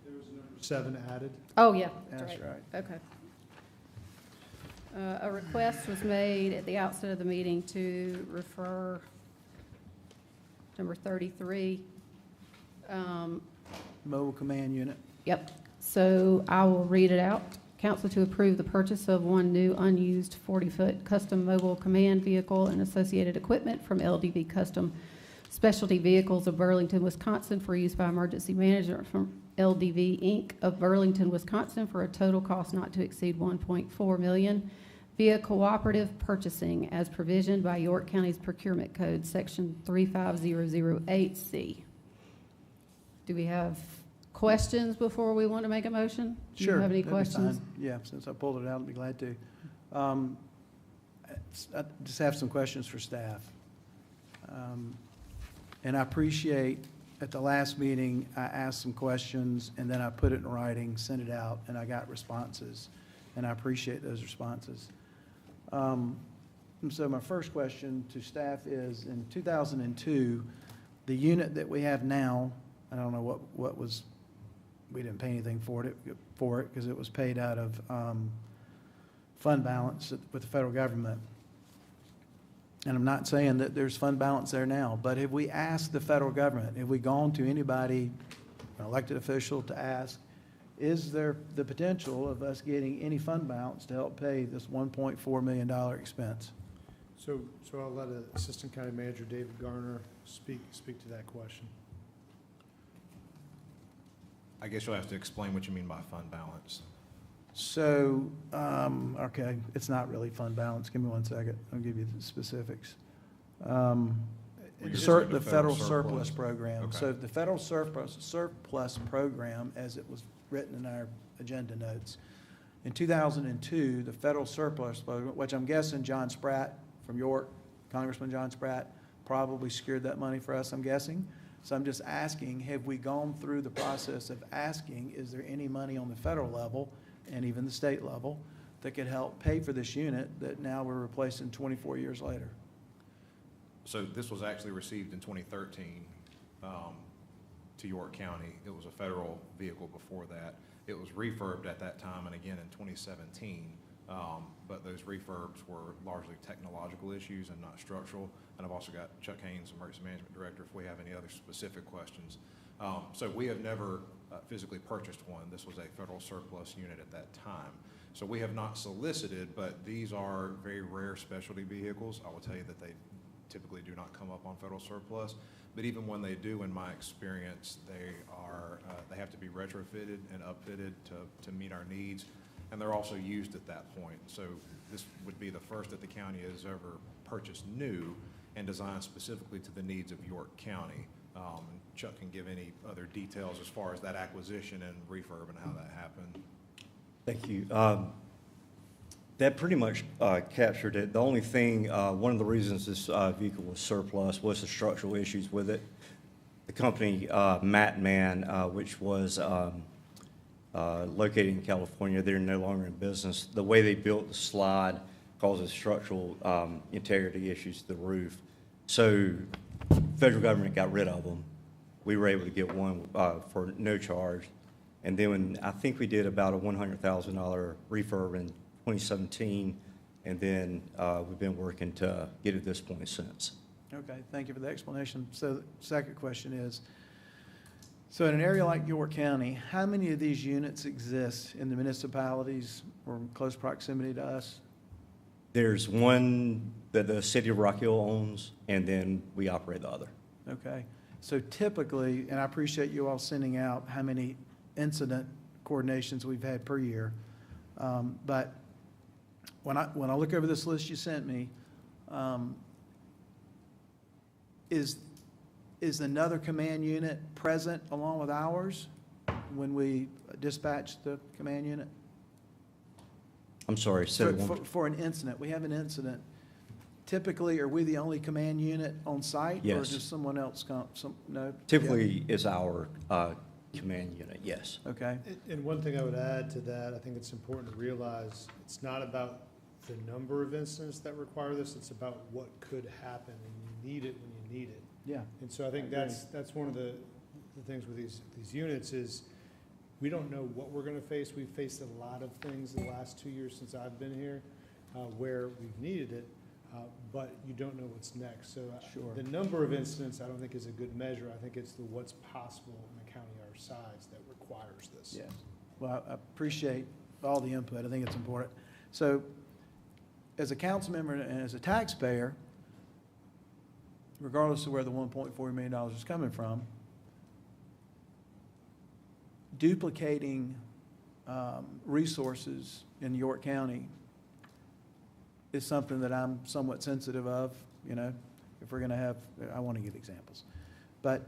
There was number 7 added. Oh, yeah. That's right. Okay. A request was made at the outset of the meeting to refer number 33. Mobile command unit. Yep. So I will read it out. Council to approve the purchase of 1 new unused 40-foot custom mobile command vehicle and associated equipment from LDV Custom Specialty Vehicles of Burlington, Wisconsin for use by emergency management from LDV Inc. of Burlington, Wisconsin for a total cost not to exceed $1.4 million via cooperative purchasing as provisioned by York County's Procurement Code, Section 35008C. Do we have questions before we want to make a motion? Do Sure. you have any that'd be questions? fine. Yeah, since I pulled it out, I'd be glad to. I just have some questions for staff. And I appreciate, at the last meeting, I asked some questions, and then I put it in writing, sent it out, and I got responses. And I appreciate those responses. And so my first question to staff is, in 2002, the unit that we have now, I don't know what was, we didn't pay anything for it because it was paid out of fund balance with the federal government. And I'm not saying that there's fund balance there now, but have we asked the federal government, have we gone to anybody, an elected official, to ask, is there the potential of us getting any fund balance to help pay this $1.4 million expense? So I'll let Assistant County Manager David Garner speak to that question. I guess you'll have to explain what you mean by fund balance. So, okay, it's not really fund balance. Give me 1 second. I'll give you the specifics. You're just The looking at federal federal surplus surplus. program. Okay. So the federal surplus program, as it was written in our agenda notes, in 2002, the federal surplus program, which I'm guessing John Spratt from York, Congressman John Spratt, probably secured that money for us, I'm guessing. So I'm just asking, have we gone through the process of asking, is there any money on the federal level and even the state level that could help pay for this unit that now we're replacing 24 years later? So this was actually received in 2013 to York County. It was a federal vehicle before that. It was refurbed at that time and again in 2017. But those refurbs were largely technological issues and not structural. And I've also got Chuck Haynes, Emergency Management Director, if we have any other specific questions. So we have never physically purchased one. This was a federal surplus unit at that time. So we have not solicited, but these are very rare specialty vehicles. I will tell you that they typically do not come up on federal surplus. But even when they do, in my experience, they have to be retrofitted and upfitted to meet our needs. and they're also used at that point. So this would be the first that the county has ever purchased new and designed specifically to the needs of York County. Chuck can give any other details as far as that acquisition and refurb and how that happened. Thank you. That pretty much captured it. The only thing, one of the reasons this vehicle was surplus was the structural issues with it. The company, Matman, which was located in California, they're no longer in business. The way they built the slide causes structural integrity issues to the roof. So federal government got rid of them. We were able to get one for no charge. And then when, I think we did about a $100,000 refurb in 2017, and then we've been working to get it to this point since. Okay, thank you for the explanation. So the second question is, so in an area like York County, how many of these units exist in the municipalities or in close proximity to us? There's one that the city of Rock Hill owns, and then we operate the other. Okay, so typically, and I appreciate you all sending out how many incident coordinations we've had per year, but when I look over this list you sent me, is another command unit present along with ours when we dispatch the command unit? I'm sorry, say it one. For an incident, we have an incident. Typically, are we the only command unit on site? Or Yes. does someone else come, no? Typically, it's our command unit, yes. Okay. And one thing I would add to that, I think it's important to realize, it's not about the number of incidents that require this, it's about what could happen, and you need it when you need it. Yeah. And so I think that's one of the things with these units is, we don't know what we're gonna face. We've faced a lot of things the last 2 years since I've been here, where we've needed it, but you don't know what's next. So Sure. the number of incidents, I don't think is a good measure. I think it's the what's possible in a county our size that requires this. Yes. Well, I appreciate all the input. I think it's important. So as a council member and as a taxpayer, regardless of where the $1.4 million is coming from, duplicating resources in York County is something that I'm somewhat sensitive of, you know, if we're going to have, I want to give examples. But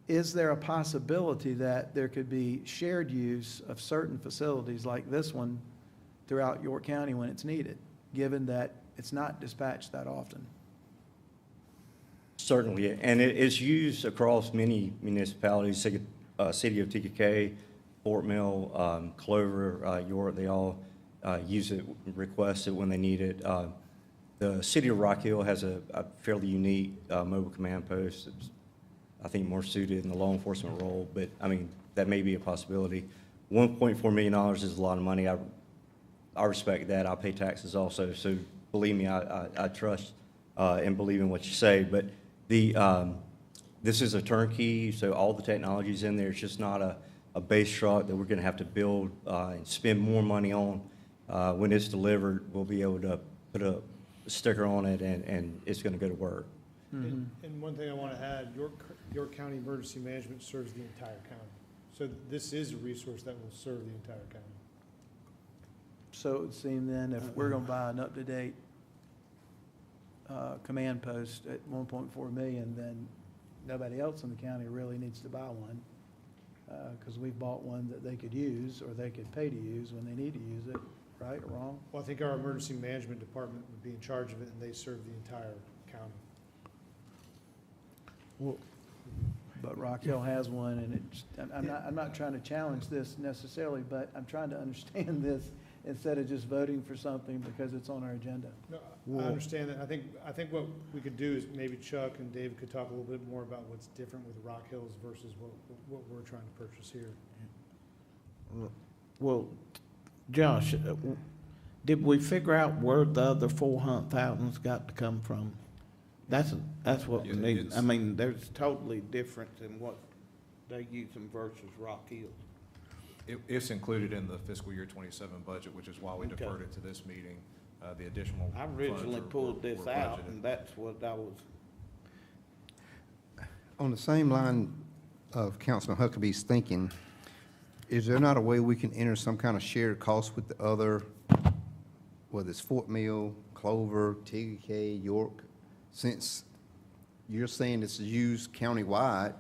is there a possibility that there could be shared use of certain facilities like this one throughout York County when it's needed, given that it's not dispatched that often? Certainly, and it is used across many municipalities, city of TKK, Fort Mill, Clover, York, they all use it, request it when they need it. The city of Rock Hill has a fairly unique mobile command post. It's, I think, more suited in the law enforcement role, but I mean, that may be a possibility. $1.4 million is a lot of money. I respect that. I pay taxes also, so believe me, I trust and believe in what you say. But this is a turnkey, so all the technology's in there. It's just not a base truck that we're going to have to build and spend more money on. When it's delivered, we'll be able to put a sticker on it, and it's going to go to work. And one thing I want to add, York County Emergency Management serves the entire county. So this is a resource that will serve the entire county. So it would seem then if we're going to buy an up-to-date command post at $1.4 million, then nobody else in the county really needs to buy one, because we've bought one that they could use or they could pay to use when they need to use it, right or wrong? Well, I think our emergency management department would be in charge of it, and they serve the entire county. Well, but Rock Hill has one, and it's, I'm not trying to challenge this necessarily, but I'm trying to understand this instead of just voting for something because it's on our agenda. No, I understand that. I think what we could do is maybe Chuck and David could talk a little bit more about what's different with Rock Hills versus what we're trying to purchase here. Well, Josh, did we figure out where the other 400,000's got to come from? That's what we need. I mean, there's totally difference in what they're using versus Rock Hills. It's included in the fiscal year 27 budget, which is why we deferred it to this meeting. The additional I originally funds pulled this were out, budgeted. and that's what I was. On the same line of Councilman Huckabee's thinking, Is there not a way we can enter some kind of shared cost with the other, whether it's Fort Mill, Clover, TK, York? Since you're saying it's used countywide,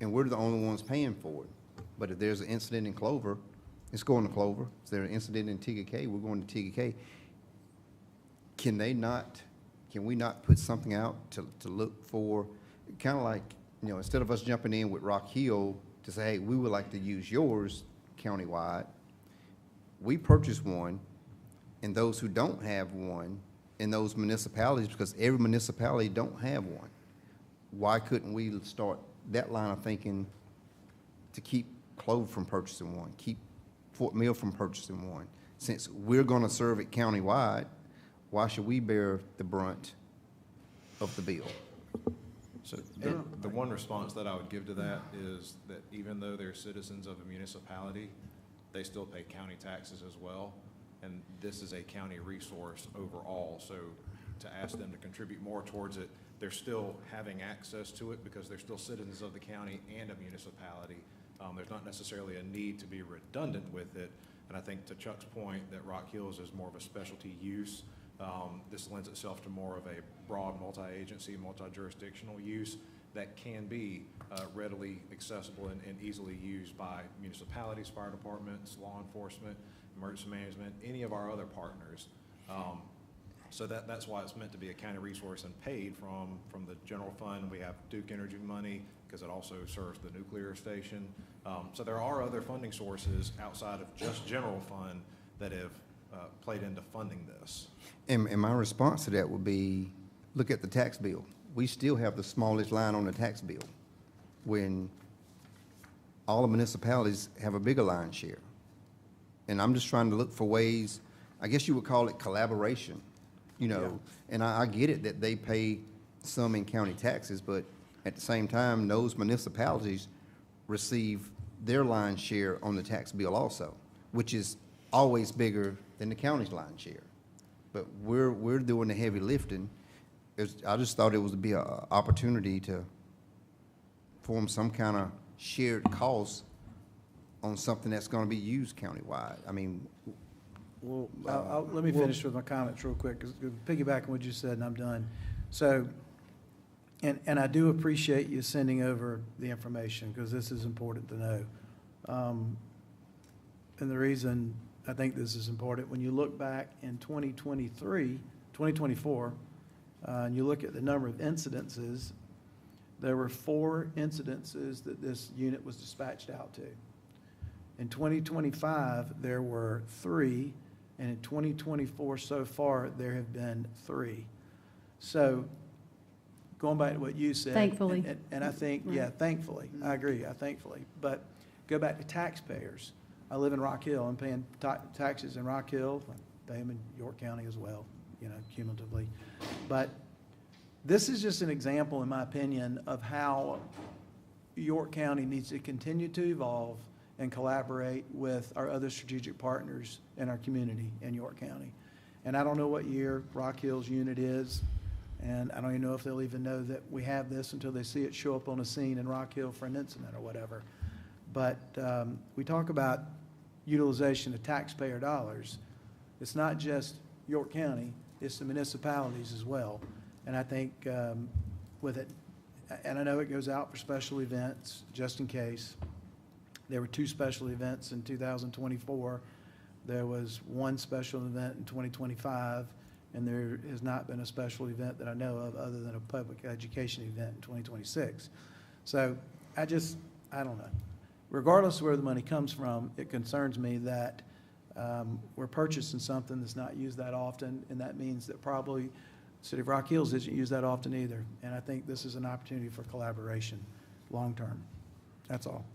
and we're the only ones paying for it. But if there's an incident in Clover, it's going to Clover. If there's an incident in TK, we're going to TK. Can we not put something out to look for, kind of like, instead of us jumping in with Rock Hill to say, hey, we would like to use yours countywide, we purchase one, and those who don't have one in those municipalities, because every municipality don't have one, why couldn't we start that line of thinking to keep Clover from purchasing one, keep Fort Mill from purchasing one? Since we're going to serve it countywide, why should we bear the brunt of the bill? So the one response that I would give to that is that even though they're citizens of a municipality, they still pay county taxes as well. And this is a county resource overall. So to ask them to contribute more towards it, they're still having access to it because they're still citizens of the county and a municipality. There's not necessarily a need to be redundant with it. And I think to Chuck's point that Rock Hills is more of a specialty use. This lends itself to more of a broad multi-agency, multi-jurisdictional use that can be readily accessible and easily used by municipalities, fire departments, law enforcement, emergency management, any of our other partners. So that's why it's meant to be a county resource and paid from the general fund. We have Duke Energy money because it also serves the nuclear station. So there are other funding sources outside of just general fund that have played into funding this. And my response to that would be, look at the tax bill. We still have the smallest line on the tax bill when all the municipalities have a bigger line share. And I'm just trying to look for ways, I guess you would call it collaboration, and I get it that they pay some in county taxes, but at the same time, those municipalities receive their line share on the tax bill also, which is always bigger than the county's line share. But we're doing the heavy lifting. I just thought it would be an opportunity to form some kind of shared cost on something that's going to be used countywide. I mean, Well, let me finish with my comments real quick, because piggybacking what you said, and I'm done. So, and I do appreciate you sending over the information, because this is important to know. And the reason I think this is important, when you look back in 2024, and you look at the number of incidences, there were 4 incidences that this unit was dispatched out to. In 2025, there were 3, and in 2024 so far, there have been 3. So, going back to what you said. Thankfully. And I think, yeah, thankfully, I agree, thankfully. But go back to taxpayers. I live in Rock Hill, I'm paying taxes in Rock Hill, I pay them in York County as well, cumulatively. But this is just an example, in my opinion, of how York County needs to continue to evolve and collaborate with our other strategic partners in our community in York County. And I don't know what year Rock Hill's unit is, and I don't even know if they'll even know that we have this until they see it show up on a scene in Rock Hill for an incident or whatever. But we talk about utilization of taxpayer dollars. It's not just York County, it's the municipalities as well. And I think with it, and I know it goes out for special events, just in case. There were 2 special events in 2024. There was 1 special event in 2025, and there has not been a special event that I know of other than a public education event in 2026. So I don't know. Regardless of where the money comes from, it concerns me that we're purchasing something that's not used that often, and that means that probably City of Rock Hills isn't used that often either. And I think this is an opportunity for collaboration, long-term. That's all.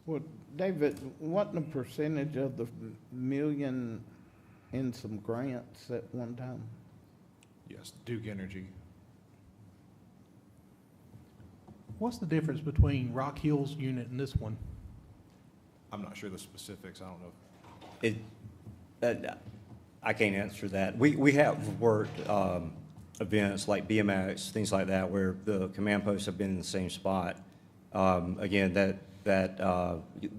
Well, David, what the percentage of the million in some grants at one time? Yes, Duke Energy. What's the difference between Rock Hill's unit and this one? I'm not sure the specifics. I don't know. I can't answer that. We have worked events like BMX, things like that, where the command posts have been in the same spot. Again, that that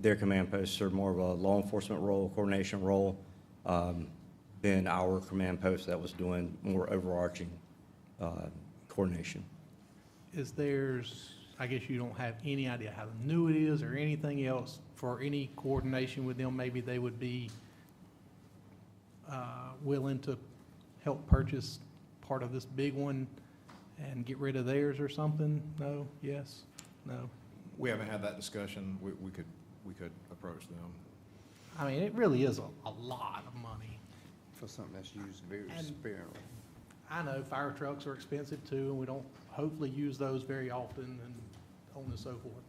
their command posts are more of a law enforcement role, coordination role, than our command post that was doing more overarching coordination. I guess you don't have any idea how new it is or anything else for any coordination with them? Maybe they would be willing to help purchase part of this big one and get rid of theirs or something? No? Yes? No? We haven't had that discussion. We could approach them. I mean, it really is a lot of money. For something that's used very And- sparingly. I know fire trucks are expensive too, and we don't hopefully use those very often and on and so forth.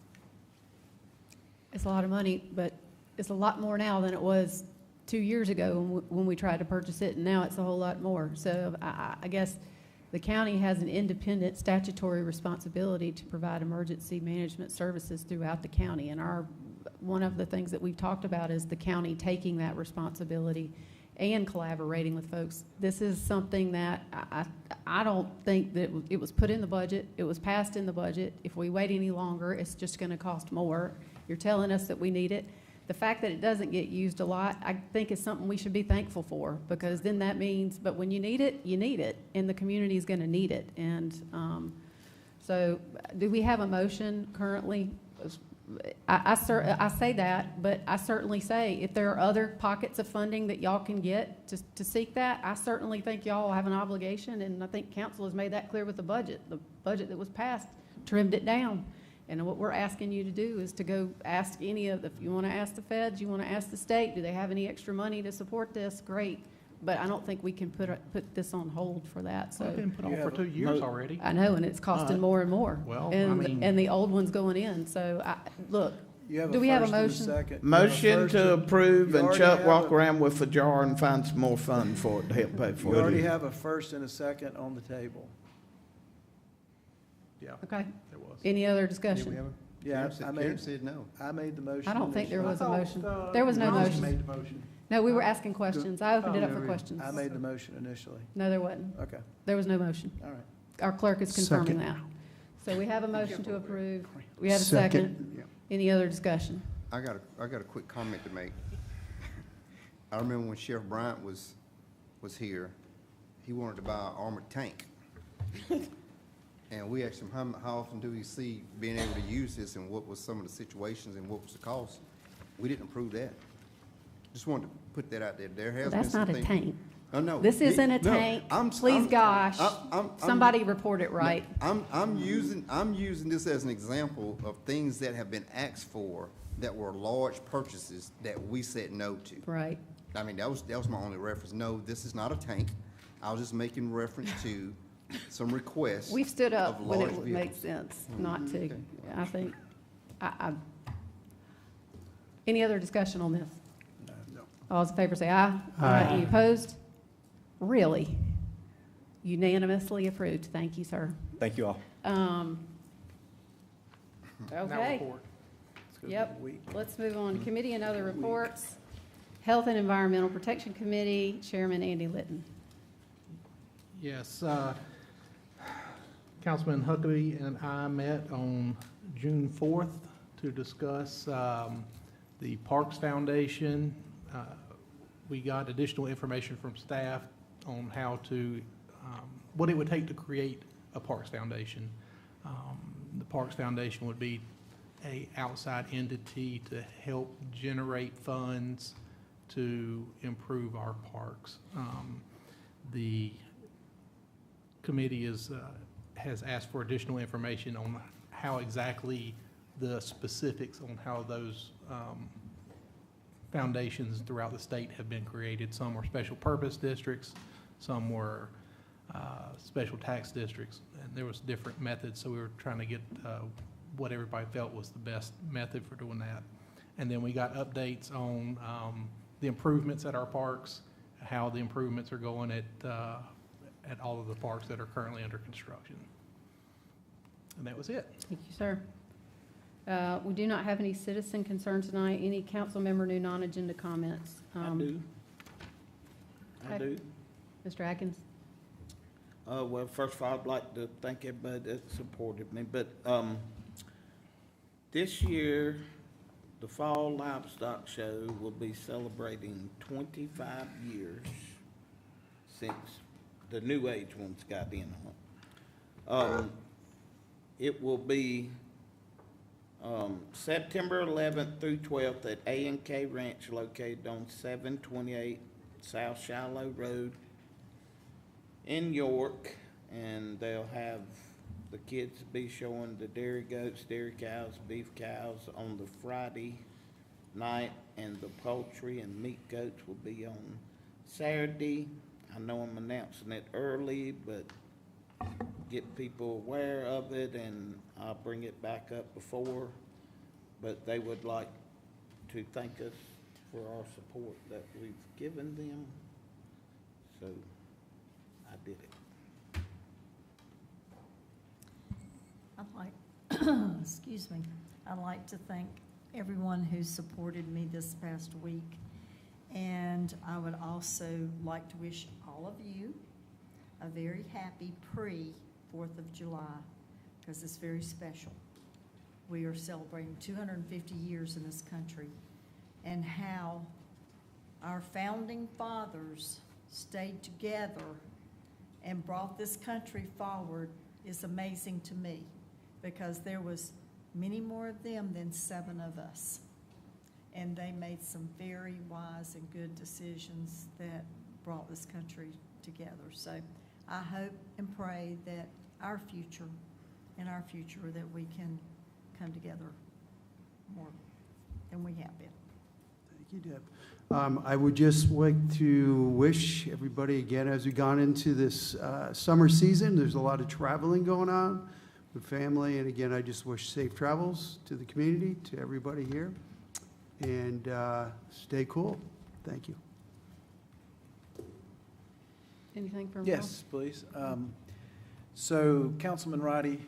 It's a lot of money, but it's a lot more now than it was 2 years ago when we tried to purchase it, and now it's a whole lot more. So I guess the county has an independent statutory responsibility to provide emergency management services throughout the county. And one of the things that we've talked about is the county taking that responsibility and collaborating with folks. This is something that I don't think that it was put in the budget. It was passed in the budget. If we wait any longer, it's just going to cost more. You're telling us that we need it. The fact that it doesn't get used a lot, I think is something we should be thankful for, because then that means, but when you need it, and the community is going to need it. And so do we have a motion currently? I say that, but I certainly say if there are other pockets of funding that y'all can get to seek that, I certainly think y'all have an obligation, and I think council has made that clear with the budget. The budget that was passed trimmed it down. And what we're asking you to do is to go ask if you want to ask the feds, you want to ask the state, do they have any extra money to support this? Great. But I don't think we can put this on hold for that, so. It's been put on for 2 years already. I know, and it's costing more and more. Well, And the old one's going in, so look, do we have a motion? Motion to approve, and Chuck walk around with a jar and find some more funds for it to help pay for it. You already have a first and a second on the table. Yeah. Okay. There was. Any other discussion? Yeah, Karen said no. I made the motion. I don't think there was a motion. thought, There was no Ron motion. made the motion. No, we were asking questions. I opened it up for questions. I made the motion initially. No, there wasn't. Okay, There was no motion. all right. Our clerk is confirming Second. that. So we have a motion to approve. We have a second. Any other discussion? I got a quick comment to make. I remember when Sheriff Bryant was here, he wanted to buy an armored tank. And we asked him, how often do we see being able to use this, and what was some of the situations and what was the cost? We didn't approve that. Just wanted to put that out there. There has been That's not a something. tank. Oh, no. This isn't a No, tank. I'm- Please, I'm- gosh, I'm- somebody report it right. I'm using this as an example of things that have been asked for that were large purchases that we said no to. Right. I mean, that was my only reference. No, this is not a tank. I was just making reference to some requests. We've stood up of when it large would make vehicles. sense not to. Okay. I think, any other discussion on this? No. All those in favor say aye. Aye. Any opposed? Really? Unanimously approved. Thank you, sir. Thank you all. Now Okay. report. Yep. Let's move on. Committee and other reports. Health and Environmental Protection Committee, Chairman Andy Litton. Yes, Councilman Huckabee and I met on June 4th to discuss the Parks Foundation. We got additional information from staff on how to, what it would take to create a Parks Foundation. The Parks Foundation would be an outside entity to help generate funds to improve our parks. The committee has asked for additional information on how exactly the specifics on how those foundations throughout the state have been created. Some were special purpose districts, some were special tax districts, and there was different methods, so we were trying to get what everybody felt was the best method for doing that. And then we got updates on the improvements at our parks, how the improvements are going at all of the parks that are currently under construction. And that was it. Thank you, sir. We do not have any citizen concern tonight. Any council member new non-agenda comments? I do. I okay. do. Mr. Atkins? Well, first of all, I'd like to thank everybody that supported me, but this year, the Fall Livestock Show will be celebrating 25 years since the New Age ones got in on it. It will be September 11th through 12th at A&K Ranch located on 728 South Shiloh Road in York. And they'll have the kids be showing the dairy goats, dairy cows, beef cows on the Friday night, and the poultry and meat goats will be on Saturday. I know I'm announcing it early, but get people aware of it, and I'll bring it back up before. But they would like to thank us for our support that we've given them, so I did it. I'd like, excuse me, I'd like to thank everyone who supported me this past week. And I would also like to wish all of you a very happy pre-4th of July, because it's very special. We are celebrating 250 years in this country, and how our founding fathers stayed together and brought this country forward is amazing to me, because there was many more of them than 7 of us. And they made some very wise and good decisions that brought this country together. So I hope and pray that our future, that we can come together more than we have been. Thank you, Deb. I would just like to wish everybody again, as we've gone into this summer season, there's a lot of traveling going on with family. And again, I just wish safe travels to the community, to everybody here. And stay cool. Thank you. Anything from Will? Yes, please. So Councilman Roddy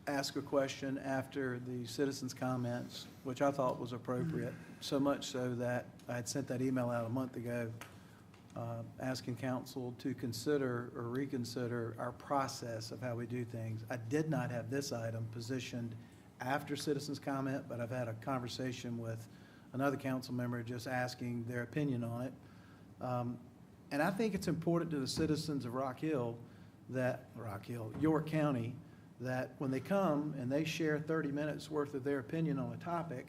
asked a question after the citizens' comments, which I thought was appropriate, so much so that I had sent that email out a month ago asking council to consider or reconsider our process of how we do things. I did not have this item positioned after citizens' comment, but I've had a conversation with another council member just asking their opinion on it. And I think it's important to the citizens of York County, that when they come and they share 30 minutes worth of their opinion on a topic,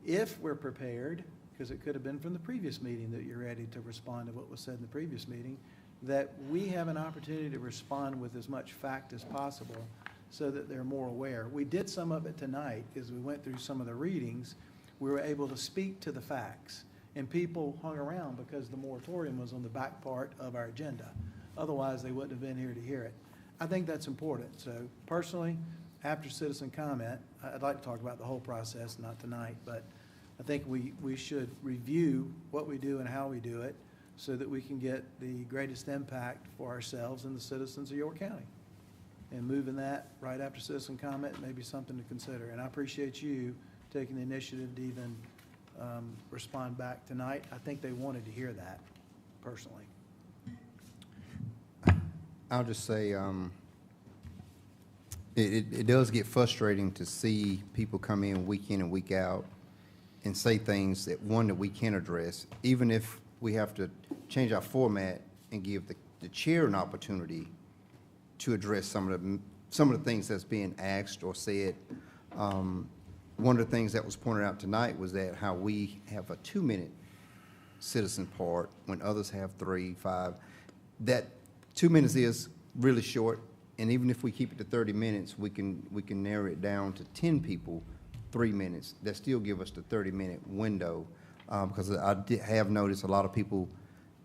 if we're prepared, because it could have been from the previous meeting that you're ready to respond to what was said in the previous meeting, that we have an opportunity to respond with as much fact as possible so that they're more aware. We did some of it tonight as we went through some of the readings. We were able to speak to the facts, and people hung around because the moratorium was on the back part of our agenda. Otherwise, they wouldn't have been here to hear it. I think that's important. So personally, after citizen comment, I'd like to talk about the whole process, not tonight, but I think we should review what we do and how we do it so that we can get the greatest impact for ourselves and the citizens of York County. And moving that right after citizen comment may be something to consider. And I appreciate you taking the initiative to even respond back tonight. I think they wanted to hear that, personally. I'll just say, it does get frustrating to see people come in and week out and say things that we can address, even if we have to change our format and give the chair an opportunity to address some of the things that's being asked or said. One of the things that was pointed out tonight was that how we have a 2-minute citizen part when others have 3, 5. That 2 minutes is really short, and even if we keep it to 30 minutes, we can narrow it down to 10 people, 3 minutes. That still give us the 30-minute window, because I have noticed a lot of people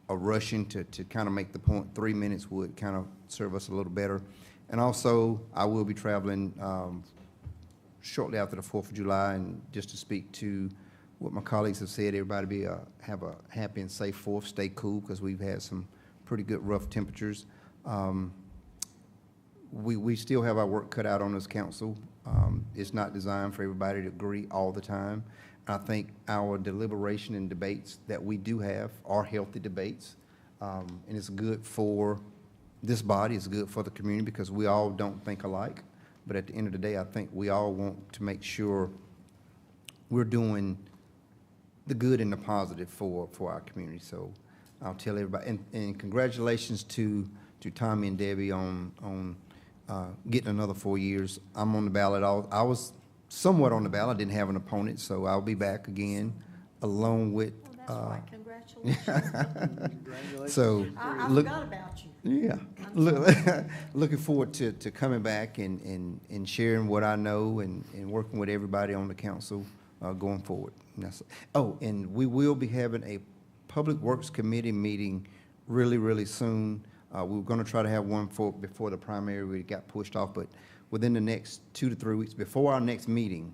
are rushing to kind of make the point. 3 minutes would kind of serve us a little better. And also, I will be traveling shortly after the 4th of July, and just to speak to what my colleagues have said, everybody have a happy and safe 4th, stay cool, because we've had some pretty good rough temperatures. We still have our work cut out on this council. It's not designed for everybody to agree all the time. I think our deliberation and debates that we do have are healthy debates, and it's good for this body, it's good for the community, because we all don't think alike. But at the end of the day, I think we all want to make sure we're doing the good and the positive for our community. So I'll tell everybody, and congratulations to Tommy and Debbie on getting another 4 years. I'm on the ballot. I was somewhat on the ballot. I didn't have an opponent, so I'll be back again along with. That's right, congratulations. So. I look- forgot about you. Yeah. Looking forward to coming back and sharing what I know and working with everybody on the council going forward. And we will be having a Public Works Committee meeting really, really soon. We were going to try to have one before the primary. We got pushed off, but within the next 2 to 3 weeks, before our next meeting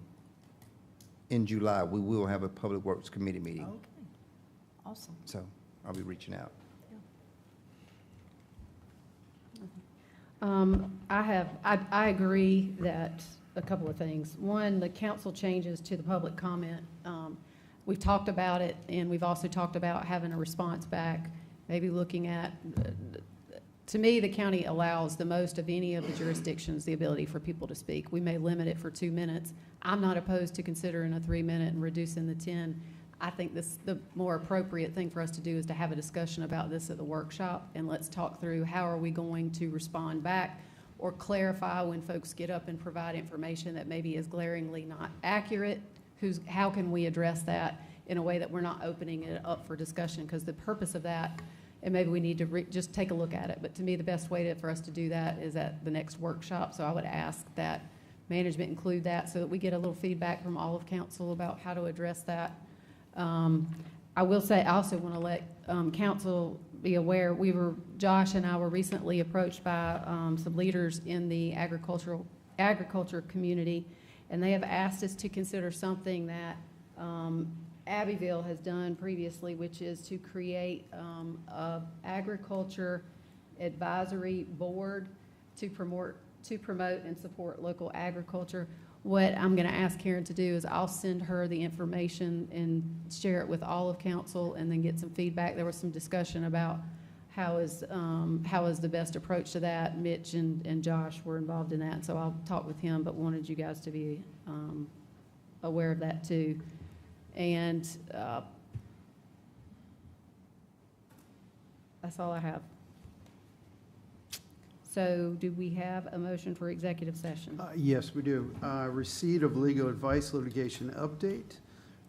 in July, we will have a Public Works Committee meeting. Okay, awesome. So I'll be reaching out. I agree that a couple of things. One, the council changes to the public comment. We've talked about it, and we've also talked about having a response back, maybe looking at, to me, the county allows the most of any of the jurisdictions the ability for people to speak. We may limit it for 2 minutes. I'm not opposed to considering a 3-minute and reducing the 10. I think the more appropriate thing for us to do is to have a discussion about this at the workshop, and let's talk through how are we going to respond back or clarify when folks get up and provide information that maybe is glaringly not accurate. How can we address that in a way that we're not opening it up for discussion? Because the purpose of that, and maybe we need to just take a look at it, but to me, the best way for us to do that is at the next workshop. So I would ask that management include that so that we get a little feedback from all of council about how to address that. I will say, I also want to let council be aware, Josh and I were recently approached by some leaders in the agriculture community, and they have asked us to consider something that Abbeville has done previously, which is to create a agriculture advisory board to promote and support local agriculture. What I'm going to ask Karen to do is I'll send her the information and share it with all of council and then get some feedback. There was some discussion about how is the best approach to that. Mitch and Josh were involved in that, so I'll talk with him, but wanted you guys to be aware of that too. And that's all I have. So do we have a motion for executive session? Yes, we do. Receipt of legal advice, litigation update,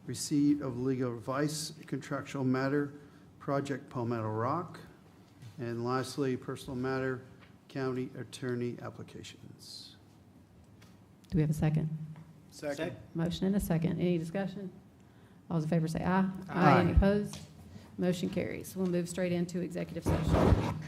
receipt of legal advice, contractual matter, project Palmetto Rock, and lastly, personal matter, county attorney applications. Do we have a second? Second. Motion and a second. Any discussion? All those in favor say aye. Aye. Any opposed? Motion carries. We'll move straight into executive session.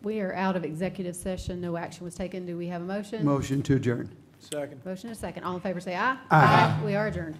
We are out of executive session. No action was taken. Do we have a motion? Motion to adjourn. Second. Motion and a second. All in favor say aye. Aye. We are adjourned.